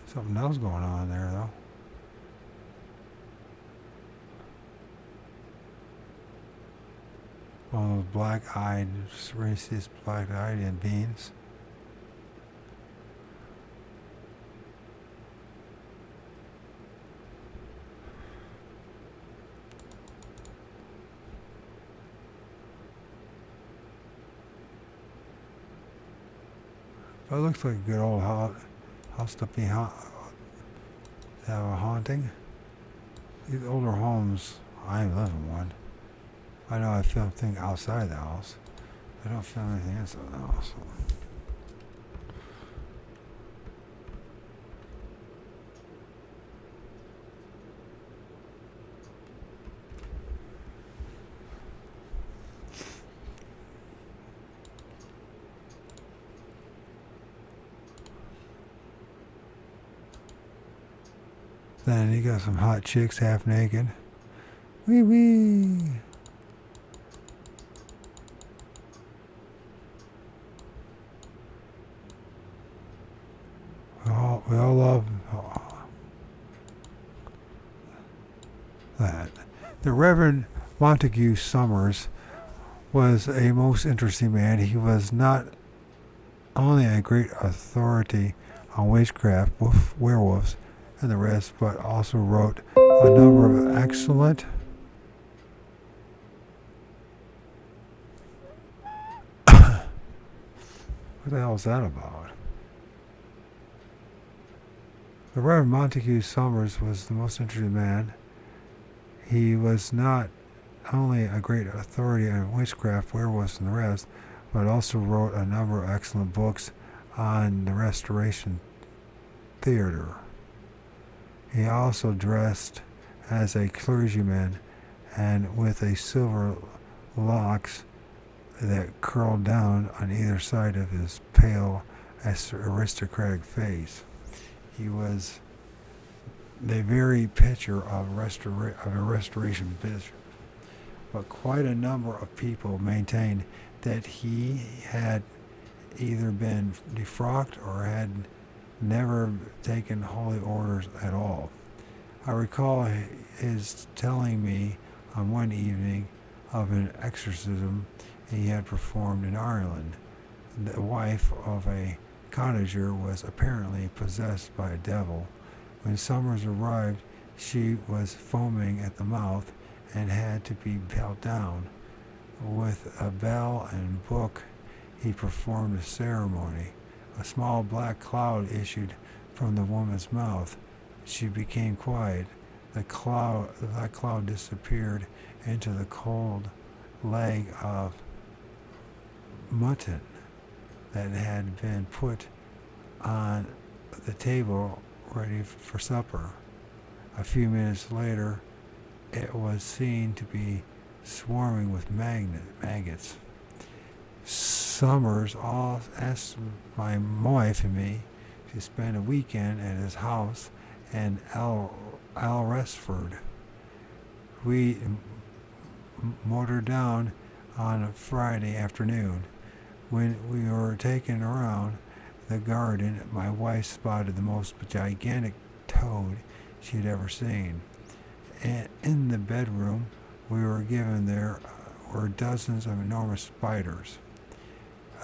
Something else going on there, though. One of those black-eyed, racist black-eyed Indians. It looks like a good old house to be have a haunting. These older homes, I live in one. I know I film things outside the house. I don't film anything inside the house. Then you got some hot chicks half naked. Wee wee. We all love that. The Reverend Montague Summers was a most interesting man. He was not only a great authority on witchcraft, werewolves, and the rest, but also wrote a number of excellent what the hell is that about? The Reverend Montague Summers was the most interesting man. He was not only a great authority on witchcraft, werewolves, and the rest, but also wrote a number of excellent books on the Restoration theater. He also dressed as a clergyman and with a silver locks that curled down on either side of his pale aristocratic face. He was the very picture of a restoration bishop. But quite a number of people maintained that he had either been defrocked or had never taken holy orders at all. I recall his telling me on one evening of an exorcism he had performed in Ireland. The wife of a cottager was apparently possessed by a devil. When Summers arrived, she was foaming at the mouth and had to be held down. With a bell and book, he performed a ceremony. A small black cloud issued from the woman's mouth. She became quiet. The black cloud disappeared into the cold leg of mutton that had been put on the table ready for supper. A few minutes later, it was seen to be swarming with maggots. Summers asked my wife and me to spend a weekend at his house in Alresford. We motored down on a Friday afternoon. When we were taken around the garden, my wife spotted the most gigantic toad she had ever seen. And in the bedroom we were given there were dozens of enormous spiders.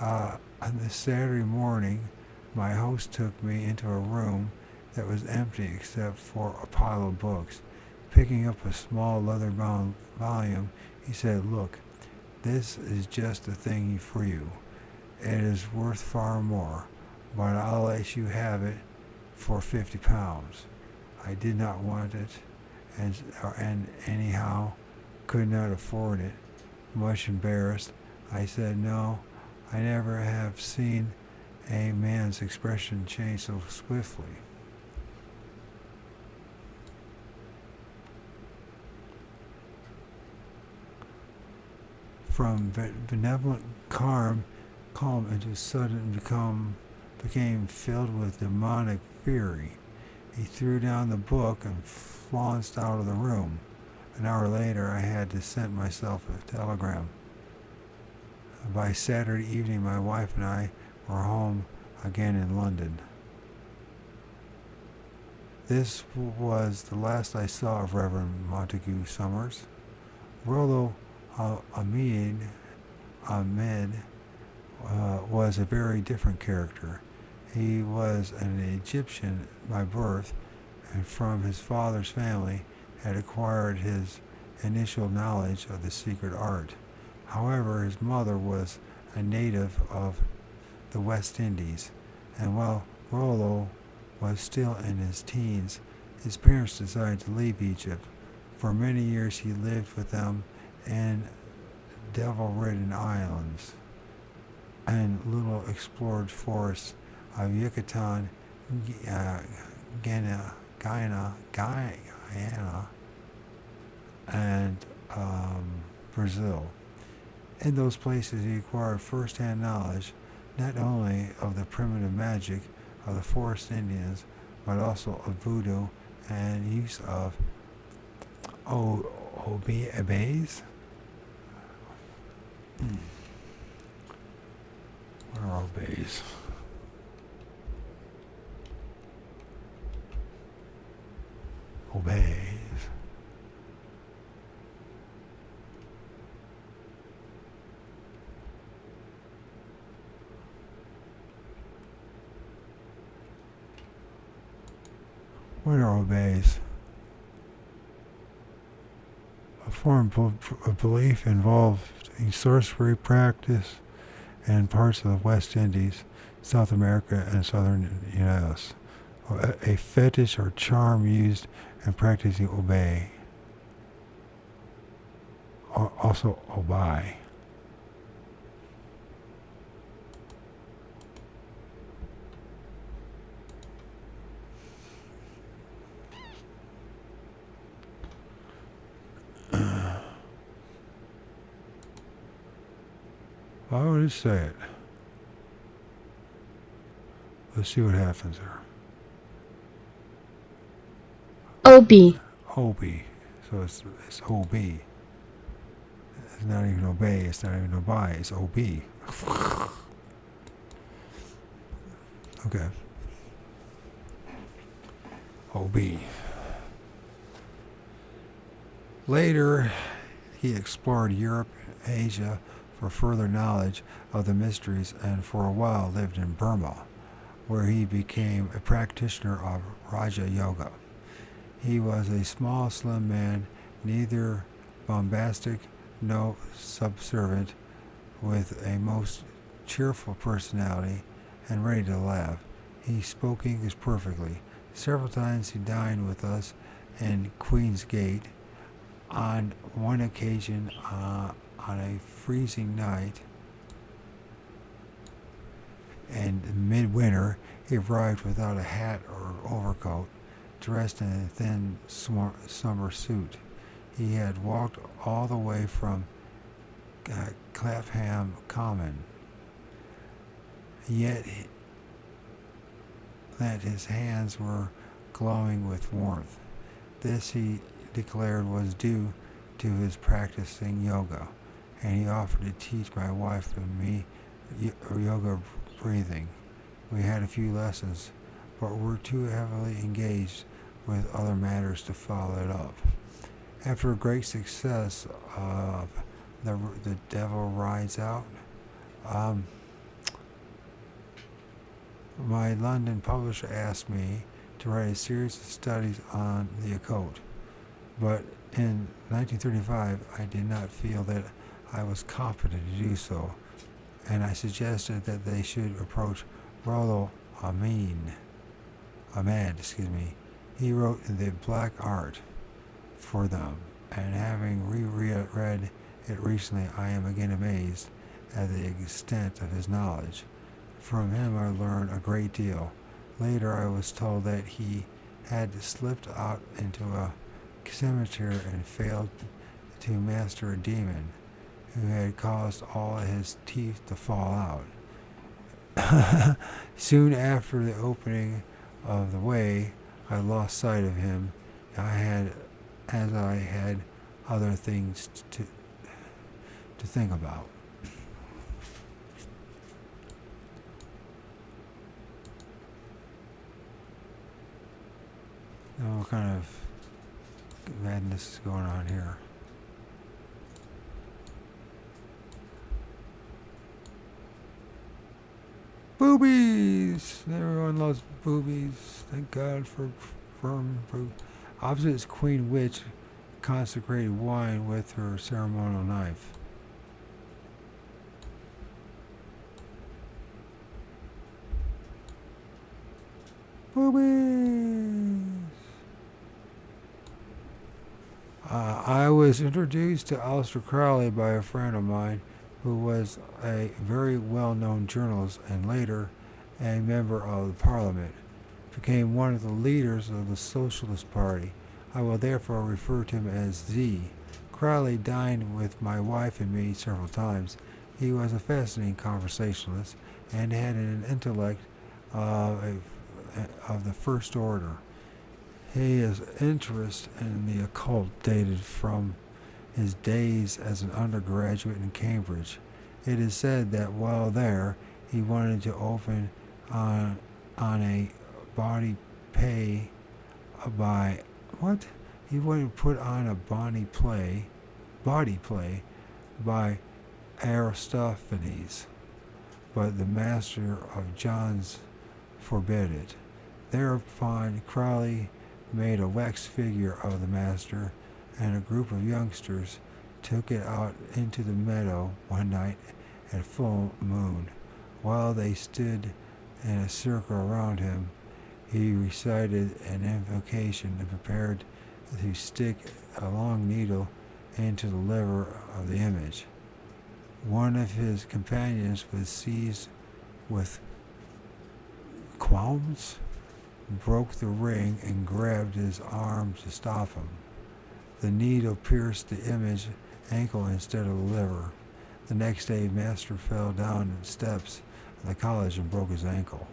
On this Saturday morning, my host took me into a room that was empty except for a pile of books. Picking up a small leather-bound volume, he said, "Look, this is just the thing for you. It is worth far more, but I'll let you have it for £50. I did not want it, and anyhow could not afford it. Much embarrassed, I said, "No, I never have seen a man's expression change so swiftly." from benevolent calm into sudden became filled with demonic fury. He threw down the book and flounced out of the room. An hour later, I had to send myself a telegram. By Saturday evening, my wife and I were home again in London. This was the last I saw of Reverend Montague Summers. Rollo Ahmed was a very different character. He was an Egyptian by birth, and from his father's family had acquired his initial knowledge of the secret art. However, his mother was a native of the West Indies, and while Rollo was still in his teens, his parents decided to leave Egypt. For many years he lived with them in devil-ridden islands and little explored forests of Yucatan, Guyana, and Brazil. In those places he acquired first-hand knowledge not only of the primitive magic of the forest Indians, but also of voodoo and use of obeys. What are obeys? Obeys. What are obeys? A form of belief involved in sorcery practice in parts of the West Indies, South America, and southern U.S. A fetish or charm used in practicing obey. Also obey. I would just say it. Let's see what happens there. Obi. Obi. So it's OB. It's not even obey. It's not even obey. It's OB. Okay. OB. Later, he explored Europe and Asia for further knowledge of the mysteries, and for a while lived in Burma, where he became a practitioner of Raja Yoga. He was a small, slim man, neither bombastic nor subservient, with a most cheerful personality and ready to laugh. He spoke English perfectly. Several times he dined with us in Queen's Gate. On one occasion, on a freezing night in midwinter, he arrived without a hat or overcoat, dressed in a thin summer suit. He had walked all the way from Clapham Common, yet that his hands were glowing with warmth. This, he declared, was due to his practicing yoga, and he offered to teach my wife and me yoga breathing. We had a few lessons, but were too heavily engaged with other matters to follow it up. After a great success of The Devil Rides Out, my London publisher asked me to write a series of studies on the occult, but in 1935 I did not feel that I was competent to do so, and I suggested that they should approach Rollo Ahmed. He wrote The Black Art for them, and having reread it recently, I am again amazed at the extent of his knowledge. From him I learned a great deal. Later I was told that he had slipped out into a cemetery and failed to master a demon. who had caused all his teeth to fall out. Soon after the opening of the way, I lost sight of him. I had other things to think about. Now, what kind of madness is going on here? Boobies! Everyone loves boobies. Thank God for firm boobies. Opposite is Queen Witch, consecrated wine with her ceremonial knife. Boobies! I was introduced to Aleister Crowley by a friend of mine who was a very well-known journalist and later a member of the Parliament, became one of the leaders of the Socialist Party. I will therefore refer to him as Z. Crowley dined with my wife and me several times. He was a fascinating conversationalist and had an intellect of the first order. His interest in the occult dated from his days as an undergraduate in Cambridge. It is said that while there, he wanted to open on a body play by what? He wanted to put on a body play by Aristophanes, but the master of John's forbade it. Thereupon Crowley made a wax figure of the master, and a group of youngsters took it out into the meadow one night at full moon. While they stood in a circle around him, he recited an invocation and prepared to stick a long needle into the liver of the image. One of his companions was seized with qualms, broke the ring, and grabbed his arm to stop him. The needle pierced the image ankle instead of the liver. The next day, Master fell down the steps of the college and broke his ankle.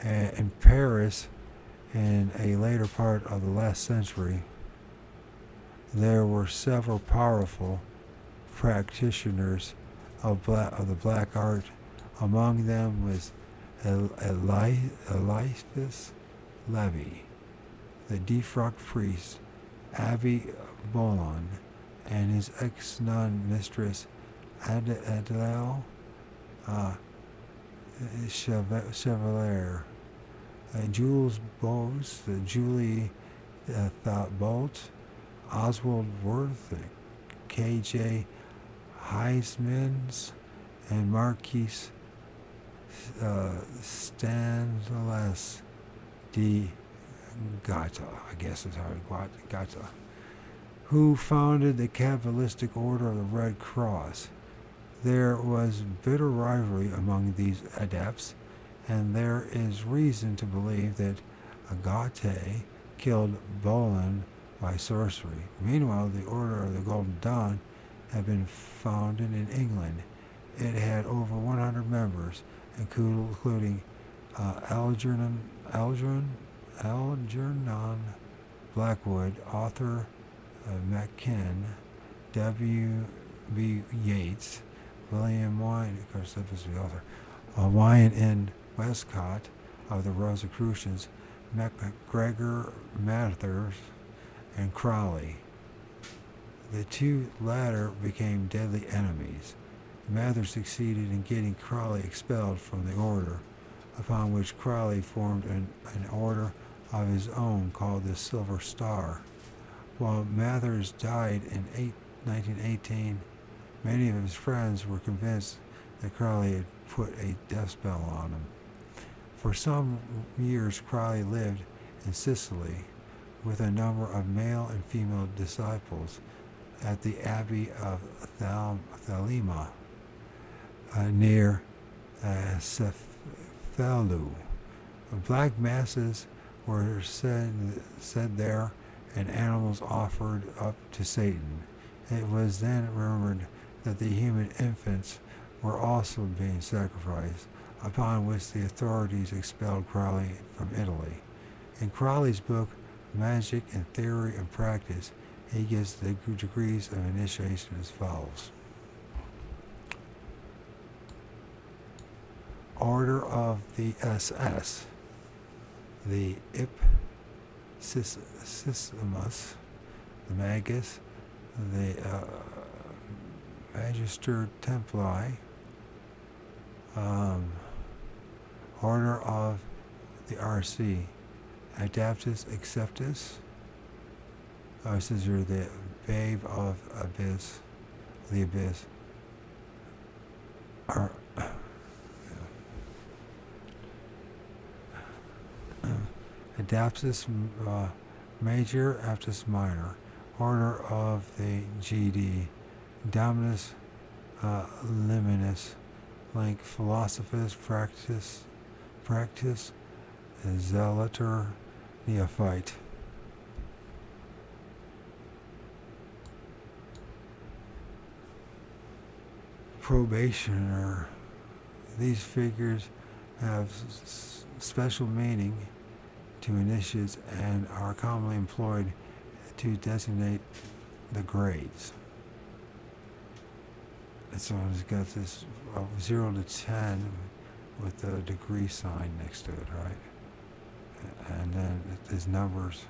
In Paris, in a later part of the last century, there were several powerful practitioners of the black art. Among them was Eliphas Levi, the defrocked priest, Abbé Bolon, and his ex-nun mistress Adèle Chevalier, Jules Bose, Julie Bolt, Oswald Worth, K.J. Heismans, and Marquis Stanislas de Gata, I guess is how it Gata, who founded the Kabbalistic Order of the Red Cross. There was bitter rivalry among these adepts, and there is reason to believe that Agate killed Bolin by sorcery. Meanwhile, the Order of the Golden Dawn had been founded in England. It had over 100 members, including Algernon Blackwood, Arthur Mackin, W.B. Yeats, William Wine, of course that was the author, Wyan N. Westcott of the Rosicrucians, MacGregor Mathers, and Crowley. The two latter became deadly enemies. Mather succeeded in getting Crowley expelled from the order, upon which Crowley formed an order of his own called the Silver Star. While Mathers died in 1918, many of his friends were convinced that Crowley had put a death spell on him. For some years, Crowley lived in Sicily with a number of male and female disciples at the Abbey of Thelema near Cephalou. Black masses were said there and animals offered up to Satan. It was then rumored that the human infants were also being sacrificed, upon which the authorities expelled Crowley from Italy. In Crowley's book, Magic in Theory and Practice, he gives the degrees of initiation as follows. Order of the SS, the Ipsissimus, the Magus, the Magister Templii, Order of the RC, Adeptus Acceptus. This is the Babe of Abyss, the Abyss. Adeptus Major, Adeptus Minor, Order of the GD, Dominus Liminis, Link Philosophus, Practice, Zealoter, Neophyte. Probationer. These figures have special meaning to initiates and are commonly employed to designate the grades. And so it's got this 0 to 10 with the degree sign next to it, right? And then there's numbers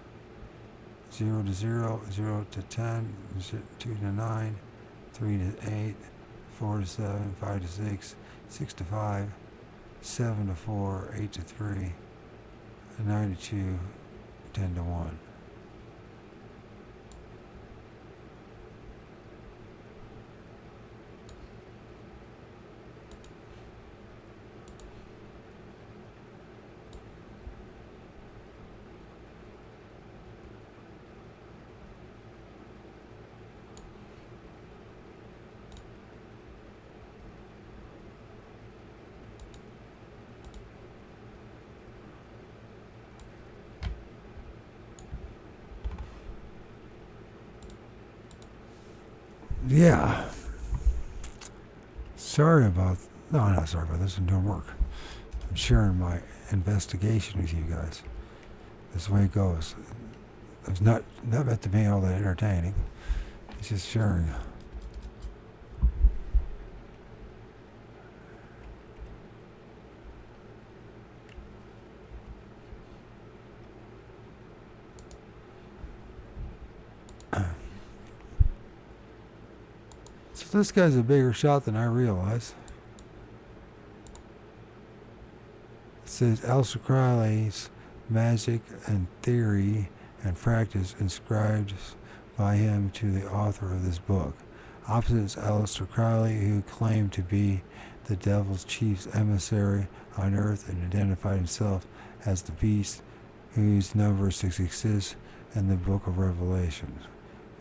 0 to 0, 0 to 10, 2 to 9, 3 to 8, 4 to 7, 5 to 6, 6 to 5, 7 to 4, 8 to 3, 9 to 2, 10 to 1. Yeah. Not sorry about this. I'm doing work. I'm sharing my investigation with you guys. This is the way it goes. It's not meant to be all that entertaining. It's just sharing. So this guy's a bigger shot than I realize. It says Aleister Crowley's Magic and Theory and Practice inscribed by him to the author of this book. Opposite is Aleister Crowley, who claimed to be the devil's chief emissary on earth and identified himself as the beast whose number 666 in the book of Revelation.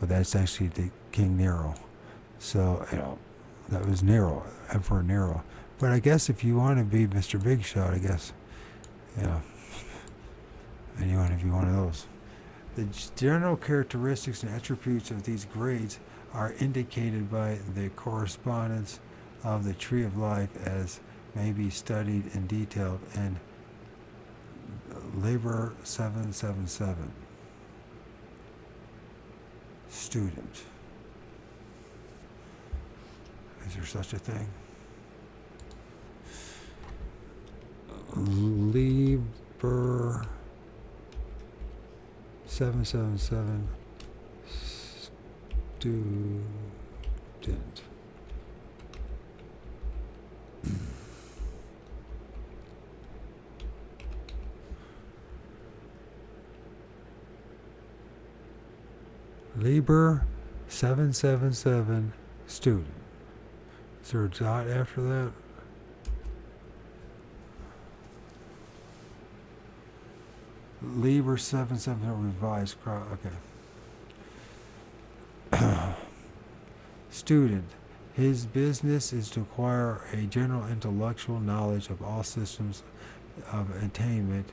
But that's actually the King Nero. So, that was Nero, Emperor Nero. But I guess if you want to be Mr. Big Shot, I guess, and you want to be one of those. The general characteristics and attributes of these grades are indicated by the correspondence of the Tree of Life, as may be studied in detail in Liber 777. Student. Is there such a thing? Liber 777 student. Liber 777 student. Is there a dot after that? Liber 777 revised. Okay. Student. His business is to acquire a general intellectual knowledge of all systems of attainment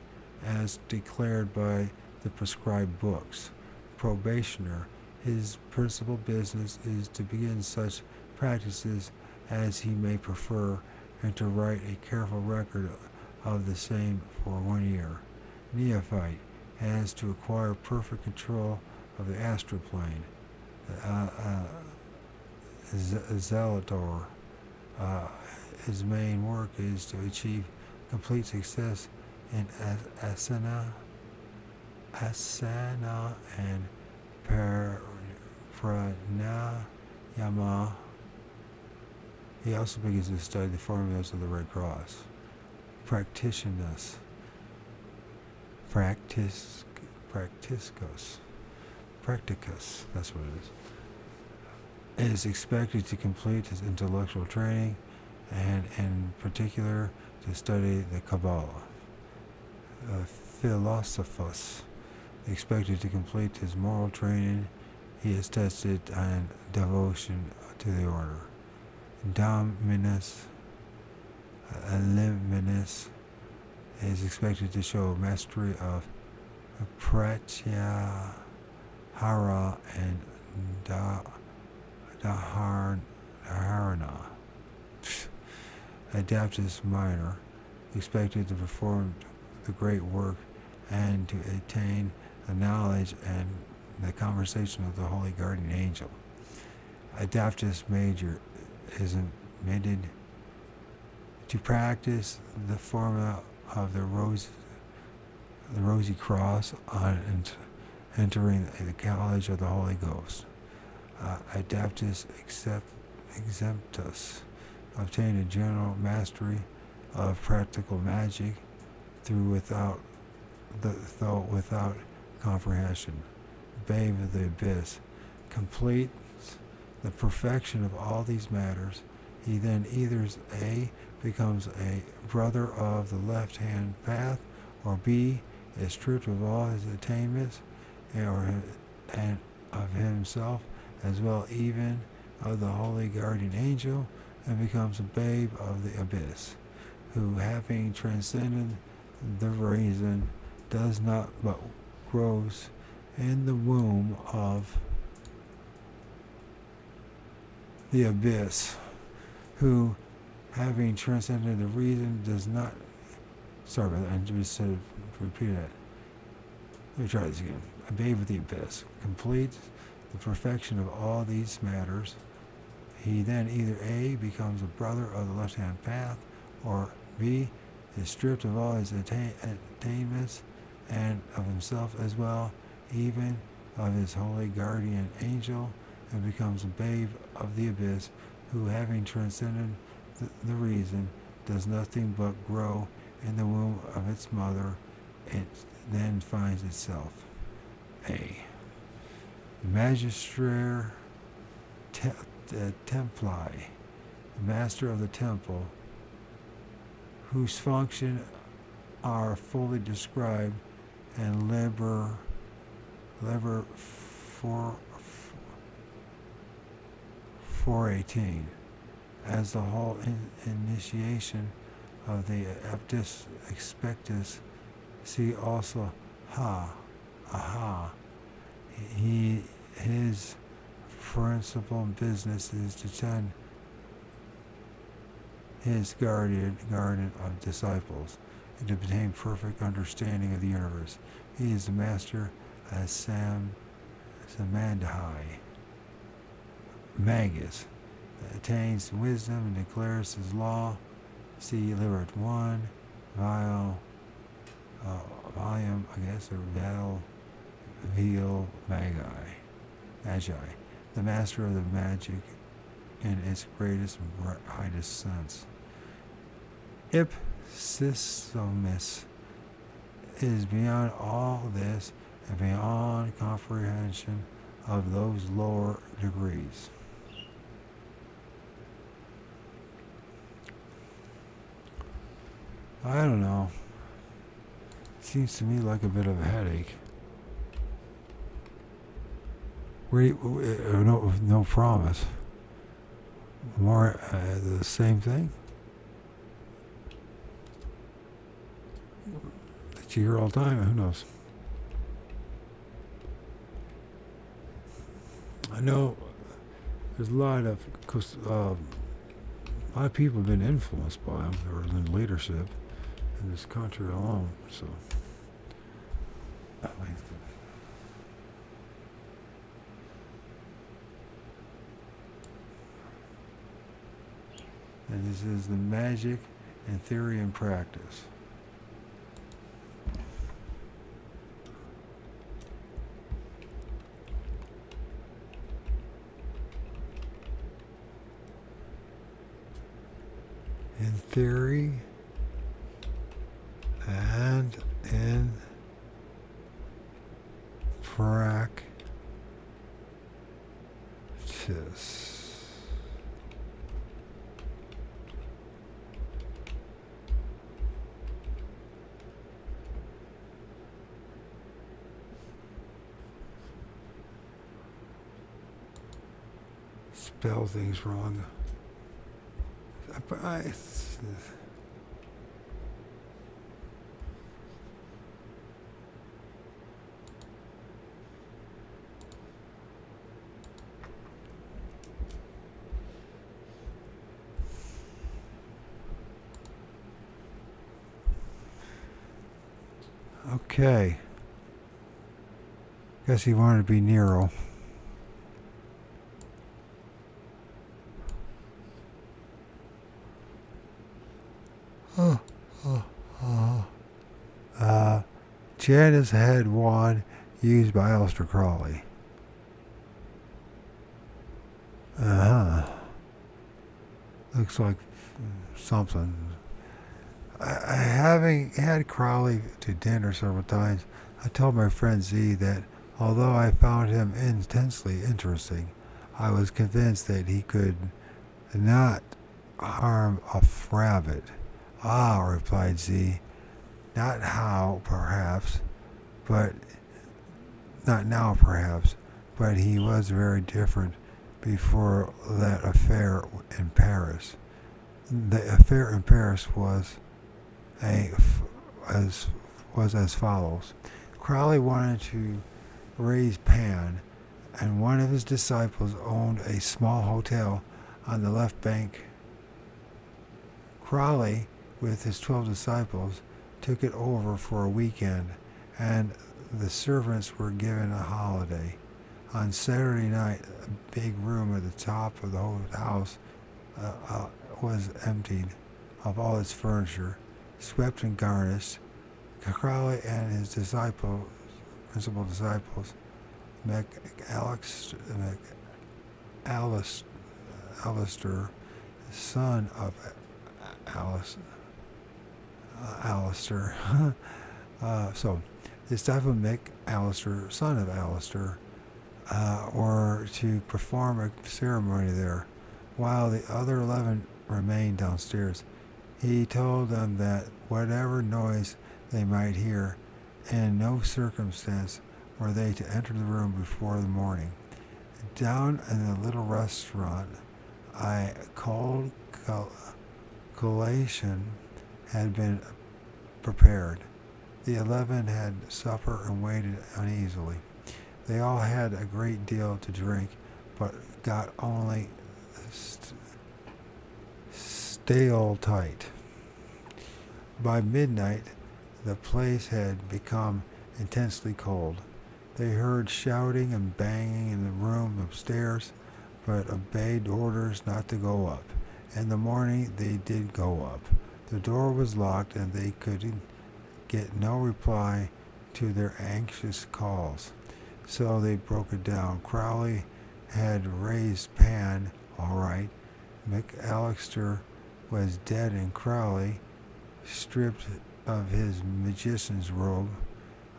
as declared by the prescribed books. Probationer. His principal business is to begin such practices as he may prefer, and to write a careful record of the same for 1 year. Neophyte has to acquire perfect control of the astral plane. Zelator, his main work is to achieve complete success in asana and pranayama. He also begins to study the formulas of the Red Cross. Practicus, that's what it is expected to complete his intellectual training and in particular to study the Kabbalah. Philosophus, expected to complete his moral training. He is tested on devotion to the order. Dominus Eliminus is expected to show mastery of Pratyahara and Dharana. Adaptus Minor, expected to perform the great work and to attain the knowledge and the conversation of the Holy Guardian Angel. Adaptus Major is admitted to practice the formula of the Rosy Cross on entering the College of the Holy Ghost. Adaptus Exemptus obtained a general mastery of practical magic though without comprehension. Babe of the Abyss completes the perfection of all these matters. He then either A, becomes a brother of the left-hand path, or B, is stripped of all his attainments and of himself, as well even of the Holy Guardian Angel, and becomes a babe of the abyss, who, having transcended the reason, does not but grows in the womb of the abyss, who, having transcended the reason, does not. Sorry about that. I just said repeat that. Let me try this again. A babe of the abyss completes the perfection of all these matters. He then either A, becomes a brother of the left-hand path, or B, is stripped of all his attainments and of himself as well, even of his holy guardian angel, and becomes a babe of the abyss, who, having transcended the reason, does nothing but grow in the womb of its mother. It then finds itself. A. Magister Templi, master of the temple, whose function are fully described in Liber 418 as the whole initiation of the Aptus Expectus. See also his principal business is to tend his garden of disciples and to obtain perfect understanding of the universe. He is the master as Samandhai. Magus attains wisdom and declares his law. See Libert 1, volume, I guess, or Veil Magi. The master of the magic in its greatest and highest sense. Ipsistomus is beyond all this and beyond comprehension of those lower degrees. I don't know. Seems to me like a bit of a headache. No promise. More the same thing that you hear all the time. Who knows? I know there's a lot of, cause, a lot of people have been influenced by him, or in leadership in this country alone. So, and this is the magic and theory and practice. In theory and in practice. Spell things wrong. Okay. Guess he wanted to be Nero. Janus had wand used by Aleister Crowley. Looks like something. Having had Crowley to dinner several times, I told my friend Z that although I found him intensely interesting, I was convinced that he could not harm a rabbit. Ah, replied Z, not how, perhaps, but not now, perhaps, but he was very different before that affair in Paris. The affair in Paris was as follows. Crowley wanted to raise Pan, and one of his disciples owned a small hotel on the left bank. Crowley, with his 12 disciples, took it over for a weekend, and the servants were given a holiday. On Saturday night, a big room at the top of the whole house was emptied of all its furniture, swept and garnished. Crowley and his principal disciples, Alistair, son of Alistair. So, the disciple Alistair, son of Alistair, were to perform a ceremony there, while the other 11 remained downstairs. He told them that whatever noise they might hear, in no circumstance were they to enter the room before the morning. Down in the little restaurant, a cold collation had been prepared. The 11 had supper and waited uneasily. They all had a great deal to drink, but got only stale tight. By midnight, the place had become intensely cold. They heard shouting and banging in the room upstairs, but obeyed orders not to go up. In the morning, they did go up. The door was locked, and they could get no reply to their anxious calls. So they broke it down. Crowley had raised Pan, all right. McAllister was dead, and Crowley, stripped of his magician's robe,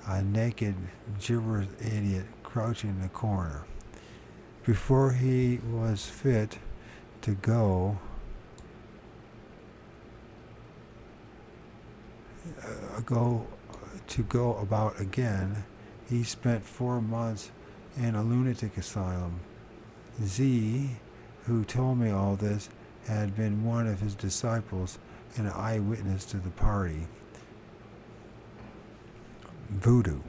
a naked, gibberish idiot crouching in the corner. Before he was fit to go about again, he spent 4 months in a lunatic asylum. Z, who told me all this, had been one of his disciples and an eyewitness to the party. Voodoo.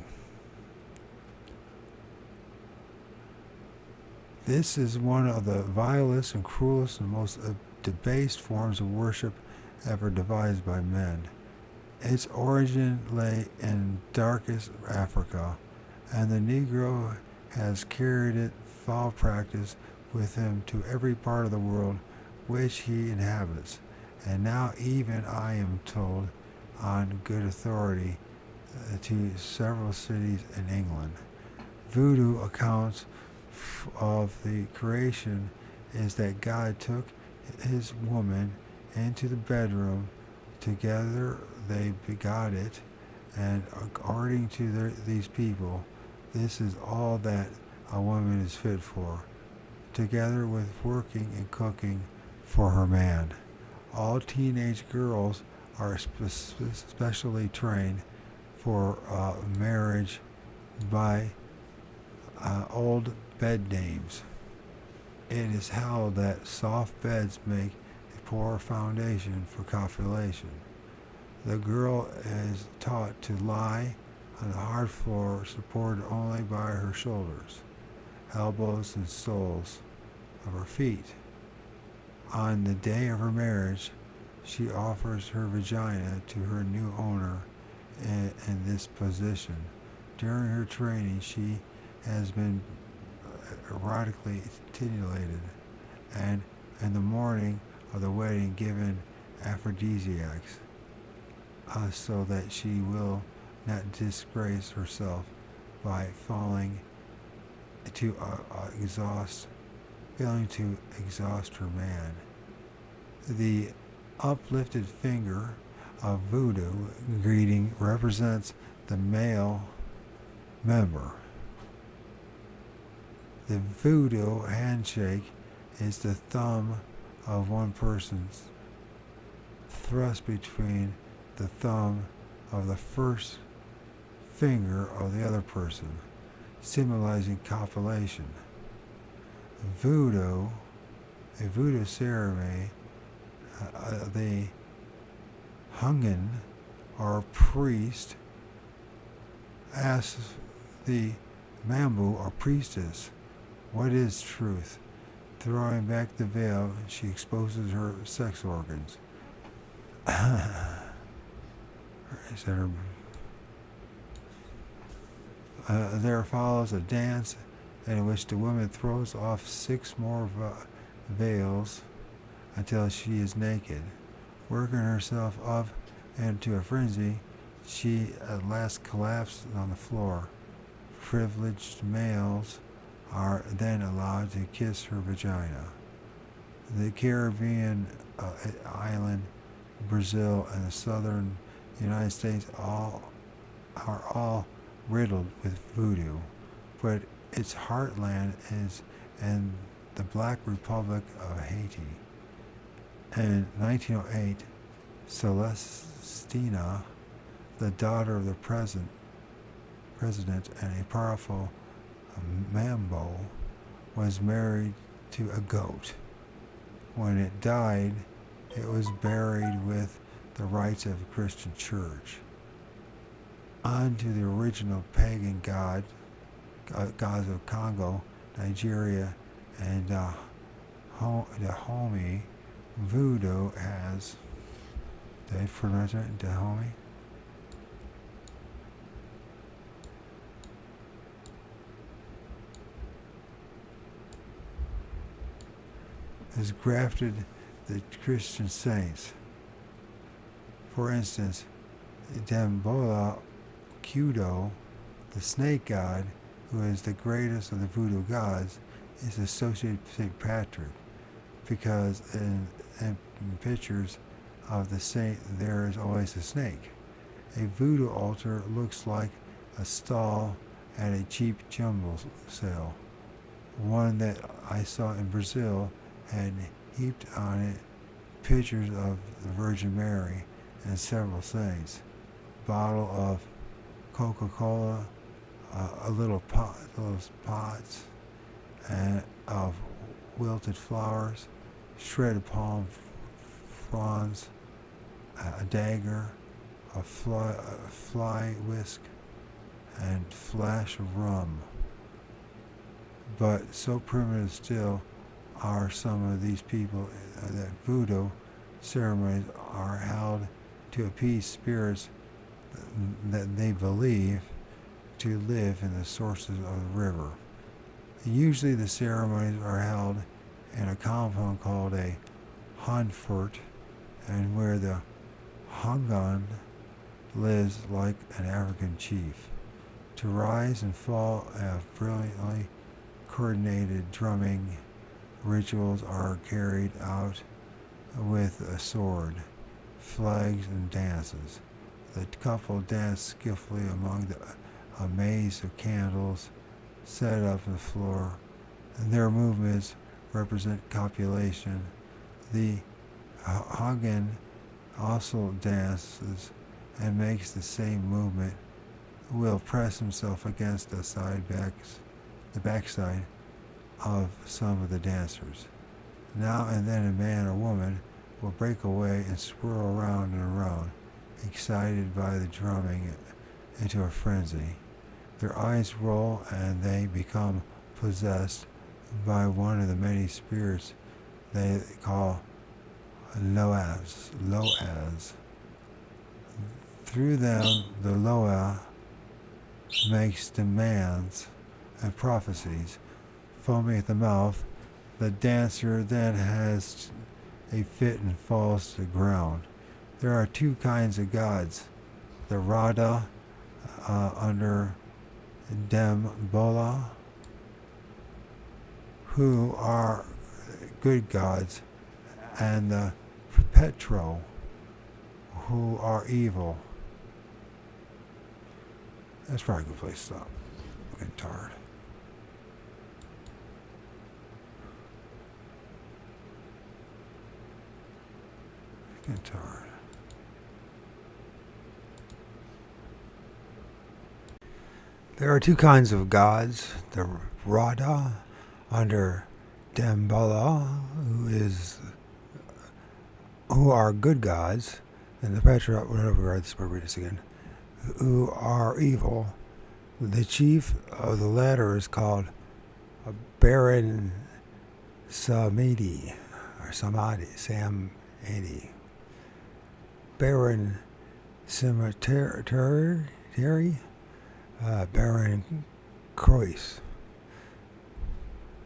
This is one of the vilest and cruelest and most debased forms of worship ever devised by men. Its origin lay in darkest Africa, and the Negro has carried it foul practice with him to every part of the world which he inhabits, and now even I am told on good authority to several cities in England. Voodoo accounts of the creation is that God took his woman into the bedroom, together they begot it, and according to these people, this is all that a woman is fit for, together with working and cooking for her man. All teenage girls are specially trained for marriage by old bed dames. It is held that soft beds make a poor foundation for copulation. The girl is taught to lie on the hard floor, supported only by her shoulders, elbows, and soles of her feet. On the day of her marriage, she offers her vagina to her new owner in this position. During her training, she has been erotically stimulated, and in the morning of the wedding given aphrodisiacs, so that she will not disgrace herself by failing to exhaust her man. The uplifted finger of voodoo greeting represents the male member. The voodoo handshake is the thumb of one person thrust between the thumb of the first finger of the other person, symbolizing copulation. A voodoo ceremony, the Hungan or priest asks the Mambu or priestess, "What is truth?" Throwing back the veil, she exposes her sex organs. There follows a dance in which the woman throws off 6 more veils until she is naked. Working herself up into a frenzy, she at last collapses on the floor. Privileged males are then allowed to kiss her vagina. The Caribbean island, Brazil, and the southern United States are all riddled with voodoo, but its heartland is in the Black Republic of Haiti. In 1908, Celestina, the daughter of the president and a powerful Mambo, was married to a goat. When it died, it was buried with the rites of a Christian church. On to the original pagan gods of Congo, Nigeria, and Dahomey. Voodoo has, did I pronounce it? Dahomey? Has grafted the Christian saints. For instance, Dambola Kudo, the snake god, who is the greatest of the voodoo gods, is associated with St. Patrick, because in pictures of the saint there is always a snake. A voodoo altar looks like a stall at a cheap jumble sale. One that I saw in Brazil had heaped on it pictures of the Virgin Mary and several saints. Bottle of Coca-Cola, little pots, and of wilted flowers, shredded palm fronds, a dagger, a fly whisk, and flash of rum. But so primitive still are some of these people that voodoo ceremonies are held to appease spirits that they believe to live in the sources of the river. Usually the ceremonies are held in a compound called a Hanfort, and where the Hangan lives like an African chief. To rise and fall of brilliantly coordinated drumming rituals are carried out with a sword, flags, and dances. The couple dance skillfully among a maze of candles set up on the floor, and their movements represent copulation. The Hagen also dances and makes the same movement. Will press himself against the backside of some of the dancers. Now and then a man or woman will break away and swirl around and around, excited by the drumming into a frenzy. Their eyes roll and they become possessed by one of the many spirits they call Loas. Through them, the Loa makes demands and prophecies. Foaming at the mouth, the dancer then has a fit and falls to the ground. There are two kinds of gods, the Radha under Dembola, who are good gods, and the Petro, who are evil. That's probably a good place to stop. I'm getting tired. Getting tired. There are two kinds of gods, the Radha under Dambala, who are good gods, and the Petra, whatever, we'll read this again, who are evil. The chief of the latter is called Baron Samedi, or Samedi. Baron Cemetery, Baron Croix.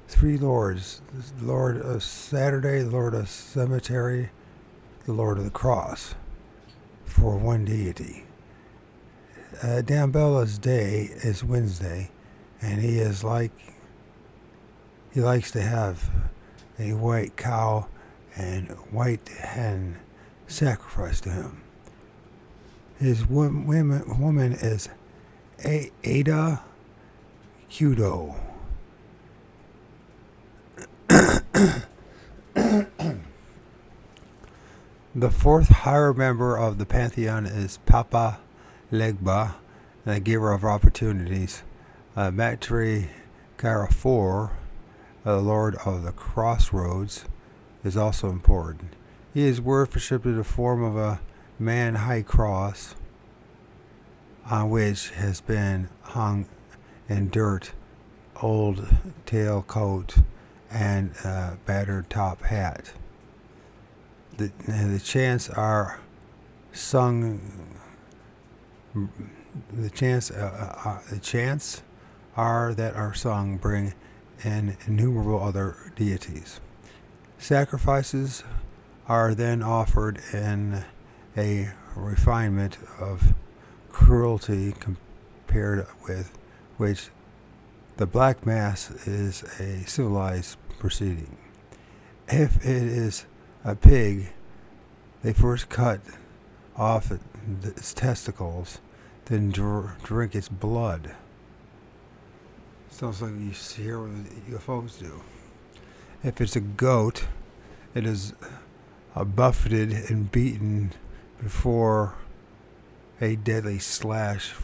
Three lords: the Lord of Saturday, the Lord of Cemetery, the Lord of the Cross, for one deity. Dambella's day is Wednesday, and he likes to have a white cow and white hen sacrificed to him. His woman is Ada Kudo. The fourth higher member of the pantheon is Papa Legba, the giver of opportunities. Matri Carrefour, the Lord of the Crossroads, is also important. He is worshipped in the form of a man high cross on which has been hung in dirt, old tailcoat, and battered top hat. The chants are sung. The chants that are sung bring in innumerable other deities. Sacrifices are then offered in a refinement of cruelty compared with which the Black Mass is a civilized proceeding. If it is a pig, they first cut off its testicles, then drink its blood. Sounds like you hear what the UFOs do. If it's a goat, it is buffeted and beaten before a deadly slash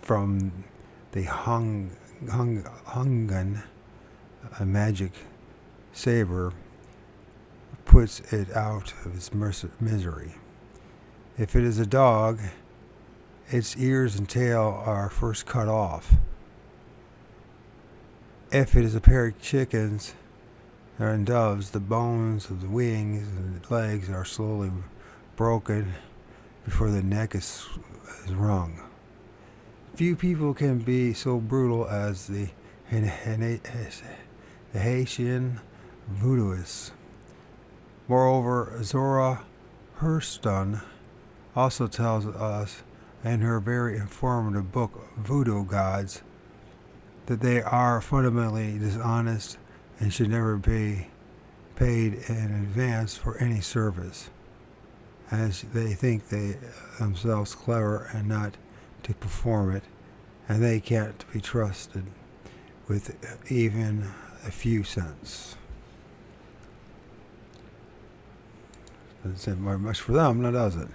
from the Hungan, a magic saber, puts it out of its misery. If it is a dog, its ears and tail are first cut off, If it is a pair of chickens and doves, the bones of the wings and the legs are slowly broken before the neck is wrung. Few people can be so brutal as the Haitian voodooists. Moreover, Zora Hurston also tells us in her very informative book, Voodoo Gods, that they are fundamentally dishonest and should never be paid in advance for any service, as they think they themselves clever and not to perform it, and they can't be trusted with even a few cents. Doesn't say very much for them, now does it?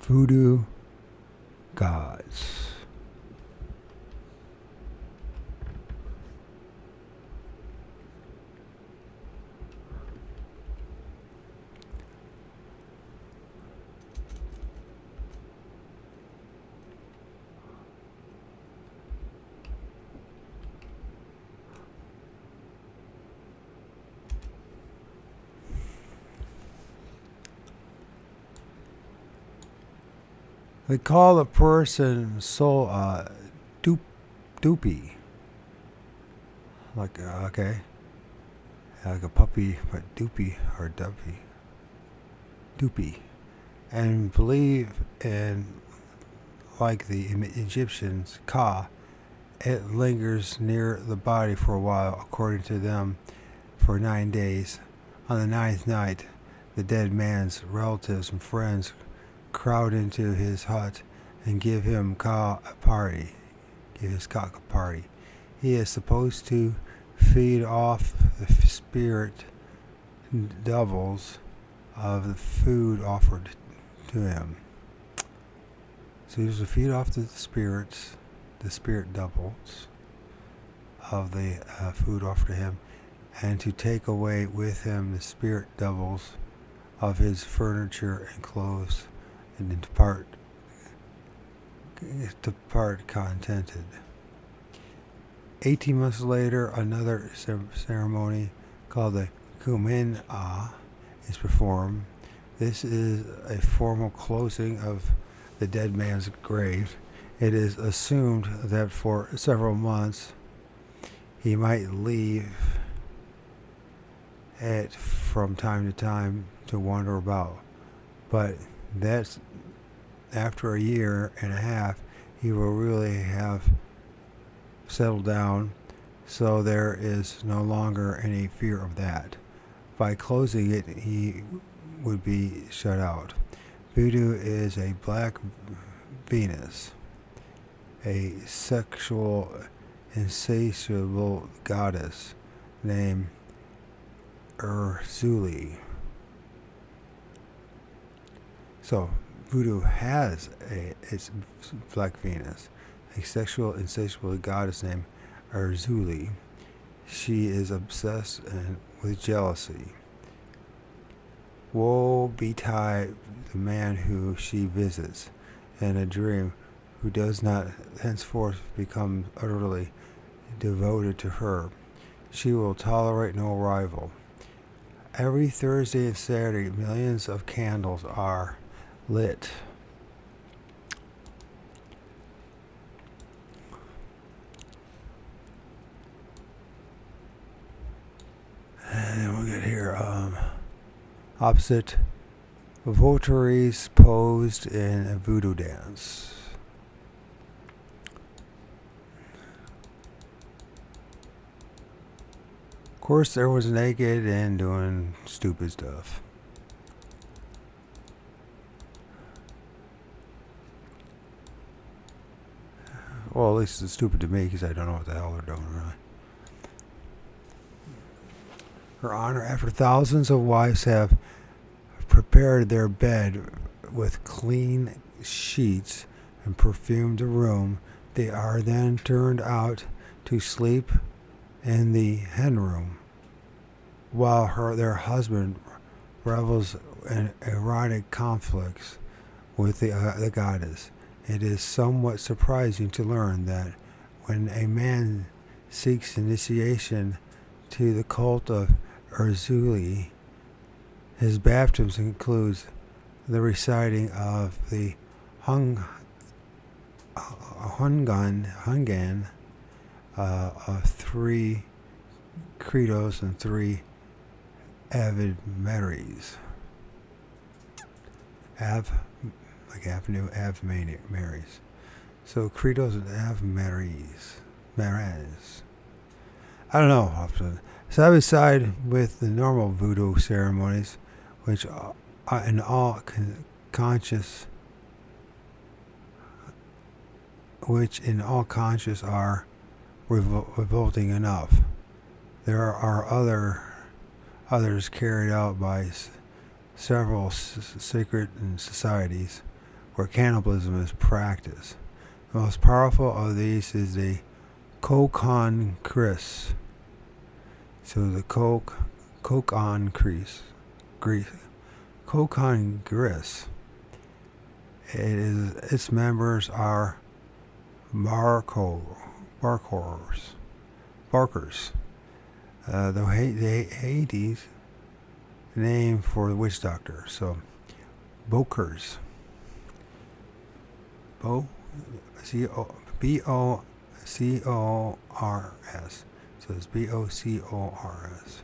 Voodoo Gods. They call a person so doopy. Like, okay. Like a puppy, but doopy or duppy. Doopy. And believe in, like the Egyptians, Ka, it lingers near the body for a while, according to them, for 9 days. On the ninth night, the dead man's relatives and friends crowd into his hut and give him Ka a party. Give his cock a party. He is supposed to feed off the spirit devils of the food offered to him. So he was to feed off the spirits, the spirit devils of the food offered to him, and to take away with him the spirit devils of his furniture and clothes, and then depart contented. 18 months later, another ceremony called the Kumena is performed. This is a formal closing of the dead man's grave. It is assumed that for several months he might leave it from time to time to wander about, but that's after a year and a half he will really have settled down, so there is no longer any fear of that. By closing it, he would be shut out. Voodoo is a black Venus, a sexual, insatiable goddess named So, voodoo has its black Venus, a sexual, insatiable goddess named Erzuli. She is obsessed with jealousy. Woe betide the man who she visits in a dream, who does not henceforth become utterly devoted to her. She will tolerate no rival. Every Thursday and Saturday, millions of candles are lit. And then we'll get here, opposite votaries posed in a voodoo dance. Of course, there was naked and doing stupid stuff. Well, at least it's stupid to me because I don't know what the hell they're doing, really. Her Honor, after thousands of wives have prepared their bed with clean sheets and perfumed the room, they are then turned out to sleep in the hen room, while their husband revels and erotic conflicts with the goddess. It is somewhat surprising to learn that when a man seeks initiation to the cult of Erzulie, his baptism includes the reciting of the Hungan of 3 credos and 3 Ave Marys. Like Avenue, Ave Marys. So credos and Ave Marys. I don't know. Side by side with the normal voodoo ceremonies, which are in all conscious are revolting enough. There are others carried out by several secret societies where cannibalism is practiced. The most powerful of these is the Kokon Chris. So the Kokon Gris. Its members are barkers. The Hades name for the witch doctor. So Bokers. B-O-C-O-R-S. So it's B-O-C-O-R-S.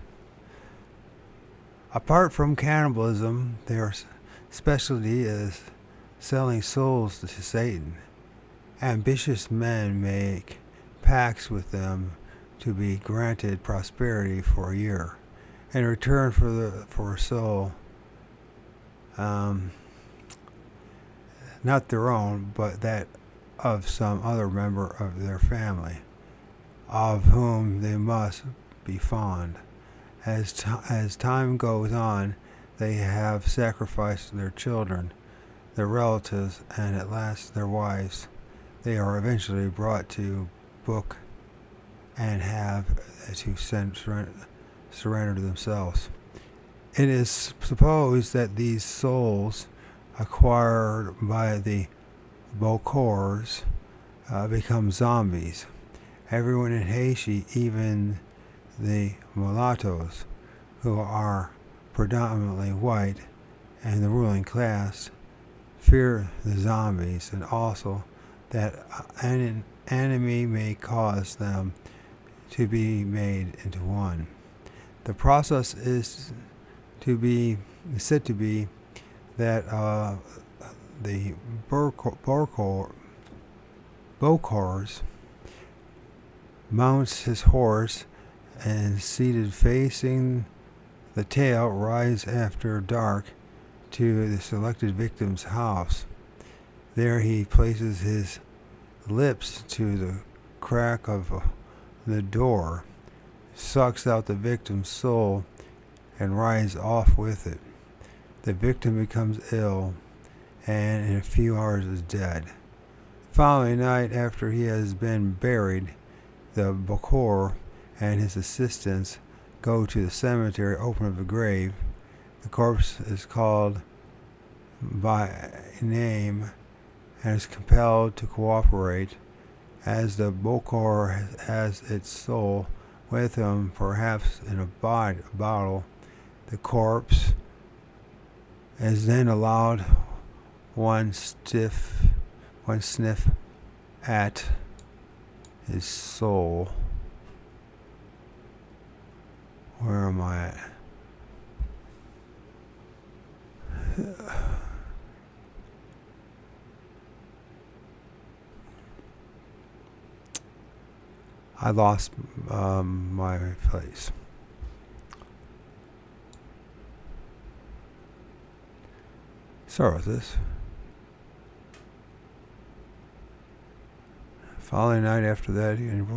Apart from cannibalism, their specialty is selling souls to Satan. Ambitious men make pacts with them to be granted prosperity for a year. In return for a soul, not their own, but that of some other member of their family, of whom they must be fond. As time goes on, they have sacrificed their children, their relatives, and at last their wives. They are eventually brought to book and have to surrender themselves. It is supposed that these souls acquired by the Bokors become zombies. Everyone in Haiti, even the mulattoes, who are predominantly white and the ruling class, fear the zombies, and also that an enemy may cause them to be made into one. The process is said to be that the Bokors mounts his horse and seated facing the tail rides after dark to the selected victim's house. There he places his lips to the crack of the door, sucks out the victim's soul, and rides off with it. The victim becomes ill and in a few hours is dead. The following night, after he has been buried, the Bokor and his assistants go to the cemetery, open up the grave. The corpse is called by name and is compelled to cooperate. As the Bokor has its soul with him, perhaps in a bottle, the corpse is then allowed one sniff at his soul. Where am I at? I lost my place. Sorry about this. Following night after that, he and the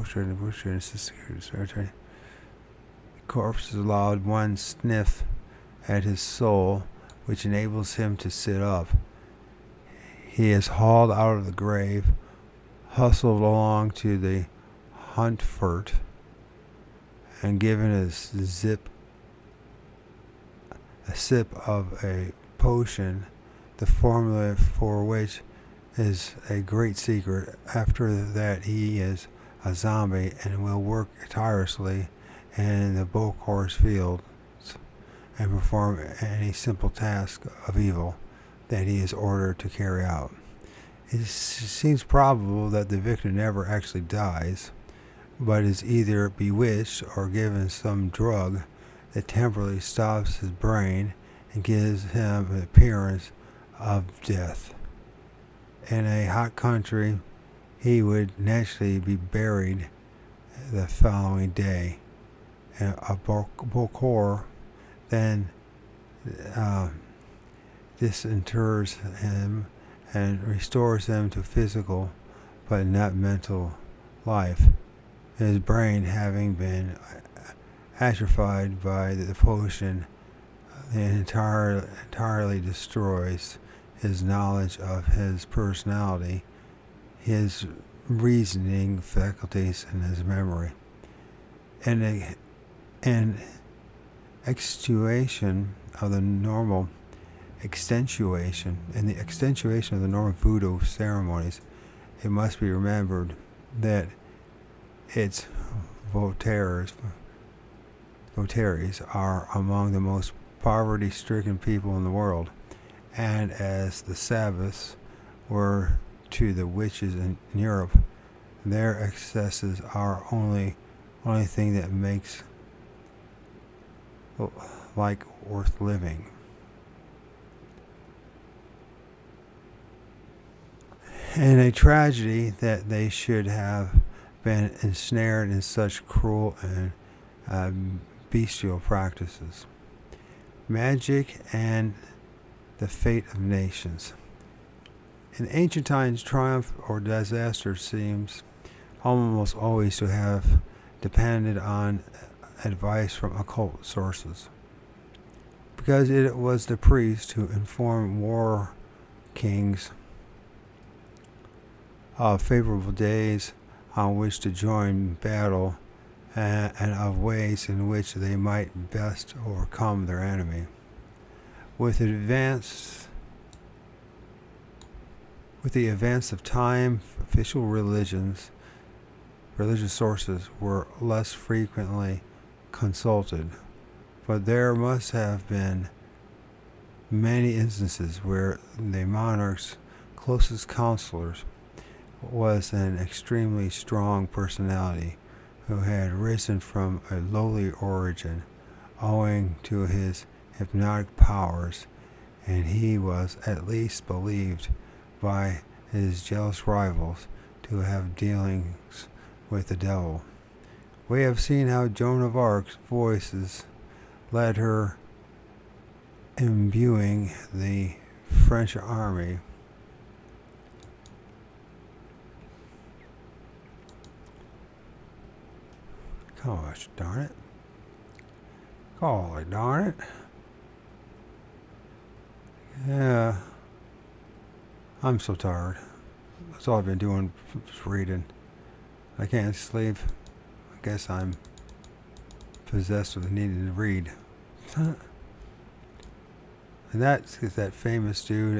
corpse is allowed one sniff at his soul, which enables him to sit up. He is hauled out of the grave, hustled along to the Huntford, and given a zip a sip of a potion, the formula for which is a great secret. After that, he is a zombie and will work tirelessly in the Bokors fields and perform any simple task of evil that he is ordered to carry out. It seems probable that the victim never actually dies, but is either bewitched or given some drug that temporarily stops his brain and gives him an appearance of death. In a hot country, he would naturally be buried the following day. And a Bokor then disinters him and restores him to physical but not mental life, his brain having been atrophied by the potion. It entirely destroys his knowledge of his personality, his reasoning faculties, and his memory. And an extenuation of the normal of the normal voodoo ceremonies, it must be remembered that its votaries are among the most poverty-stricken people in the world, and as the Sabbaths were to the witches in Europe, their excesses are only thing that makes like worth living. And a tragedy that they should have been ensnared in such cruel and bestial practices. Magic and the fate of nations. In ancient times, triumph or disaster seems almost always to have depended on advice from occult sources, because it was the priest who informed war kings of favorable days on which to join battle and of ways in which they might best overcome their enemy. With the advance of time, official religious sources were less frequently consulted, but there must have been many instances where the monarch's closest counselors was an extremely strong personality who had risen from a lowly origin owing to his hypnotic powers, and he was at least believed by his jealous rivals to have dealings with the devil. We have seen how Joan of Arc's voices led her imbuing the French army. Gosh darn it. Golly darn it. Yeah. I'm so tired. That's all I've been doing, just reading. I can't sleep. I guess I'm possessed with needing to read. And that's that famous dude,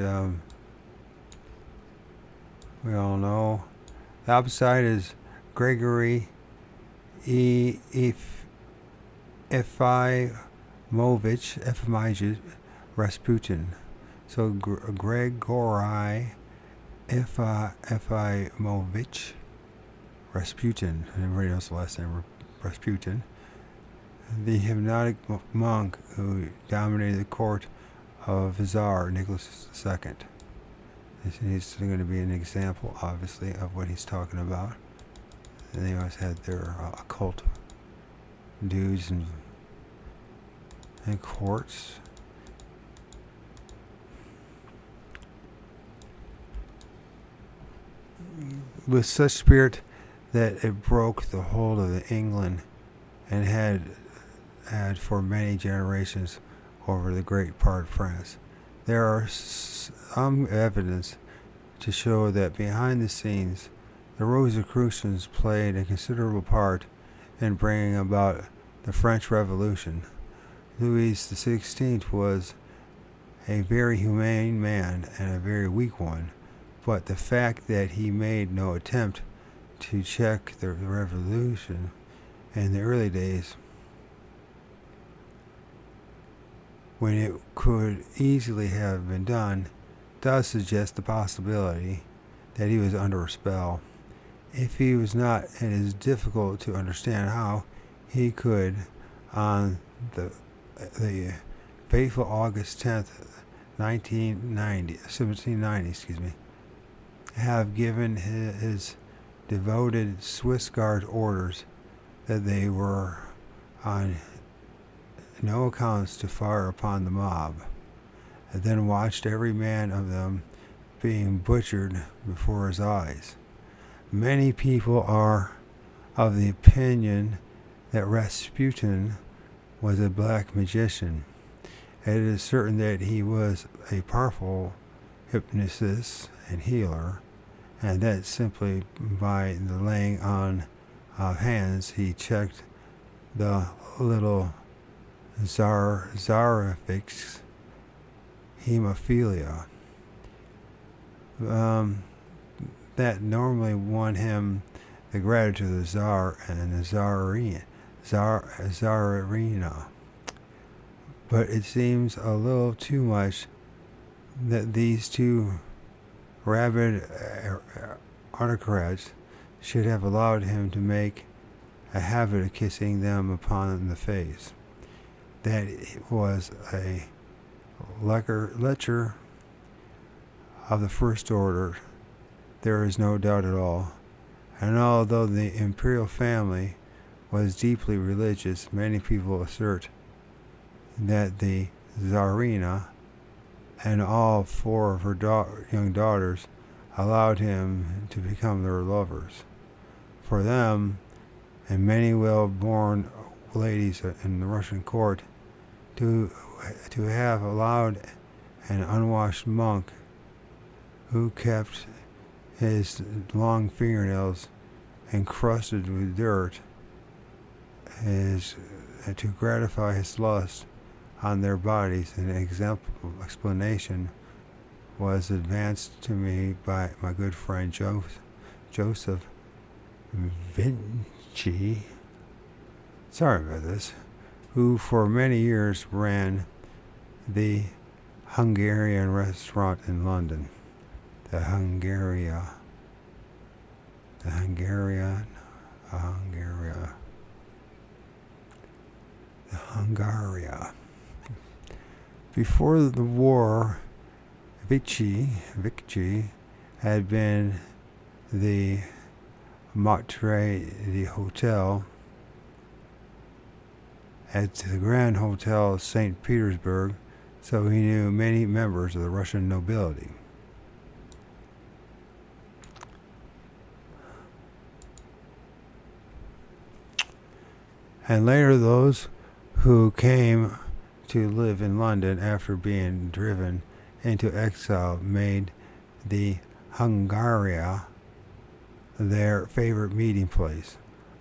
we all know. The opposite is Gregory Efimovich Rasputin. So Gregory Efimovich Rasputin, everybody knows the last name Rasputin, the hypnotic monk who dominated the court of Tsar Nicholas II. He's going to be an example, obviously, of what he's talking about. And they always had their occult dudes and courts. With such spirit that it broke the hold of England and had for many generations over the great part of France. There are some evidence to show that behind the scenes, the Rosicrucians played a considerable part in bringing about the French Revolution. Louis XVI was a very humane man and a very weak one, but the fact that he made no attempt to check the revolution in the early days, when it could easily have been done, does suggest the possibility that he was under a spell. If he was not, it is difficult to understand how he could, on the fateful August 10th, 1790, have given his devoted Swiss Guard orders that they were on no accounts to fire upon the mob, and then watched every man of them being butchered before his eyes. Many people are of the opinion that Rasputin was a black magician. It is certain that he was a powerful hypnotist and healer, and that simply by the laying on of hands he checked the little Tsarevich hemophilia. That normally won him the gratitude of the Tsar and the Tsarina. But it seems a little too much that these two rabid autocrats should have allowed him to make a habit of kissing them upon the face. That was a lecher of the first order, there is no doubt at all. And although the imperial family was deeply religious, many people assert that the Tsarina and all four of her young daughters allowed him to become their lovers. For them, and many well-born ladies in the Russian court, to have allowed an unwashed monk who kept his long fingernails encrusted with dirt is to gratify his lust on their bodies. An explanation was advanced to me by my good friend Joseph Vinci, sorry about this, who for many years ran the Hungarian restaurant in London. The Hungaria. Before the war, Vichy had been the maitre d'hotel at the Grand Hotel St. Petersburg, so he knew many members of the Russian nobility. And later those who came to live in London after being driven into exile made the Hungaria their favorite meeting place.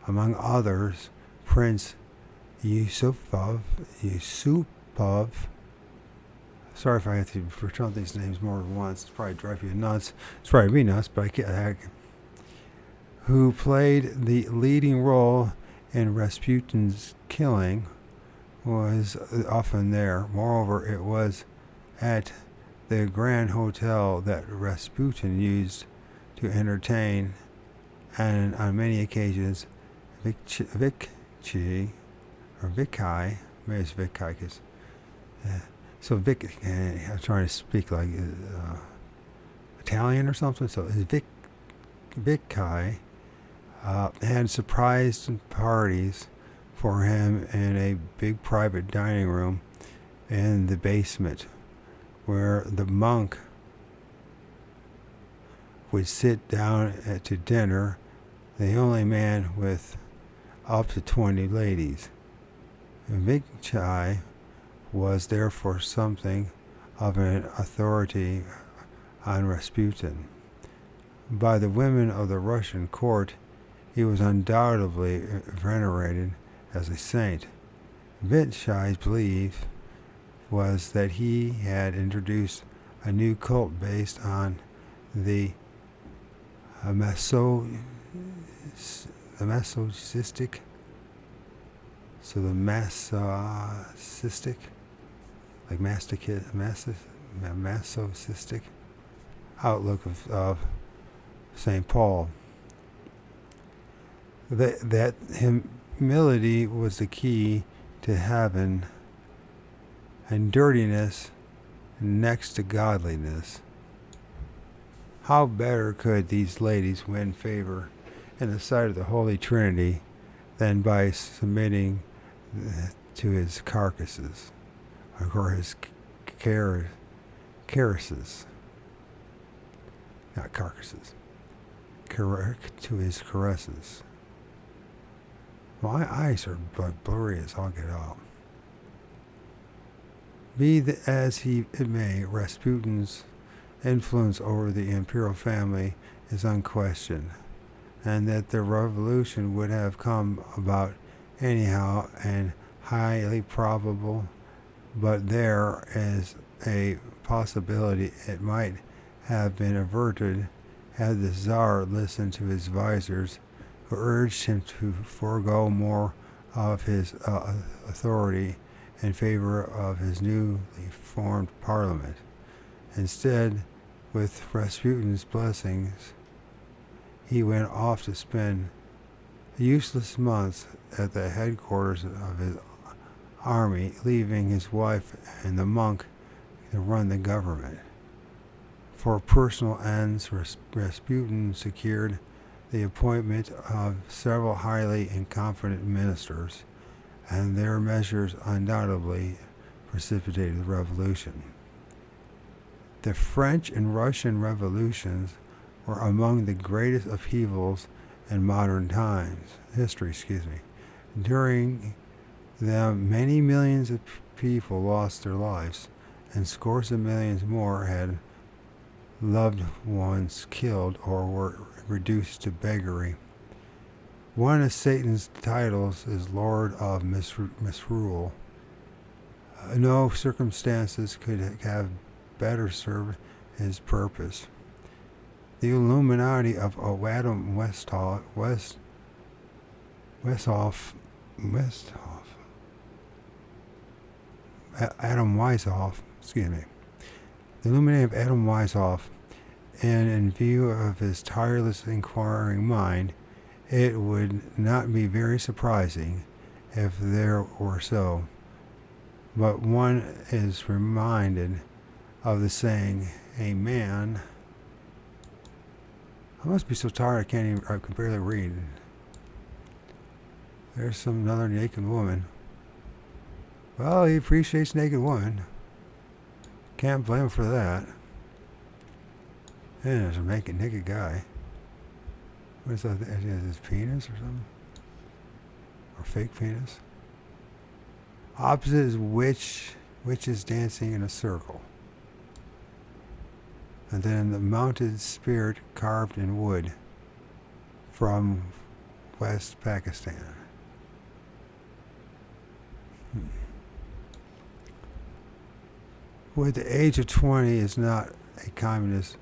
Among others, Prince Yusupov, sorry if I have to pronounce these names more than once, it's probably drive you nuts, it's probably me nuts, but I can't, who played the leading role in Rasputin's killing, was often there. Moreover, it was at the Grand Hotel that Rasputin used to entertain, and on many occasions, Vichy, or Vicky, maybe it's Vicky, because so Vic, I'm trying to speak like Italian or something, so Vicky had surprise parties for him in a big private dining room in the basement, where the monk would sit down to dinner, the only man with up to 20 ladies. Vichy was therefore something of an authority on Rasputin. By the women of the Russian court, he was undoubtedly venerated as a saint, Wittgenstein's belief was that he had introduced a new cult based on the masochistic, like masochistic outlook of St. Paul. That humility was the key to heaven, and dirtiness next to godliness. How better could these ladies win favor in the sight of the Holy Trinity than by submitting to his carcasses, or his caresses, not carcasses, to his caresses. My eyes are blurry as all get out. Be as it may, Rasputin's influence over the imperial family is unquestioned, and that the revolution would have come about anyhow and highly probable, but there is a possibility it might have been averted had the Tsar listened to his advisors, who urged him to forego more of his authority in favor of his newly formed parliament. Instead, with Rasputin's blessings, he went off to spend useless months at the headquarters of his army, leaving his wife and the monk to run the government. For personal ends, Rasputin secured the appointment of several highly incompetent ministers, and their measures undoubtedly precipitated the revolution. The French and Russian revolutions were among the greatest upheavals in modern history. During them, many millions of people lost their lives, and scores of millions more had loved ones killed or were reduced to beggary. One of Satan's titles is Lord of Misrule. No circumstances could have better served his purpose. The Illuminati of Adam Weishaupt, the Illuminati of Adam Weishaupt, and in view of his tireless inquiring mind, it would not be very surprising if there were so. But one is reminded of the saying, a man... I must be so tired I can barely read. There's another naked woman. Well, he appreciates naked women. Can't blame him for that. And there's a naked guy. What is that? Is his penis or something? Or fake penis? Opposite is witches dancing in a circle. And then the mounted spirit carved in wood from West Pakistan. Who at the age of 20 is not a communist,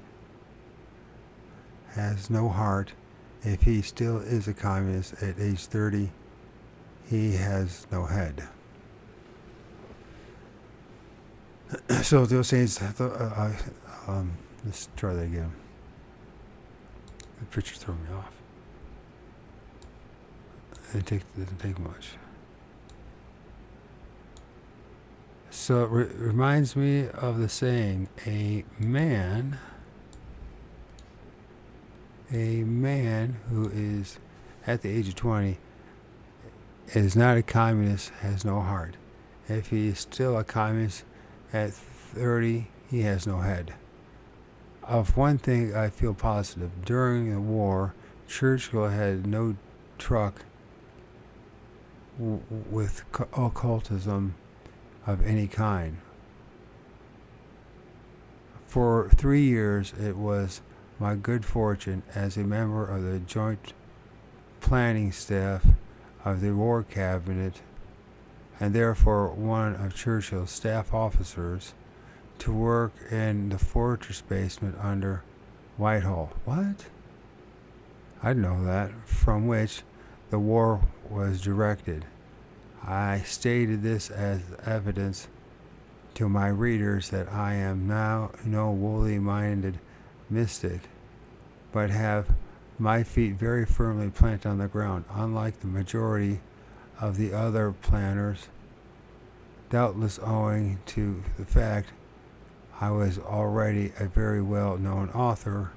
has no heart. If he still is a communist at age 30, he has no head. So they'll say, let's try that again. The picture threw me off. It doesn't take much. So it reminds me of the saying, a man who is at the age of 20 is not a communist, has no heart. If he is still a communist at 30, he has no head. Of one thing I feel positive. During the war, Churchill had no truck with occultism of any kind. For 3 years, it was my good fortune as a member of the joint planning staff of the war cabinet and therefore one of Churchill's staff officers, to work in the fortress basement under Whitehall. What? I didn't know that. From which the war was directed. I stated this as evidence to my readers that I am now no woolly-minded mystic, but have my feet very firmly planted on the ground, unlike the majority of the other planners, doubtless owing to the fact I was already a very well-known author.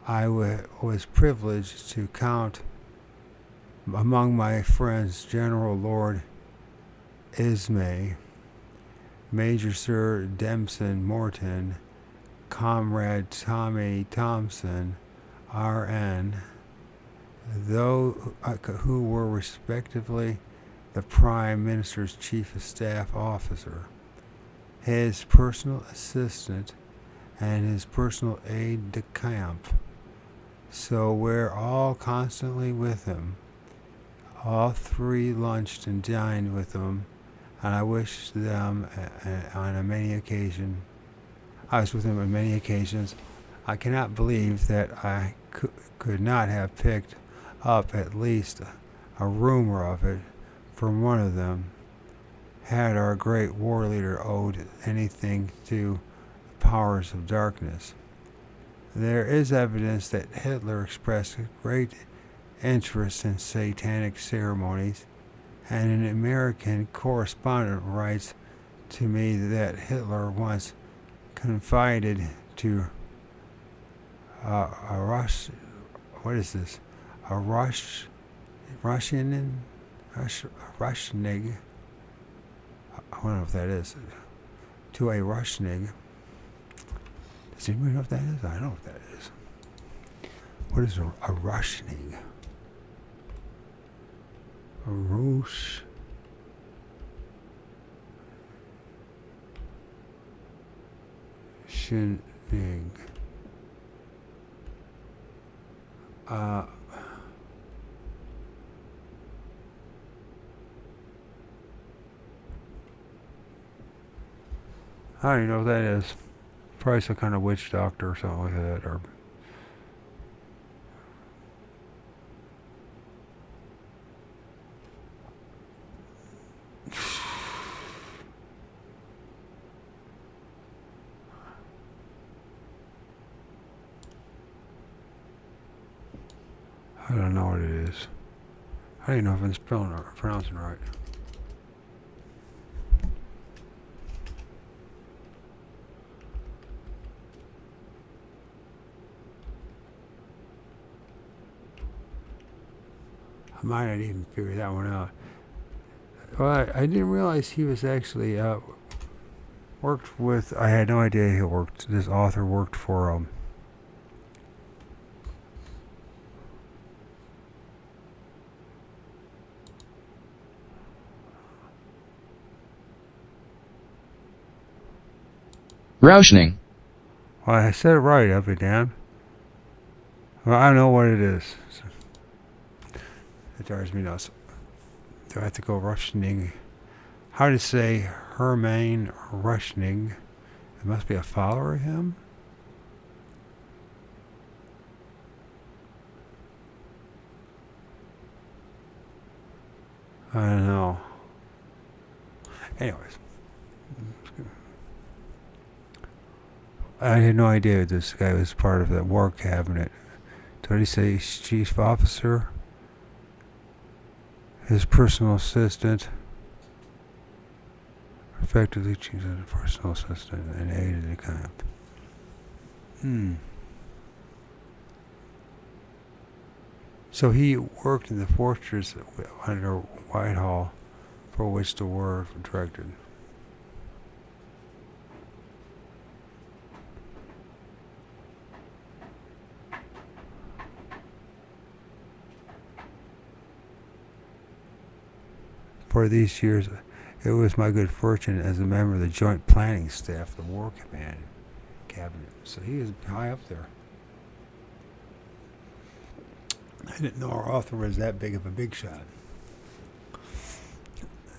I was privileged to count among my friends General Lord Ismay, Major Sir Dempson Morton, Comrade Tommy Thompson, R.N., who were respectively the Prime Minister's Chief of Staff officer, his personal assistant, and his personal aide-de-camp. So we're all constantly with him. All three lunched and dined with him, and I wished them on many occasions. I was with him on many occasions. I cannot believe that I could not have picked up at least a rumor of it from one of them, had our great war leader owed anything to the powers of darkness. There is evidence that Hitler expressed great interest in satanic ceremonies, and an American correspondent writes to me that Hitler once confided to Rushnig. I don't know if that is. To a Rushnig. Does anybody know what that is? I don't know what that is. What is a Rushnig? A Rushnig. I don't even know what that is. Probably some kind of witch doctor or something like that, or I don't know what it is. I don't even know if I'm spelling or pronouncing right. I might not even figure that one out. Well, I didn't realize he was actually worked with. I had no idea he worked. This author worked for Rauschning. Well, I said it right. I'll be damned. Well, I don't know what it is. So, it drives me nuts. Do I have to go Rushning? How to say Hermann Rushning? It must be a follower of him. I don't know. Anyways. I had no idea this guy was part of the war cabinet. Did he say he's chief officer? His personal assistant. Effectively chief personal assistant and aide-de-camp. So he worked in the fortress under Whitehall, for which the war was directed. For these years, it was my good fortune as a member of the Joint Planning Staff, the War Command Cabinet. So he is high up there. I didn't know our author was that big of a big shot.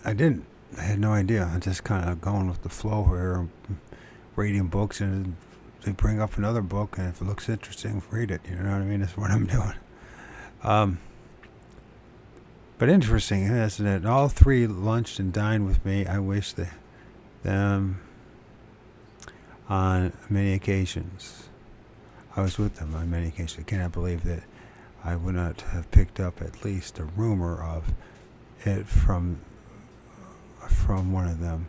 I didn't. I had no idea. I'm just kind of going with the flow here, reading books, and they bring up another book, and if it looks interesting, read it. You know what I mean? That's what I'm doing. But interesting is that all three lunched and dined with me. I wish them on many occasions. I was with them on many occasions. I cannot believe that I would not have picked up at least a rumor of it from one of them.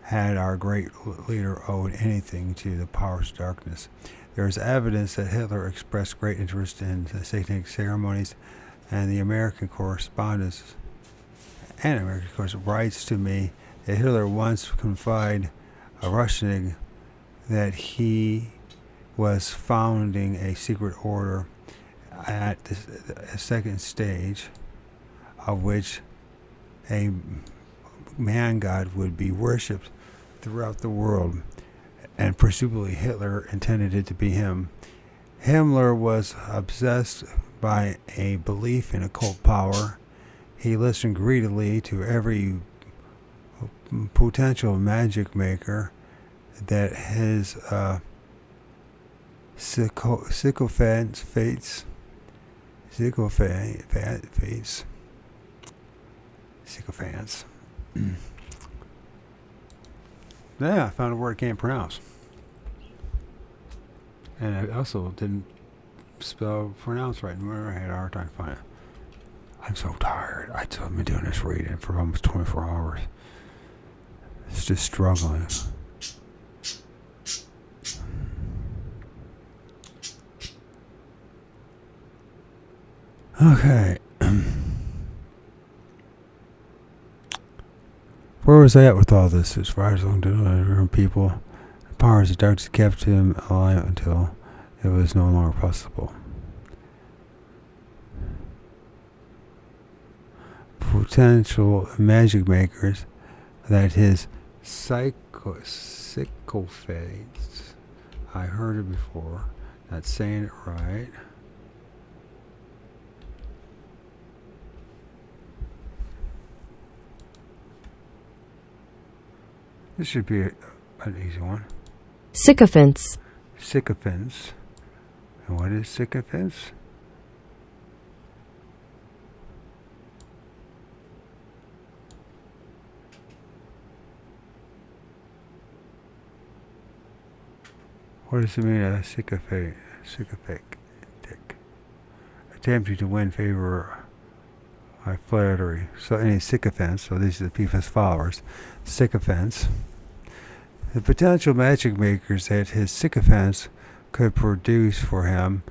Had our great leader owed anything to the powers of darkness? There is evidence that Hitler expressed great interest in the satanic ceremonies, and the American correspondent writes to me that Hitler once confided a Russian that he was founding a secret order at the second stage, of which a man god would be worshipped throughout the world, and presumably Hitler intended it to be him. Himmler was obsessed by a belief in occult power. He listened greedily to every potential magic maker that his sycophants Yeah, I found a word I can't pronounce. And I also didn't pronounce right. I had a hard time finding it. I'm so tired. I've been doing this reading for almost 24 hours. It's just struggling. Okay. Where was I at with all this? As far as I'm doing, people, the powers of darkness kept him alive until it was no longer possible. Potential magic makers that his sycophants, I heard it before, not saying it right. This should be an easy one. Sycophants. Sycophants. And what is sycophants? What does it mean, a sycophant? Attempting to win favor by flattery. So any sycophants, so these are the people's followers, sycophants. The potential magic makers that his sycophants could produce for him,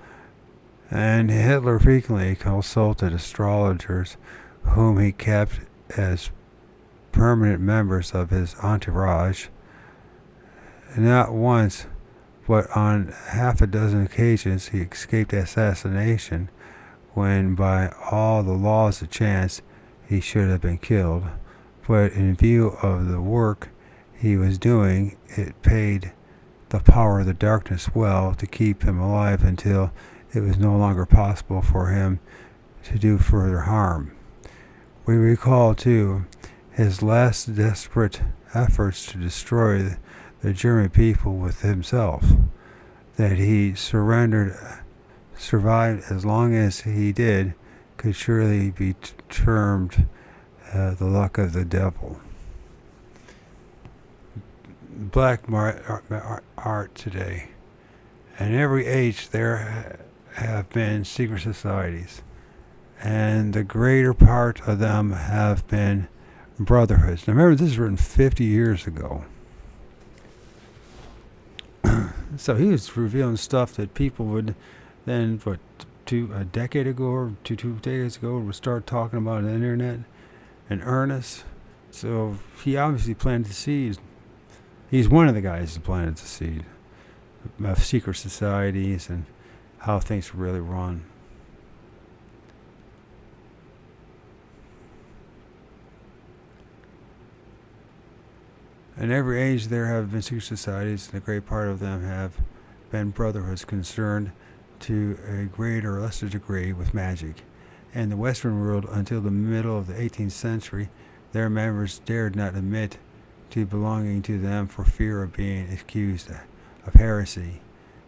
and Hitler frequently consulted astrologers whom he kept as permanent members of his entourage. Not once, but on half a dozen occasions he escaped assassination, when by all the laws of chance he should have been killed. But in view of the work he was doing, it paid the power of the darkness well to keep him alive until it was no longer possible for him to do further harm. We recall, too, his last desperate efforts to destroy the German people with himself, that he survived as long as he did, could surely be termed the luck of the devil. Black art today. In every age there have been secret societies, and the greater part of them have been brotherhoods. Now remember, this is written 50 years ago. So he was revealing stuff that people would then, a decade ago or two decades ago, would start talking about on the internet in earnest. So he obviously planted the seed. He's one of the guys who planted the seed of secret societies and how things really run. In every age there have been secret societies, and a great part of them have been brotherhoods concerned to a greater or lesser degree with magic. In the Western world, until the middle of the 18th century, Their members dared not admit to belonging to them for fear of being accused of heresy.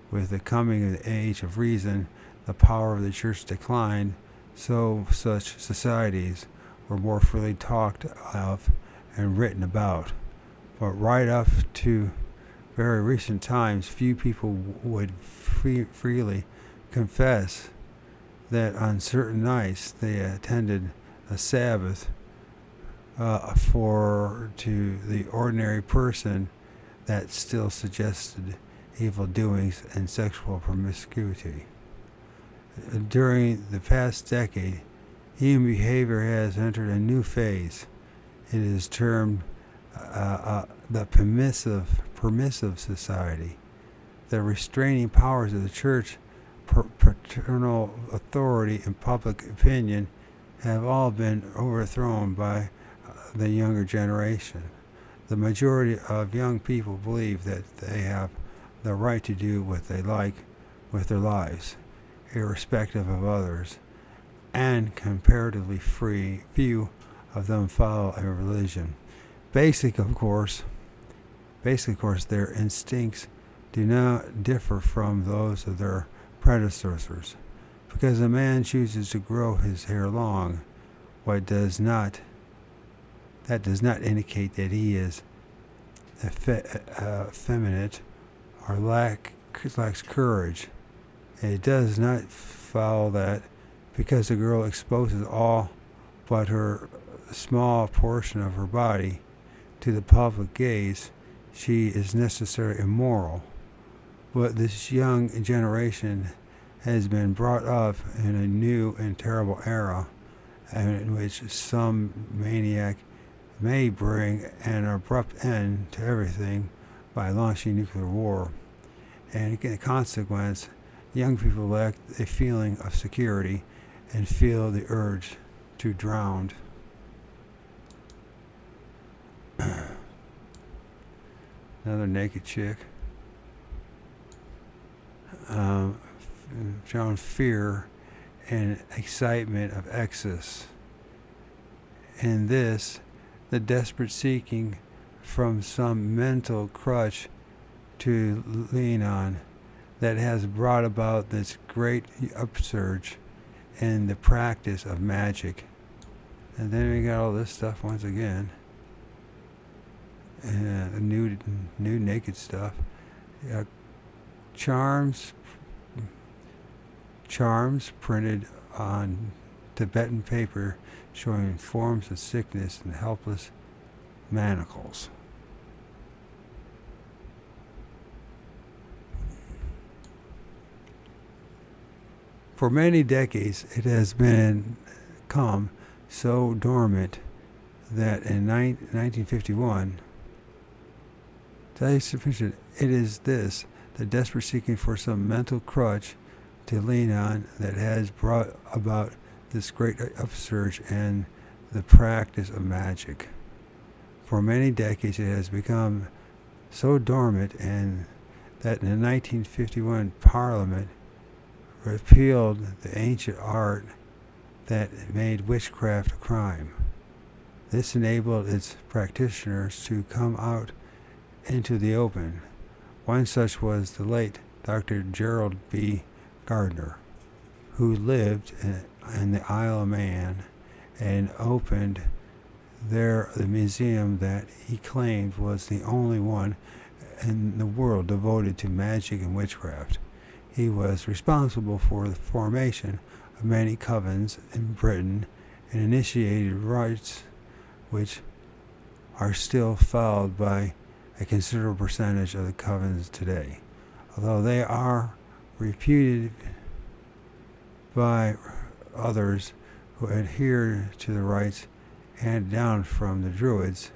With the coming of the age of reason, the power of the church declined, so such societies were more freely talked of and written about. But right up to very recent times, few people would freely confess that on certain nights they attended a Sabbath. For to the ordinary person, that still suggested evil doings and sexual promiscuity. During the past decade, human behavior has entered a new phase. It is termed the permissive society. The restraining powers of the church, paternal authority, and public opinion have all been overthrown by the younger generation. The majority of young people believe that they have the right to do what they like with their lives, irrespective of others, and comparatively few of them follow a religion. Basically, of course, their instincts do not differ from those of their predecessors. Because a man chooses to grow his hair long, that does not indicate that he is effeminate or lacks courage. It does not follow that because a girl exposes all but her small portion of her body to the public gaze, she is necessarily immoral. But this young generation has been brought up in a new and terrible era in which some maniac may bring an abrupt end to everything by launching nuclear war. And in consequence, young people lack a feeling of security and feel the urge to drown. Another naked chick. Shown fear and excitement of excess. In this, the desperate seeking from some mental crutch to lean on that has brought about this great upsurge in the practice of magic. And then we got all this stuff once again. New naked stuff. Charms printed on Tibetan paper showing forms of sickness and helpless manacles. For many decades, it has become so dormant that in 1951, it is this, the desperate seeking for some mental crutch to lean on, that has brought about this great upsurge in the practice of magic. For many decades, it has become so dormant, and that in the 1951 Parliament repealed the ancient art that made witchcraft a crime. This enabled its practitioners to come out into the open. One such was the late Dr. Gerald B. Gardner, who lived in the Isle of Man and opened there the museum that he claimed was the only one in the world devoted to magic and witchcraft. He was responsible for the formation of many covens in Britain and initiated rites which are still followed by a considerable percentage of the covens today. Although they are reputed by others who adhere to the rites handed down from the Druids,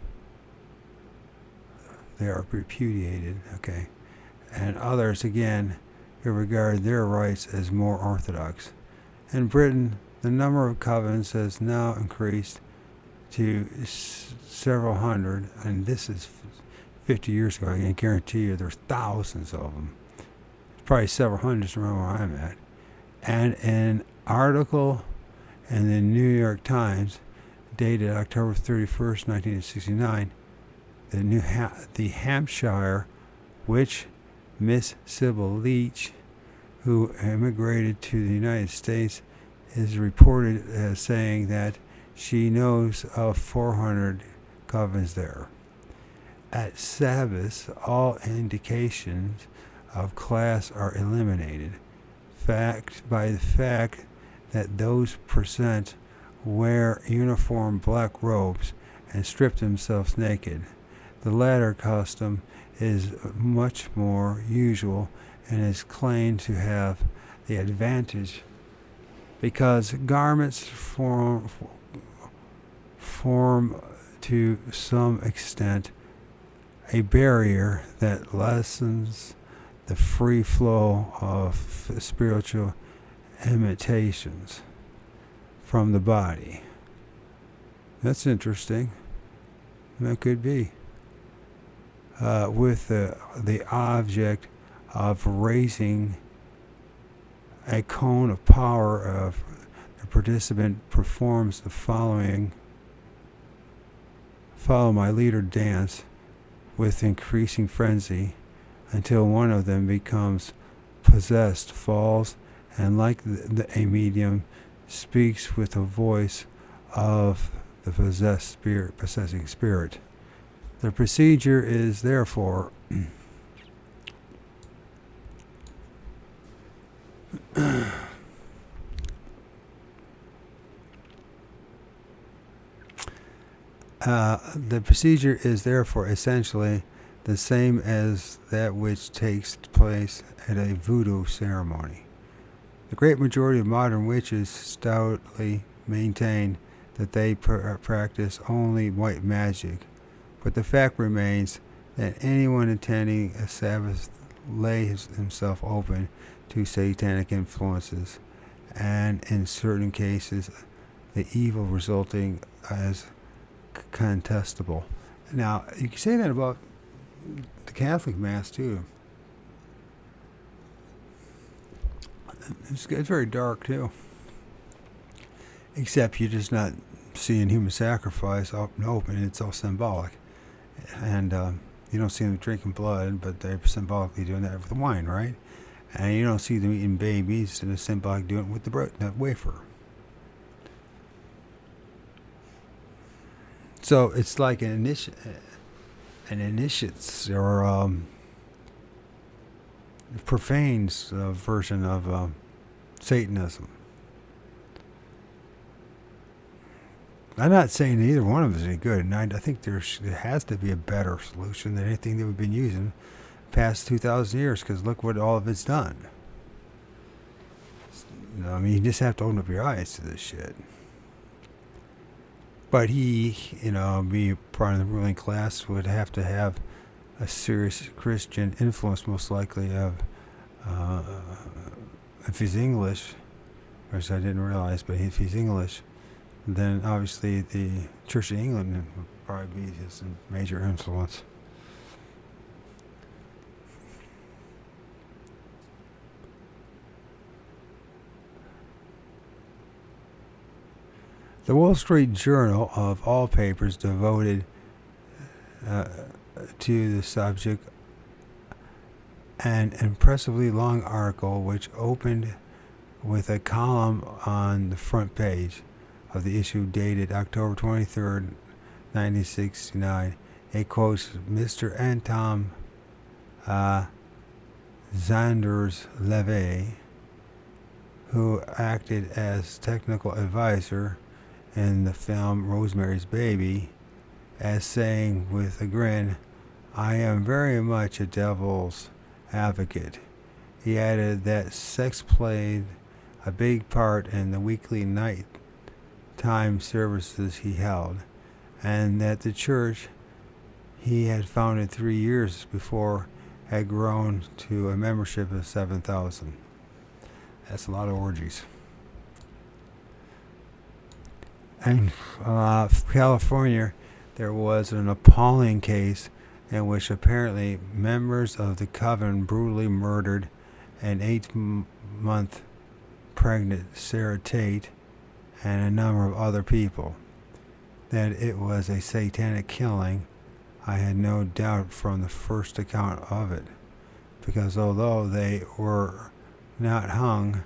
they are repudiated, okay, and others again who regard their rites as more orthodox. In Britain, the number of covens has now increased to several hundred, and this is 50 years ago. I can guarantee you there's thousands of them. Probably several hundreds around where I'm at. And an article in the New York Times dated October 31st, 1969, the Hampshire witch Miss Sybil Leach, who immigrated to the United States, is reported as saying that she knows of 400 covens there. At Sabbath, all indications of class are eliminated, by the fact that those present wear uniform black robes and strip themselves naked. The latter custom is much more usual and is claimed to have the advantage because garments form to some extent a barrier that lessens the free flow of spiritual imitations from the body. That's interesting. That could be. With the object of raising a cone of power, of the participant performs the following: follow my leader dance with increasing frenzy until one of them becomes possessed, falls, and like a medium speaks with the voice of the possessing spirit. The procedure is therefore essentially the same as that which takes place at a voodoo ceremony. The great majority of modern witches stoutly maintain that they practice only white magic, but the fact remains that anyone attending a Sabbath lays himself open to satanic influences, and in certain cases, the evil resulting as contestable. Now, you can say that about the Catholic Mass too. It's very dark too. Except you're just not seeing human sacrifice up and open. It's all symbolic. And you don't see them drinking blood, but they're symbolically doing that with the wine, right? And you don't see them eating babies, and they're symbolically doing it with the bread, that wafer. So it's like an initiate's or profane version of Satanism. I'm not saying either one of them is any good, and I think there has to be a better solution than anything that we've been using past 2,000 years, because look what all of it's done. You know, I mean, you just have to open up your eyes to this shit. But he, be part of the ruling class, would have to have a serious Christian influence, most likely, of if he's English, which I didn't realize, but if he's English, then obviously the Church of England would probably be his major influence. The Wall Street Journal, of all papers, devoted to the subject an impressively long article which opened with a column on the front page of the issue dated October 23rd, 1969. It quotes Mr. Anton Zanders Levy, who acted as technical advisor in the film Rosemary's Baby, as saying with a grin, "I am very much a devil's advocate." He added that sex played a big part in the weekly night-time services he held, and that the church he had founded 3 years before had grown to a membership of 7,000. That's a lot of orgies. In California, there was an appalling case in which apparently members of the coven brutally murdered an 8-month pregnant Sarah Tate and a number of other people. that it was a satanic killing, I had no doubt from the first account of it, because although they were not hung,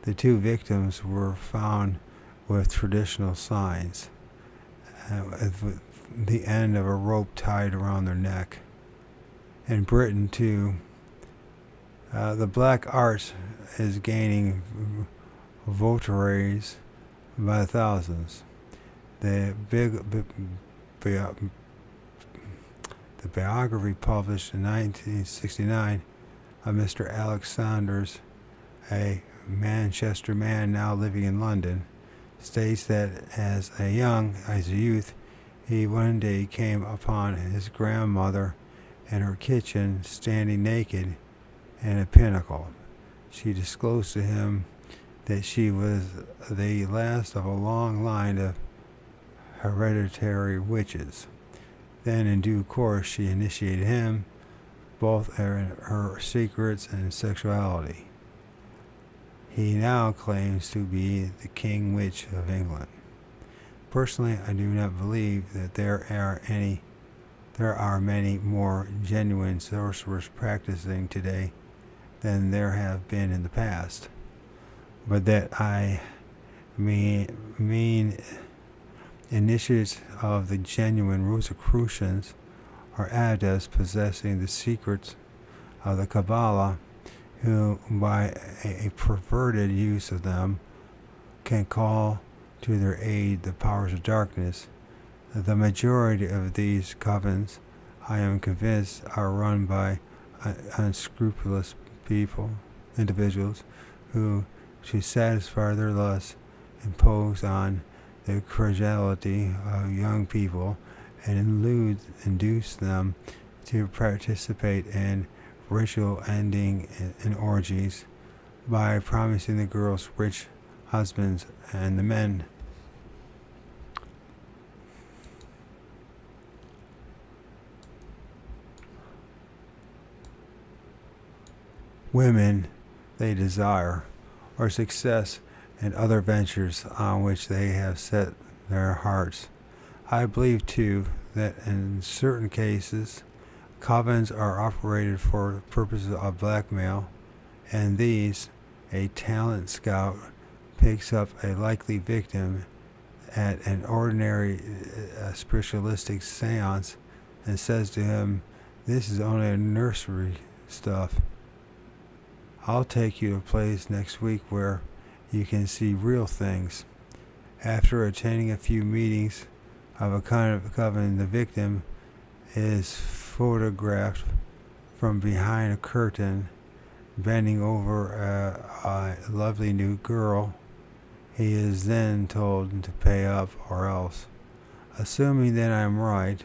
the two victims were found with traditional signs, with the end of a rope tied around their neck. In Britain, too, the black art is gaining votaries by thousands. The biography published in 1969 of Mr. Alex Saunders, a Manchester man now living in London, states that as a youth, he one day came upon his grandmother in her kitchen standing naked in a pinnacle. She disclosed to him that she was the last of a long line of hereditary witches. Then in due course she initiated him both in her secrets and sexuality. He now claims to be the King Witch of England. Personally, I do not believe that there are many more genuine sorcerers practicing today than there have been in the past, but that I mean initiates of the genuine Rosicrucians are adepts possessing the secrets of the Kabbalah, who by a perverted use of them can call to their aid the powers of darkness. The majority of these covens, I am convinced, are run by unscrupulous individuals who, to satisfy their lusts, impose on the credulity of young people and induce them to participate in ritual ending in orgies by promising the girls rich husbands and the men women they desire, or success in other ventures on which they have set their hearts. I believe, too, that in certain cases, covens are operated for purposes of blackmail, and these, a talent scout picks up a likely victim at an ordinary spiritualistic seance and says to him, "This is only a nursery stuff. I'll take you to a place next week where you can see real things." After attending a few meetings of a kind of coven, the victim is photographed from behind a curtain, bending over a lovely new girl. He is then told to pay up or else. Assuming that I am right,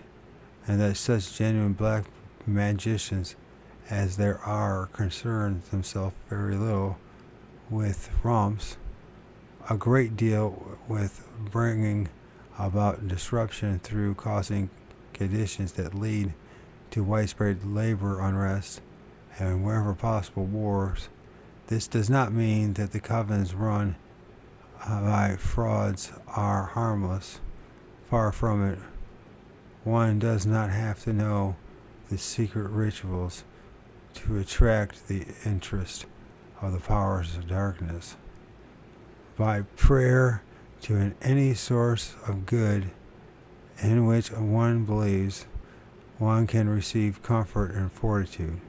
and that such genuine black magicians as there are concern themselves very little with romps, a great deal with bringing about disruption through causing conditions that lead to widespread labor unrest and wherever possible wars. This does not mean that the covens run by frauds are harmless. Far from it. One does not have to know the secret rituals to attract the interest of the powers of darkness. By prayer to any source of good in which one believes, one can receive comfort and fortitude.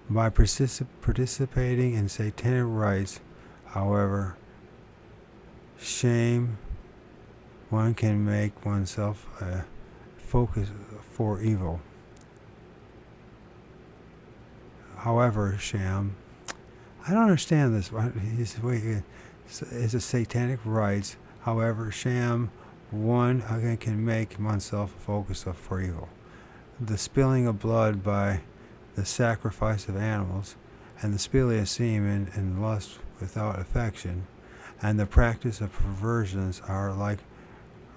By participating in satanic rites, however, shame, one can make oneself a focus for evil. However, sham, I don't understand this. It's a satanic rites. However, sham, one again can make oneself a focus for evil. The spilling of blood by the sacrifice of animals, and the spilling of semen and lust without affection, and the practice of perversions are like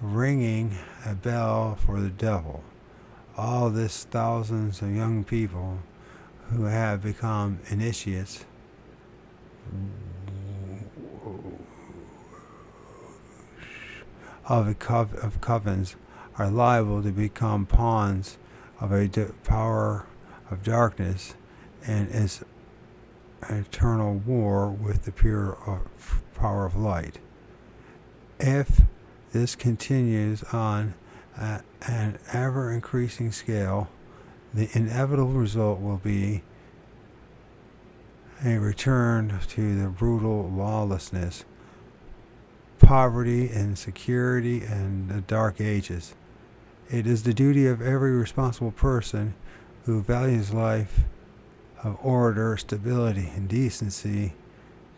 ringing a bell for the devil. All this thousands of young people who have become initiates of covens are liable to become pawns of a power of darkness and its eternal war with the pure power of light. If this continues on an ever-increasing scale, the inevitable result will be a return to the brutal lawlessness, poverty, insecurity, and the dark ages. It is the duty of every responsible person who values life of order, stability, and decency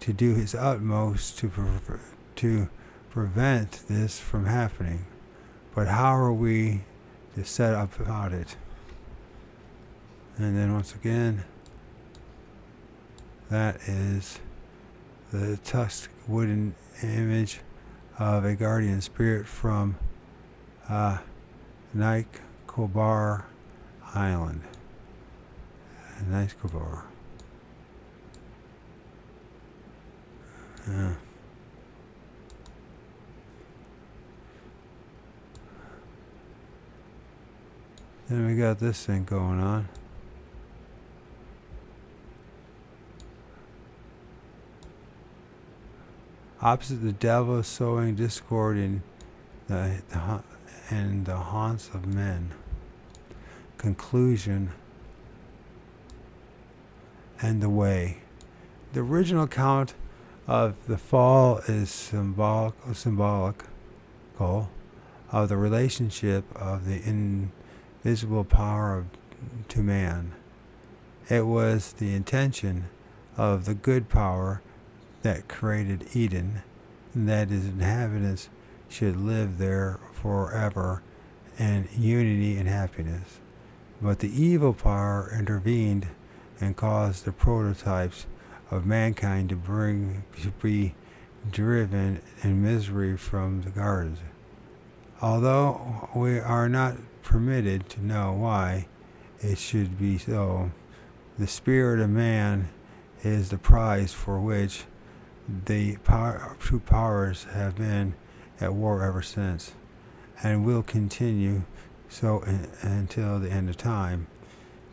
to do his utmost to prevent this from happening. But how are we to set up about it? And then once again, that is the tusked wooden image of a guardian spirit from Nicobar Island. Nicobar. Yeah. Then we got this thing going on. Opposite the devil sowing discord in the haunts of men. Conclusion and the way. The original account of the fall is symbolical of the relationship of the invisible power to man. It was the intention of the good power that created Eden, and that its inhabitants should live there forever in unity and happiness. But the evil power intervened and caused the prototypes of mankind to be driven in misery from the gardens. Although we are not permitted to know why it should be so, the spirit of man is the prize for which the true powers have been at war ever since, and will continue so until the end of time.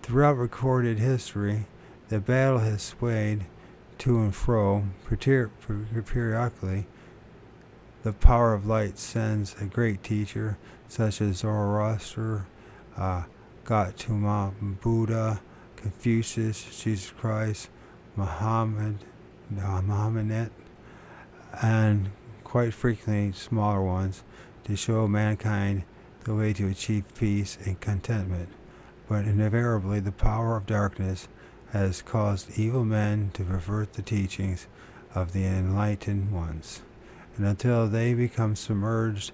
Throughout recorded history, the battle has swayed to and fro. Periodically, the power of light sends a great teacher, such as Zoroaster, Gautama Buddha, Confucius, Jesus Christ, Muhammad, and quite frequently smaller ones, to show mankind the way to achieve peace and contentment. But invariably the power of darkness has caused evil men to pervert the teachings of the enlightened ones, and until they become submerged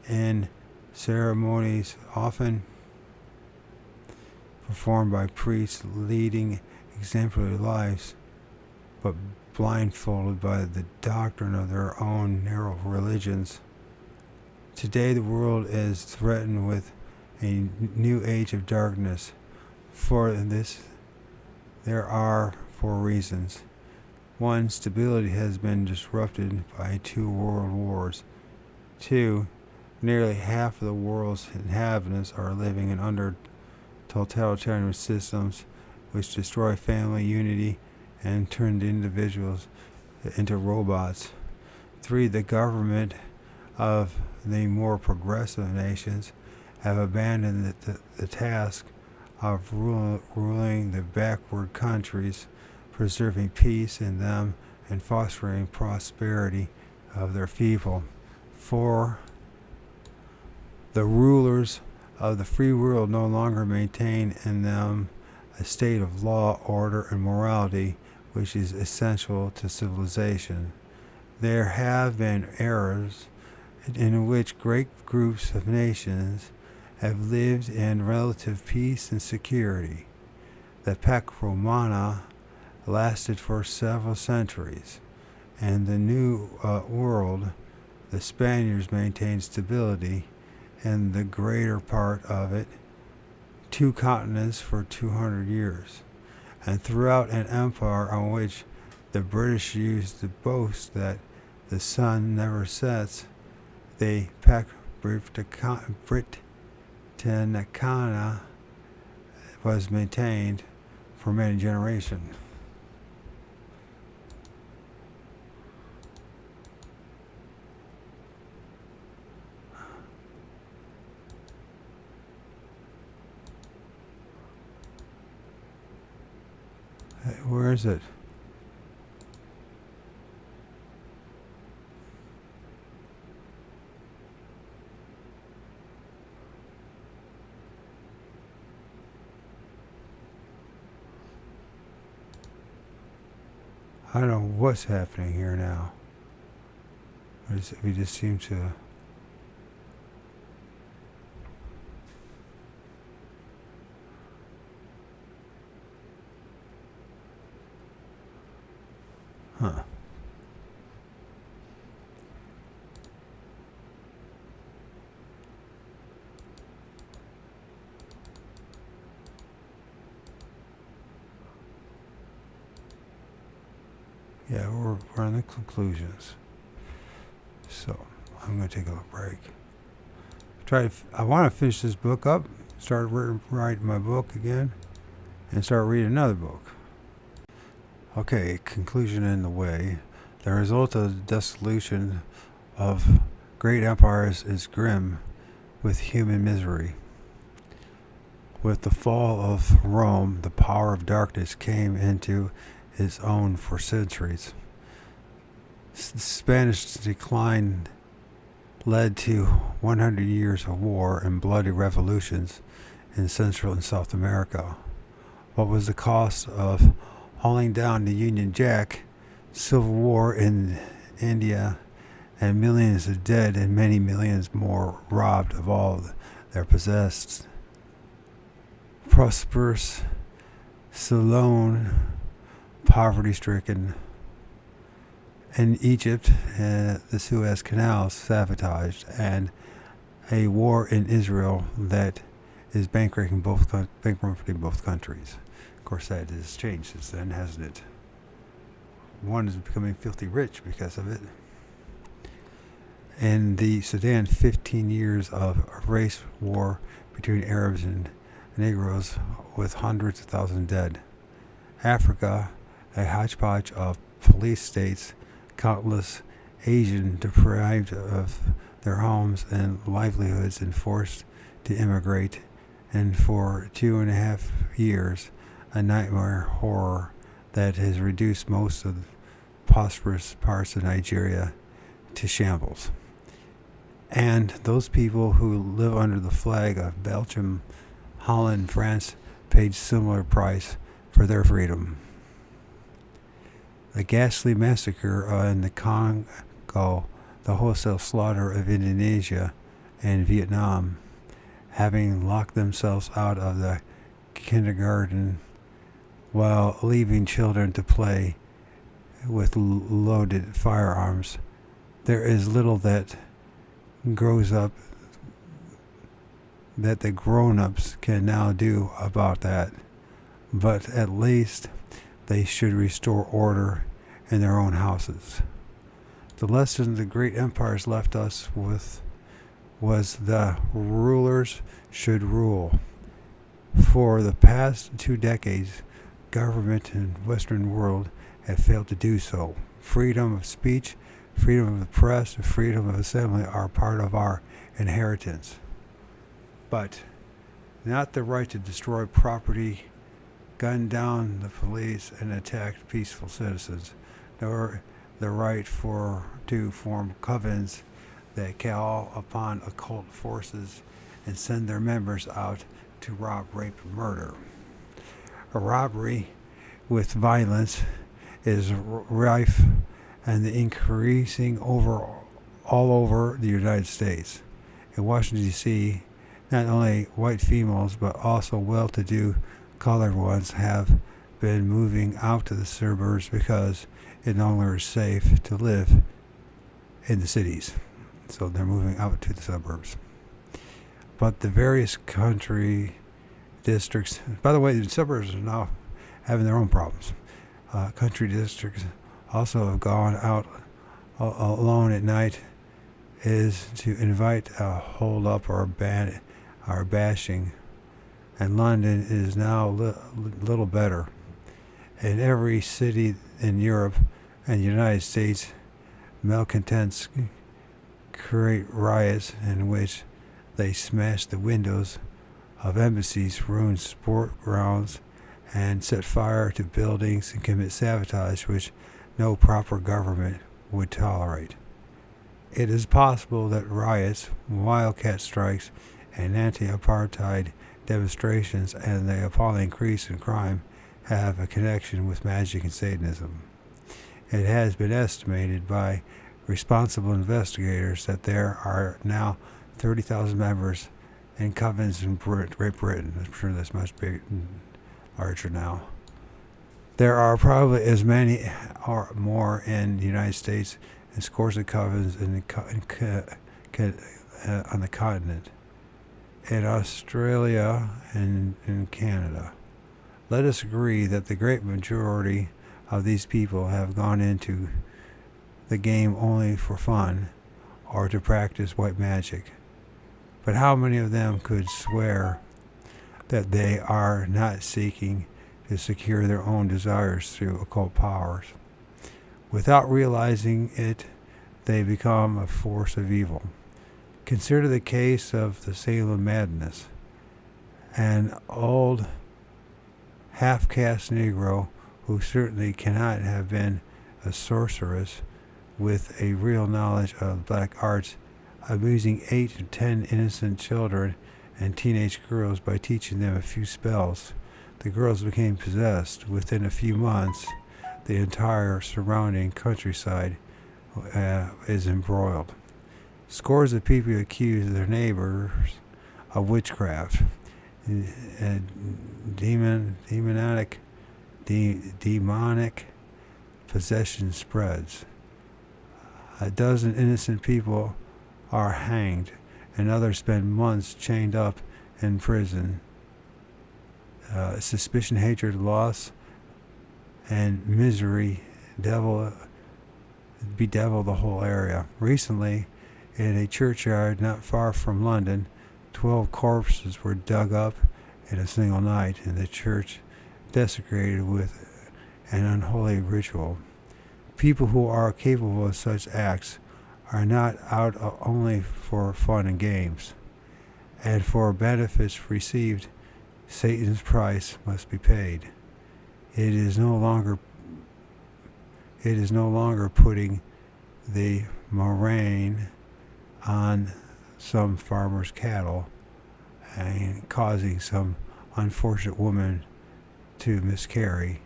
in ceremonies often performed by priests leading exemplary lives, but blindfolded by the doctrine of their own narrow religions. Today the world is threatened with a new age of darkness. For this there are 4 reasons. 1. Stability has been disrupted by 2 world wars. 2. Nearly half of the world's inhabitants are living in under totalitarian systems which destroy family unity and turn individuals into robots. 3. The government of the more progressive nations have abandoned the task of ruling the backward countries, preserving peace in them and fostering prosperity of their people. 4. The rulers of the free world no longer maintain in them a state of law, order, and morality which is essential to civilization. There have been eras in which great groups of nations have lived in relative peace and security. The Pax Romana lasted for several centuries, and the New World, the Spaniards maintained stability in the greater part of it, 2 continents for 200 years. And throughout an empire on which the British used to boast that the sun never sets, the Britannicana was maintained for many generations. Where is it? I don't know what's happening here now. We just seem to... Huh. Yeah, we're on the conclusions. So, I'm going to take a little break. I want to finish this book up, start writing my book again, and start reading another book. Okay, conclusion in the way. The result of the dissolution of great empires is grim with human misery. With the fall of Rome, the power of darkness came into its own for centuries. Spanish decline led to 100 years of war and bloody revolutions in Central and South America. What was the cost of hauling down the Union Jack, civil war in India, and millions of dead and many millions more robbed of all their possessed? Prosperous Ceylon, poverty-stricken, and Egypt, the Suez Canal sabotaged, and a war in Israel that is bankrupting both countries. Of course, that has changed since then, hasn't it? One is becoming filthy rich because of it. In the Sudan, 15 years of race war between Arabs and Negroes with hundreds of thousands dead. Africa, a hodgepodge of police states, countless Asian deprived of their homes and livelihoods and forced to immigrate, and for 2.5 years, a nightmare horror that has reduced most of the prosperous parts of Nigeria to shambles. And those people who live under the flag of Belgium, Holland, France paid similar price for their freedom. The ghastly massacre in the Congo, the wholesale slaughter of Indonesia and Vietnam, having locked themselves out of the kindergarten while leaving children to play with loaded firearms. There is little that grows up that the grown-ups can now do about that, but at least they should restore order in their own houses. The lesson the great empires left us with was the rulers should rule. For the past 2 decades, government in the Western world have failed to do so. Freedom of speech, freedom of the press, and freedom of assembly are part of our inheritance, but not the right to destroy property, gun down the police, and attack peaceful citizens, nor the right to form covens that call upon occult forces and send their members out to rob, rape, and murder. A robbery with violence is rife and increasing all over the United States. In Washington, D.C., not only white females, but also well-to-do colored ones have been moving out to the suburbs because it no longer is safe to live in the cities. So they're moving out to the suburbs. But the various country districts, by the way, the suburbs are now having their own problems. Country districts also have gone out alone at night is to invite a hold up or bashing, and London is now little better. In every city in Europe and the United States, malcontents create riots in which they smash the windows of embassies, ruin sport grounds, and set fire to buildings and commit sabotage which no proper government would tolerate. It is possible that riots, wildcat strikes, and anti-apartheid demonstrations and the appalling increase in crime have a connection with magic and Satanism. It has been estimated by responsible investigators that there are now 30,000 members in covens in Great Britain. I'm sure that's much larger now. There are probably as many or more in the United States and scores of covens on the continent, in Australia and in Canada. Let us agree that the great majority of these people have gone into the game only for fun or to practice white magic. But how many of them could swear that they are not seeking to secure their own desires through occult powers? Without realizing it, they become a force of evil. Consider the case of the Salem Madness, an old half-caste Negro who certainly cannot have been a sorceress with a real knowledge of black arts, amusing 8 to 10 innocent children and teenage girls by teaching them a few spells. The girls became possessed. Within a few months, the entire surrounding countryside is embroiled. Scores of people accuse their neighbors of witchcraft. Demonic possession spreads. A dozen innocent people are hanged, and others spend months chained up in prison. Suspicion, hatred, loss, and misery bedevil the whole area. Recently, in a churchyard not far from London, 12 corpses were dug up in a single night, and the church desecrated with an unholy ritual. People who are capable of such acts are not out only for fun and games, and for benefits received, Satan's price must be paid. It is no longer putting the murrain on some farmer's cattle and causing some unfortunate woman to miscarry.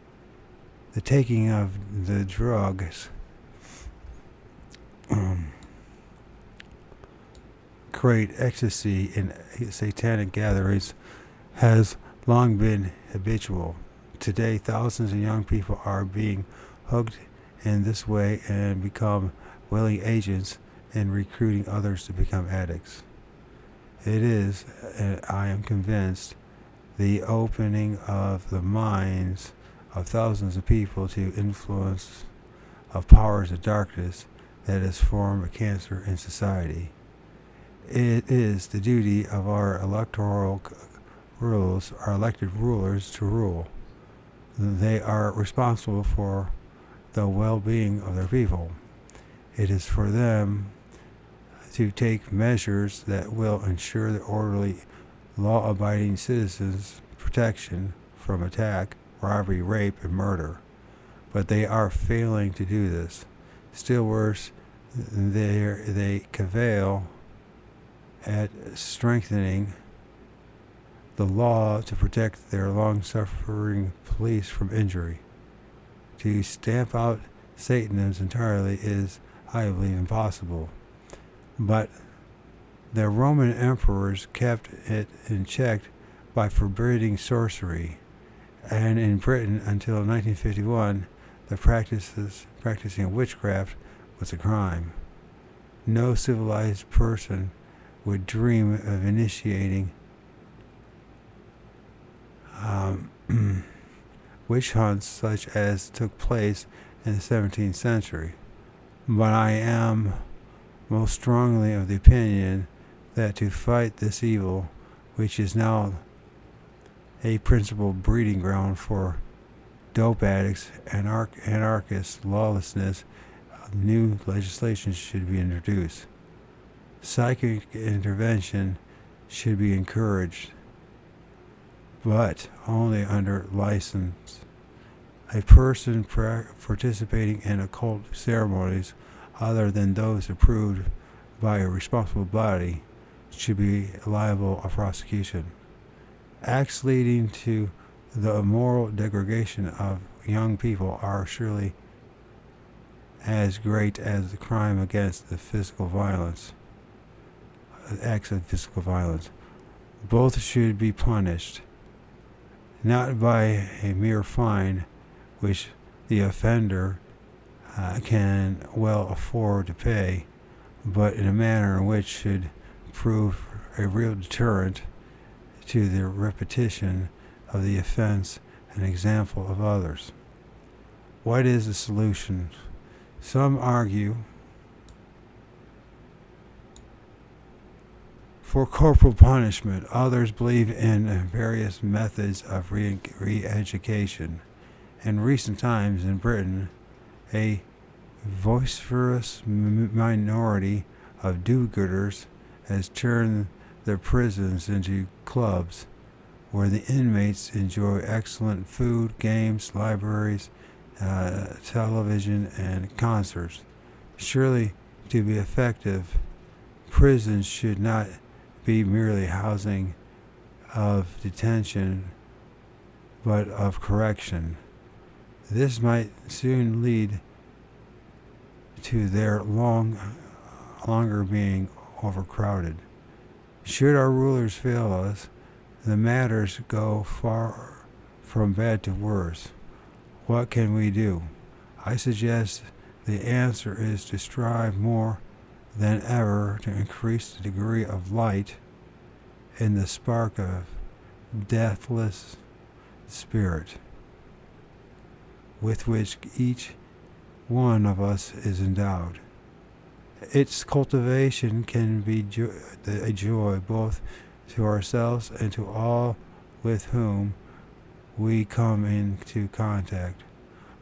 The taking of the drugs create ecstasy in satanic gatherings has long been habitual. Today, thousands of young people are being hooked in this way and become willing agents in recruiting others to become addicts. It is, I am convinced, the opening of the minds of thousands of people to influence of powers of darkness that has formed a cancer in society. It is the duty of our elected rulers to rule. They are responsible for the well-being of their people. It is for them to take measures that will ensure the orderly, law-abiding citizens' protection from attack, robbery, rape, and murder. But they are failing to do this. Still worse, they cavil at strengthening the law to protect their long-suffering police from injury. To stamp out Satanism entirely is, I believe, impossible. But the Roman emperors kept it in check by forbidding sorcery, and in Britain until 1951, the practicing witchcraft was a crime. No civilized person would dream of initiating witch hunts such as took place in the 17th century. But I am most strongly of the opinion that to fight this evil, which is now a principal breeding ground for dope addicts, anarchists, lawlessness, new legislation should be introduced. Psychic intervention should be encouraged, but only under license. A person participating in occult ceremonies other than those approved by a responsible body should be liable of prosecution. Acts leading to the moral degradation of young people are surely as great as the crime against the physical violence, acts of physical violence. Both should be punished, not by a mere fine, which the offender can well afford to pay, but in a manner in which should prove a real deterrent to the repetition of the offense and example of others. What is the solution? Some argue for corporal punishment. Others believe in various methods of re-education. In recent times in Britain, a vociferous minority of do-gooders has turned their prisons into clubs where the inmates enjoy excellent food, games, libraries, television, and concerts. Surely, to be effective, prisons should not be merely housing of detention, but of correction. This might soon lead to their longer being overcrowded. Should our rulers fail us, the matters go far from bad to worse. What can we do? I suggest the answer is to strive more than ever to increase the degree of light in the spark of deathless spirit with which each one of us is endowed. Its cultivation can be a joy both to ourselves and to all with whom we come into contact.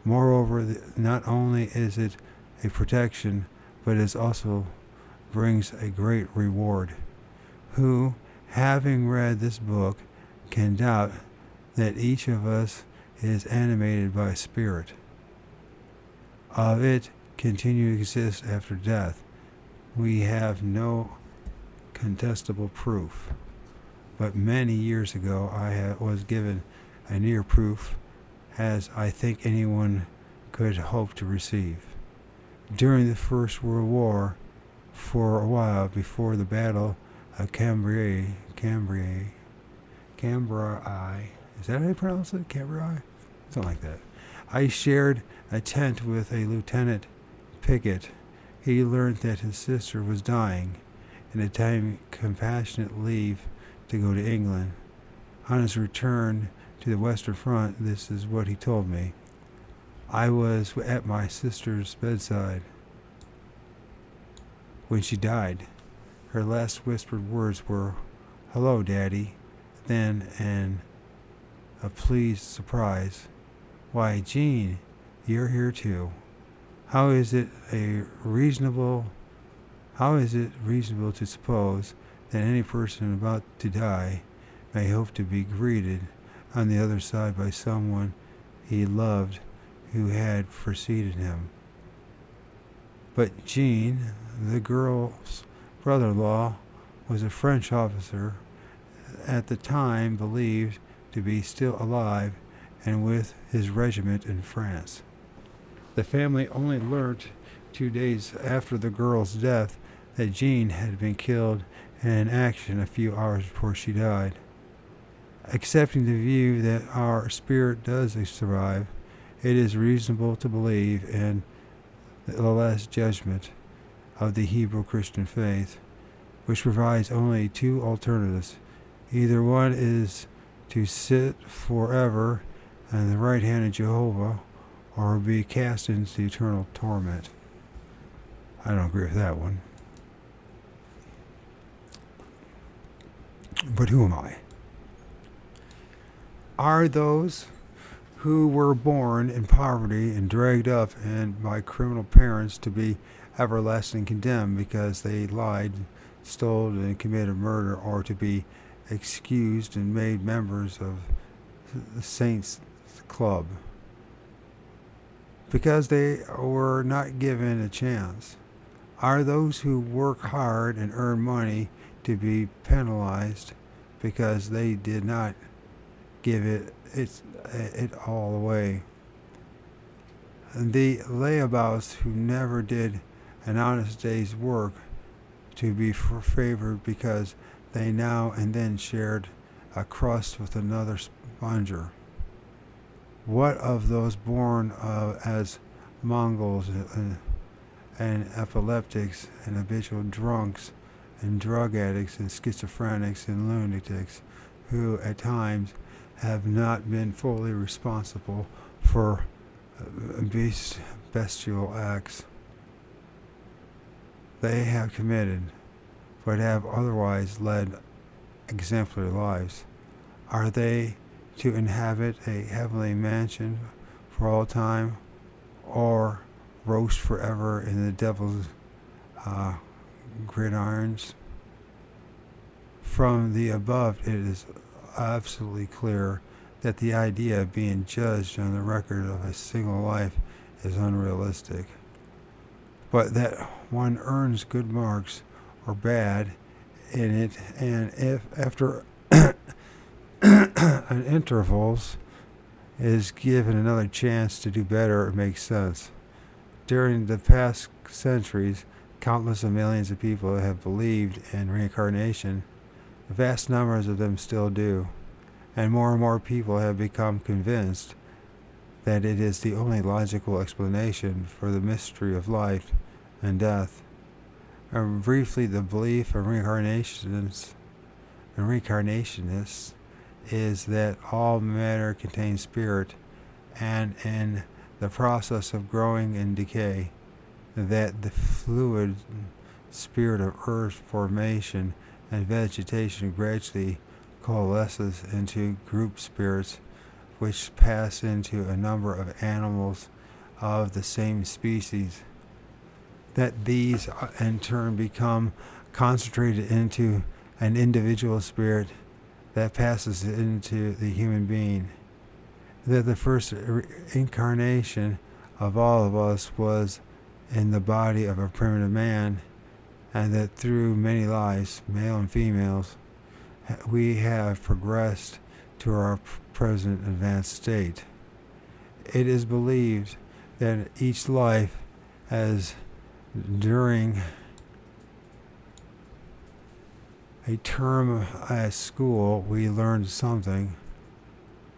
Moreover, not only is it a protection, but it also brings a great reward. Who, having read this book, can doubt that each of us is animated by spirit? Of it continue to exist after death. We have no contestable proof, but many years ago I was given a near proof, as I think anyone could hope to receive. During the First World War, for a while before the Battle of Cambrai, is that how you pronounce it? Cambrai? Something like that. I shared a tent with a Lieutenant Pickett. He learned that his sister was dying and had taken compassionate leave to go to England. On his return to the Western Front, this is what he told me. I was at my sister's bedside when she died. Her last whispered words were, "Hello, Daddy." Then, in a pleased surprise, "Why, Jean, you're here too. How is it reasonable to suppose that any person about to die may hope to be greeted on the other side by someone he loved who had preceded him?" But Jean, the girl's brother-in-law, was a French officer, at the time believed to be still alive and with his regiment in France. The family only learnt 2 days after the girl's death that Jean had been killed in action a few hours before she died. Accepting the view that our spirit does survive, it is reasonable to believe in the last judgment of the Hebrew Christian faith, which provides only two alternatives. Either one is to sit forever on the right hand of Jehovah, or be cast into eternal torment. I don't agree with that one. But who am I? Are those who were born in poverty and dragged up and by criminal parents to be everlasting condemned because they lied, stole, and committed murder, or to be excused and made members of the Saints Club because they were not given a chance? Are those who work hard and earn money to be penalized because they did not give it all away? The layabouts who never did an honest day's work to be favored because they now and then shared a crust with another sponger? What of those born as Mongols and epileptics and habitual drunks and drug addicts and schizophrenics and lunatics who at times have not been fully responsible for bestial acts they have committed, but have otherwise led exemplary lives? Are they to inhabit a heavenly mansion for all time, or roast forever in the devil's gridirons? From the above, it is absolutely clear that the idea of being judged on the record of a single life is unrealistic, but that one earns good marks or bad in it, and if after an intervals is given another chance to do better, it makes sense. During the past centuries, countless of millions of people have believed in reincarnation. Vast numbers of them still do, and more people have become convinced that it is the only logical explanation for the mystery of life and death. And briefly, the belief of reincarnationists is that all matter contains spirit, and in the process of growing and decay, that the fluid spirit of earth formation and vegetation gradually coalesces into group spirits, which pass into a number of animals of the same species, that these in turn become concentrated into an individual spirit that passes into the human being, that the first incarnation of all of us was in the body of a primitive man, and that through many lives, male and females, we have progressed to our present advanced state. It is believed that each life, as during a term at school, we learned something.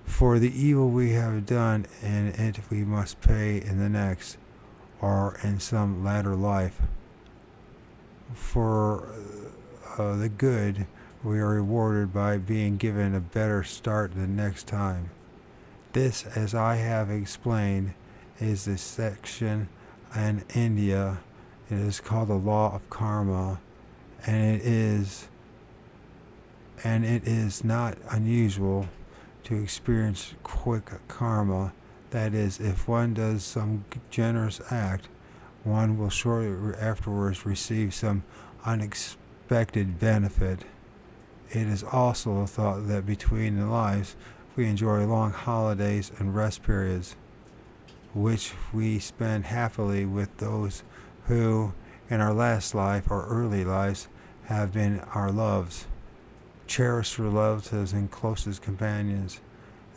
For the evil we have done in it, we must pay in the next, or in some latter life. For the good, we are rewarded by being given a better start the next time. This, as I have explained, is the section in India. It is called the law of karma, and it is not unusual to experience quick karma. That is, if one does some generous act, one will shortly afterwards receive some unexpected benefit. It is also thought that between the lives we enjoy long holidays and rest periods, which we spend happily with those who, in our last life or early lives, have been our loves, cherished relatives and closest companions.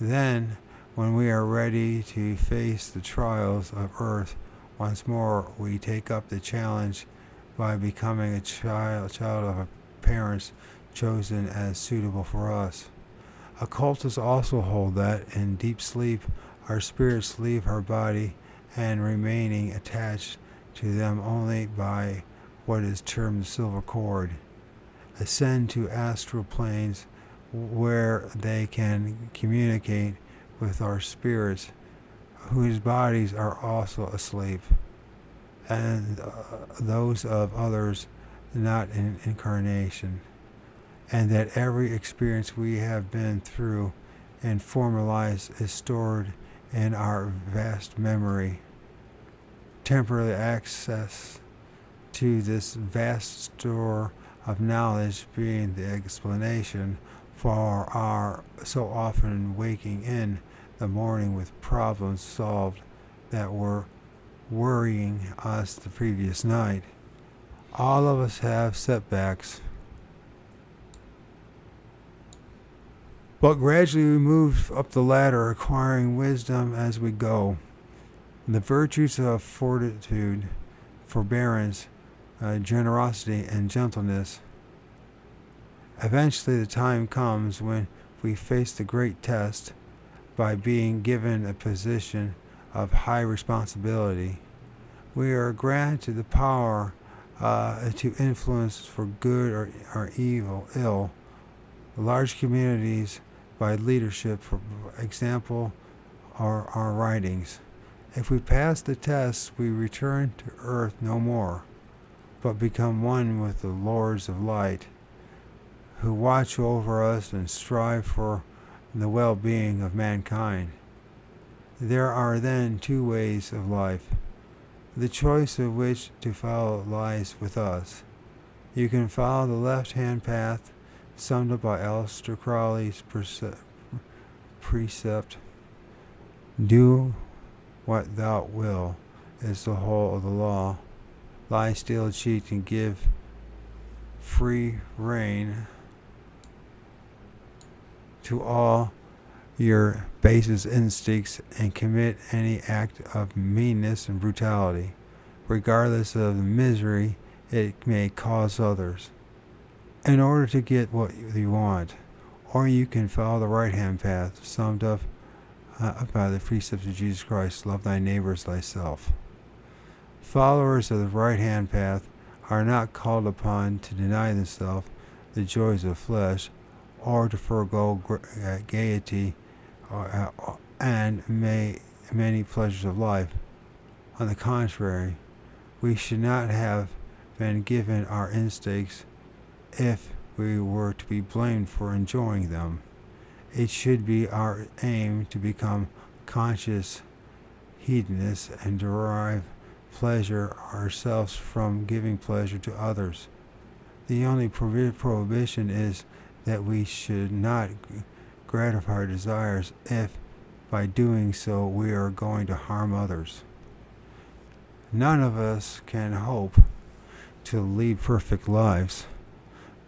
Then, when we are ready to face the trials of earth once more, we take up the challenge by becoming a child of our parents chosen as suitable for us. Occultists also hold that in deep sleep our spirits leave our body and remaining attached to them only by what is termed the silver cord, ascend to astral planes where they can communicate with our spirits whose bodies are also asleep, and those of others not in incarnation. and that every experience we have been through in former lives is stored in our vast memory. Temporary access to this vast store of knowledge being the explanation for our so often waking in the morning with problems solved that were worrying us the previous night. All of us have setbacks, but gradually we move up the ladder, acquiring wisdom as we go. The virtues of fortitude, forbearance, generosity, and gentleness. Eventually, the time comes when we face the great test by being given a position of high responsibility. We are granted the power to influence for good or ill large communities by leadership, for example, our writings. If we pass the test, we return to earth no more, but become one with the Lords of Light, who watch over us and strive for the well-being of mankind. There are then two ways of life, the choice of which to follow lies with us. You can follow the left-hand path, summed up by Aleister Crowley's precept, do what thou will is the whole of the law. Lie, steal, cheat, and give free rein to all your basest instincts and commit any act of meanness and brutality, regardless of the misery it may cause others, in order to get what you want. Or you can follow the right-hand path, summed up by the precepts of Jesus Christ, love thy neighbor as thyself. Followers of the right-hand path are not called upon to deny themselves the joys of flesh or to forego gaiety and many pleasures of life. On the contrary, we should not have been given our instincts if we were to be blamed for enjoying them. It should be our aim to become conscious hedonists and derive pleasure ourselves from giving pleasure to others. The only prohibition is that we should not gratify our desires if, by doing so, we are going to harm others. None of us can hope to lead perfect lives,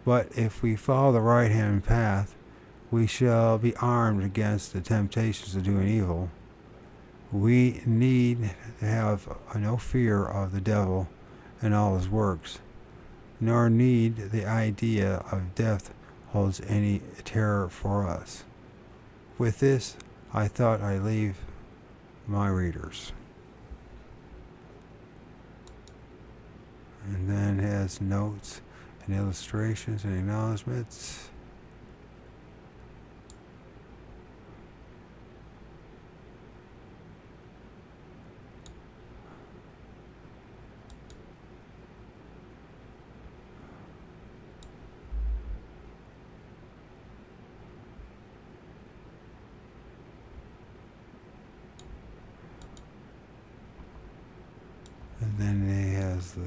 but if we follow the right-hand path, we shall be armed against the temptations of doing evil. We need to have no fear of the devil and all his works, nor need the idea of death holds any terror for us. With this, I thought I'd leave my readers. And then it has notes and illustrations and acknowledgments. And then he has the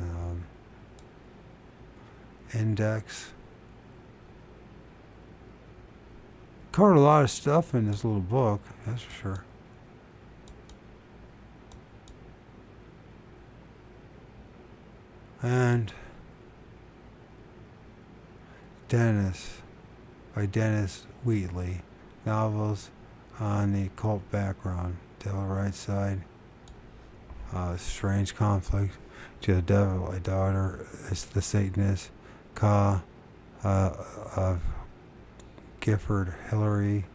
index. Covered a lot of stuff in this little book, that's for sure. And Dennis, by Dennis Wheatley, novels on the occult background, Devil Right Side, Strange Conflict, To the Devil, a Daughter, is the Satanist, Ka, of Gifford Hillary,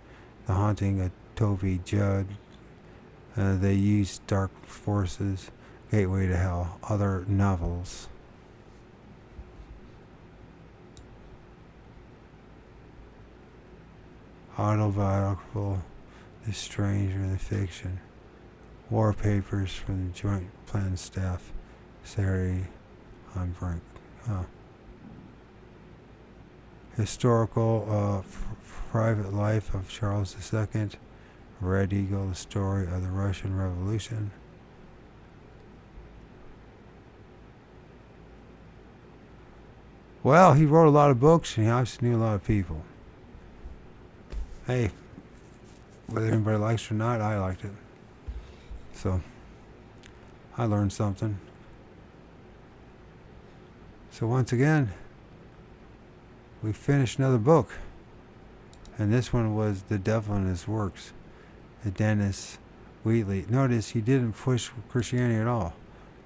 The Haunting of Toby Judd, They Use Dark Forces, Gateway to Hell, other novels. Autobiographical, The Stranger in the Fiction, War Papers from the Joint Plan Staff, Sari on Brink. Historical private life of Charles II. Red Eagle, the story of the Russian Revolution. Well, he wrote a lot of books, and he obviously knew a lot of people. Hey, whether anybody likes it or not, I liked it. So, I learned something. So once again, we finished another book. And this one was The Devil in His Works, the Dennis Wheatley. Notice he didn't push Christianity at all.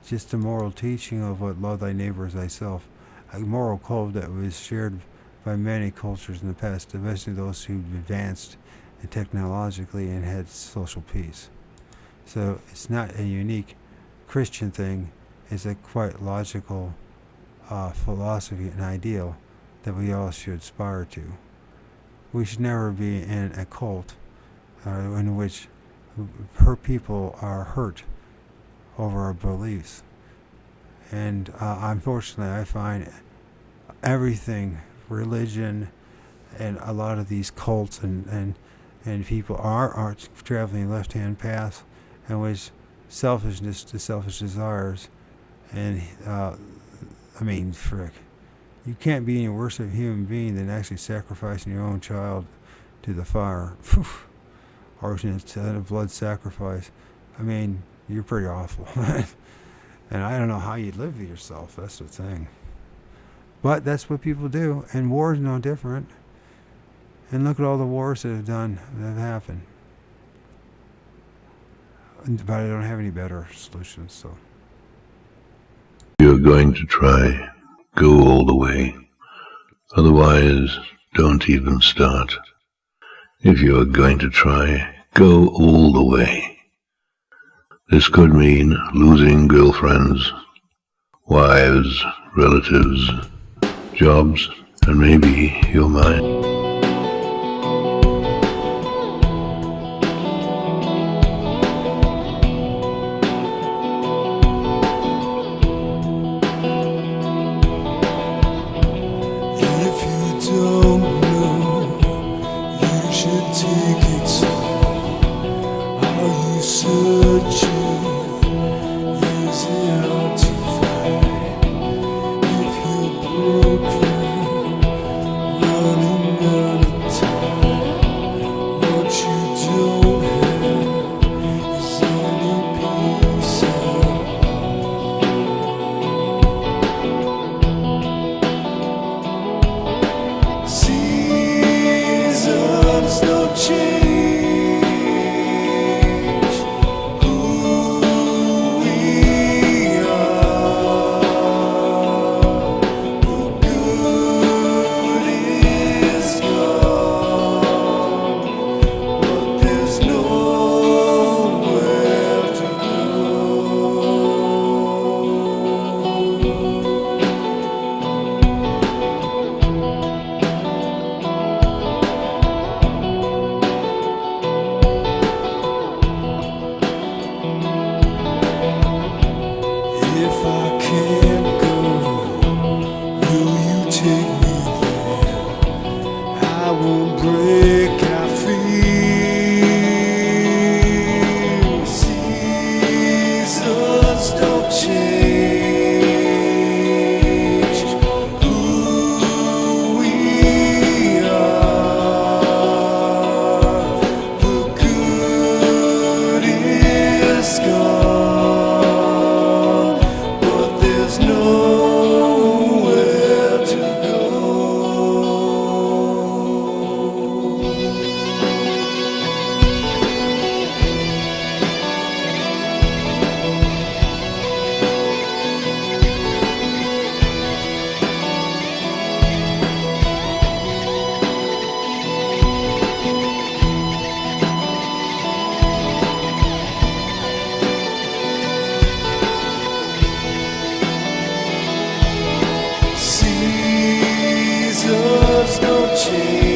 Just a moral teaching of what love thy neighbor as thyself. A moral code that was shared by many cultures in the past, especially those who advanced technologically and had social peace. So it's not a unique Christian thing. It's a quite logical philosophy and ideal that we all should aspire to. We should never be in a cult in which people are hurt over our beliefs. And unfortunately, I find everything, religion, and a lot of these cults and people are traveling left-hand paths, in which selfishness to selfish desires, and I mean, frick, you can't be any worse of a human being than actually sacrificing your own child to the fire, or instead of blood sacrifice. I mean, you're pretty awful. And I don't know how you'd live with yourself. That's the thing. But that's what people do. And war is no different. And look at all the wars that have happened. But I don't have any better solutions, so. You're going to try, go all the way. Otherwise, don't even start. If you're going to try, go all the way. This could mean losing girlfriends, wives, relatives, jobs, and maybe your mind. Don't change.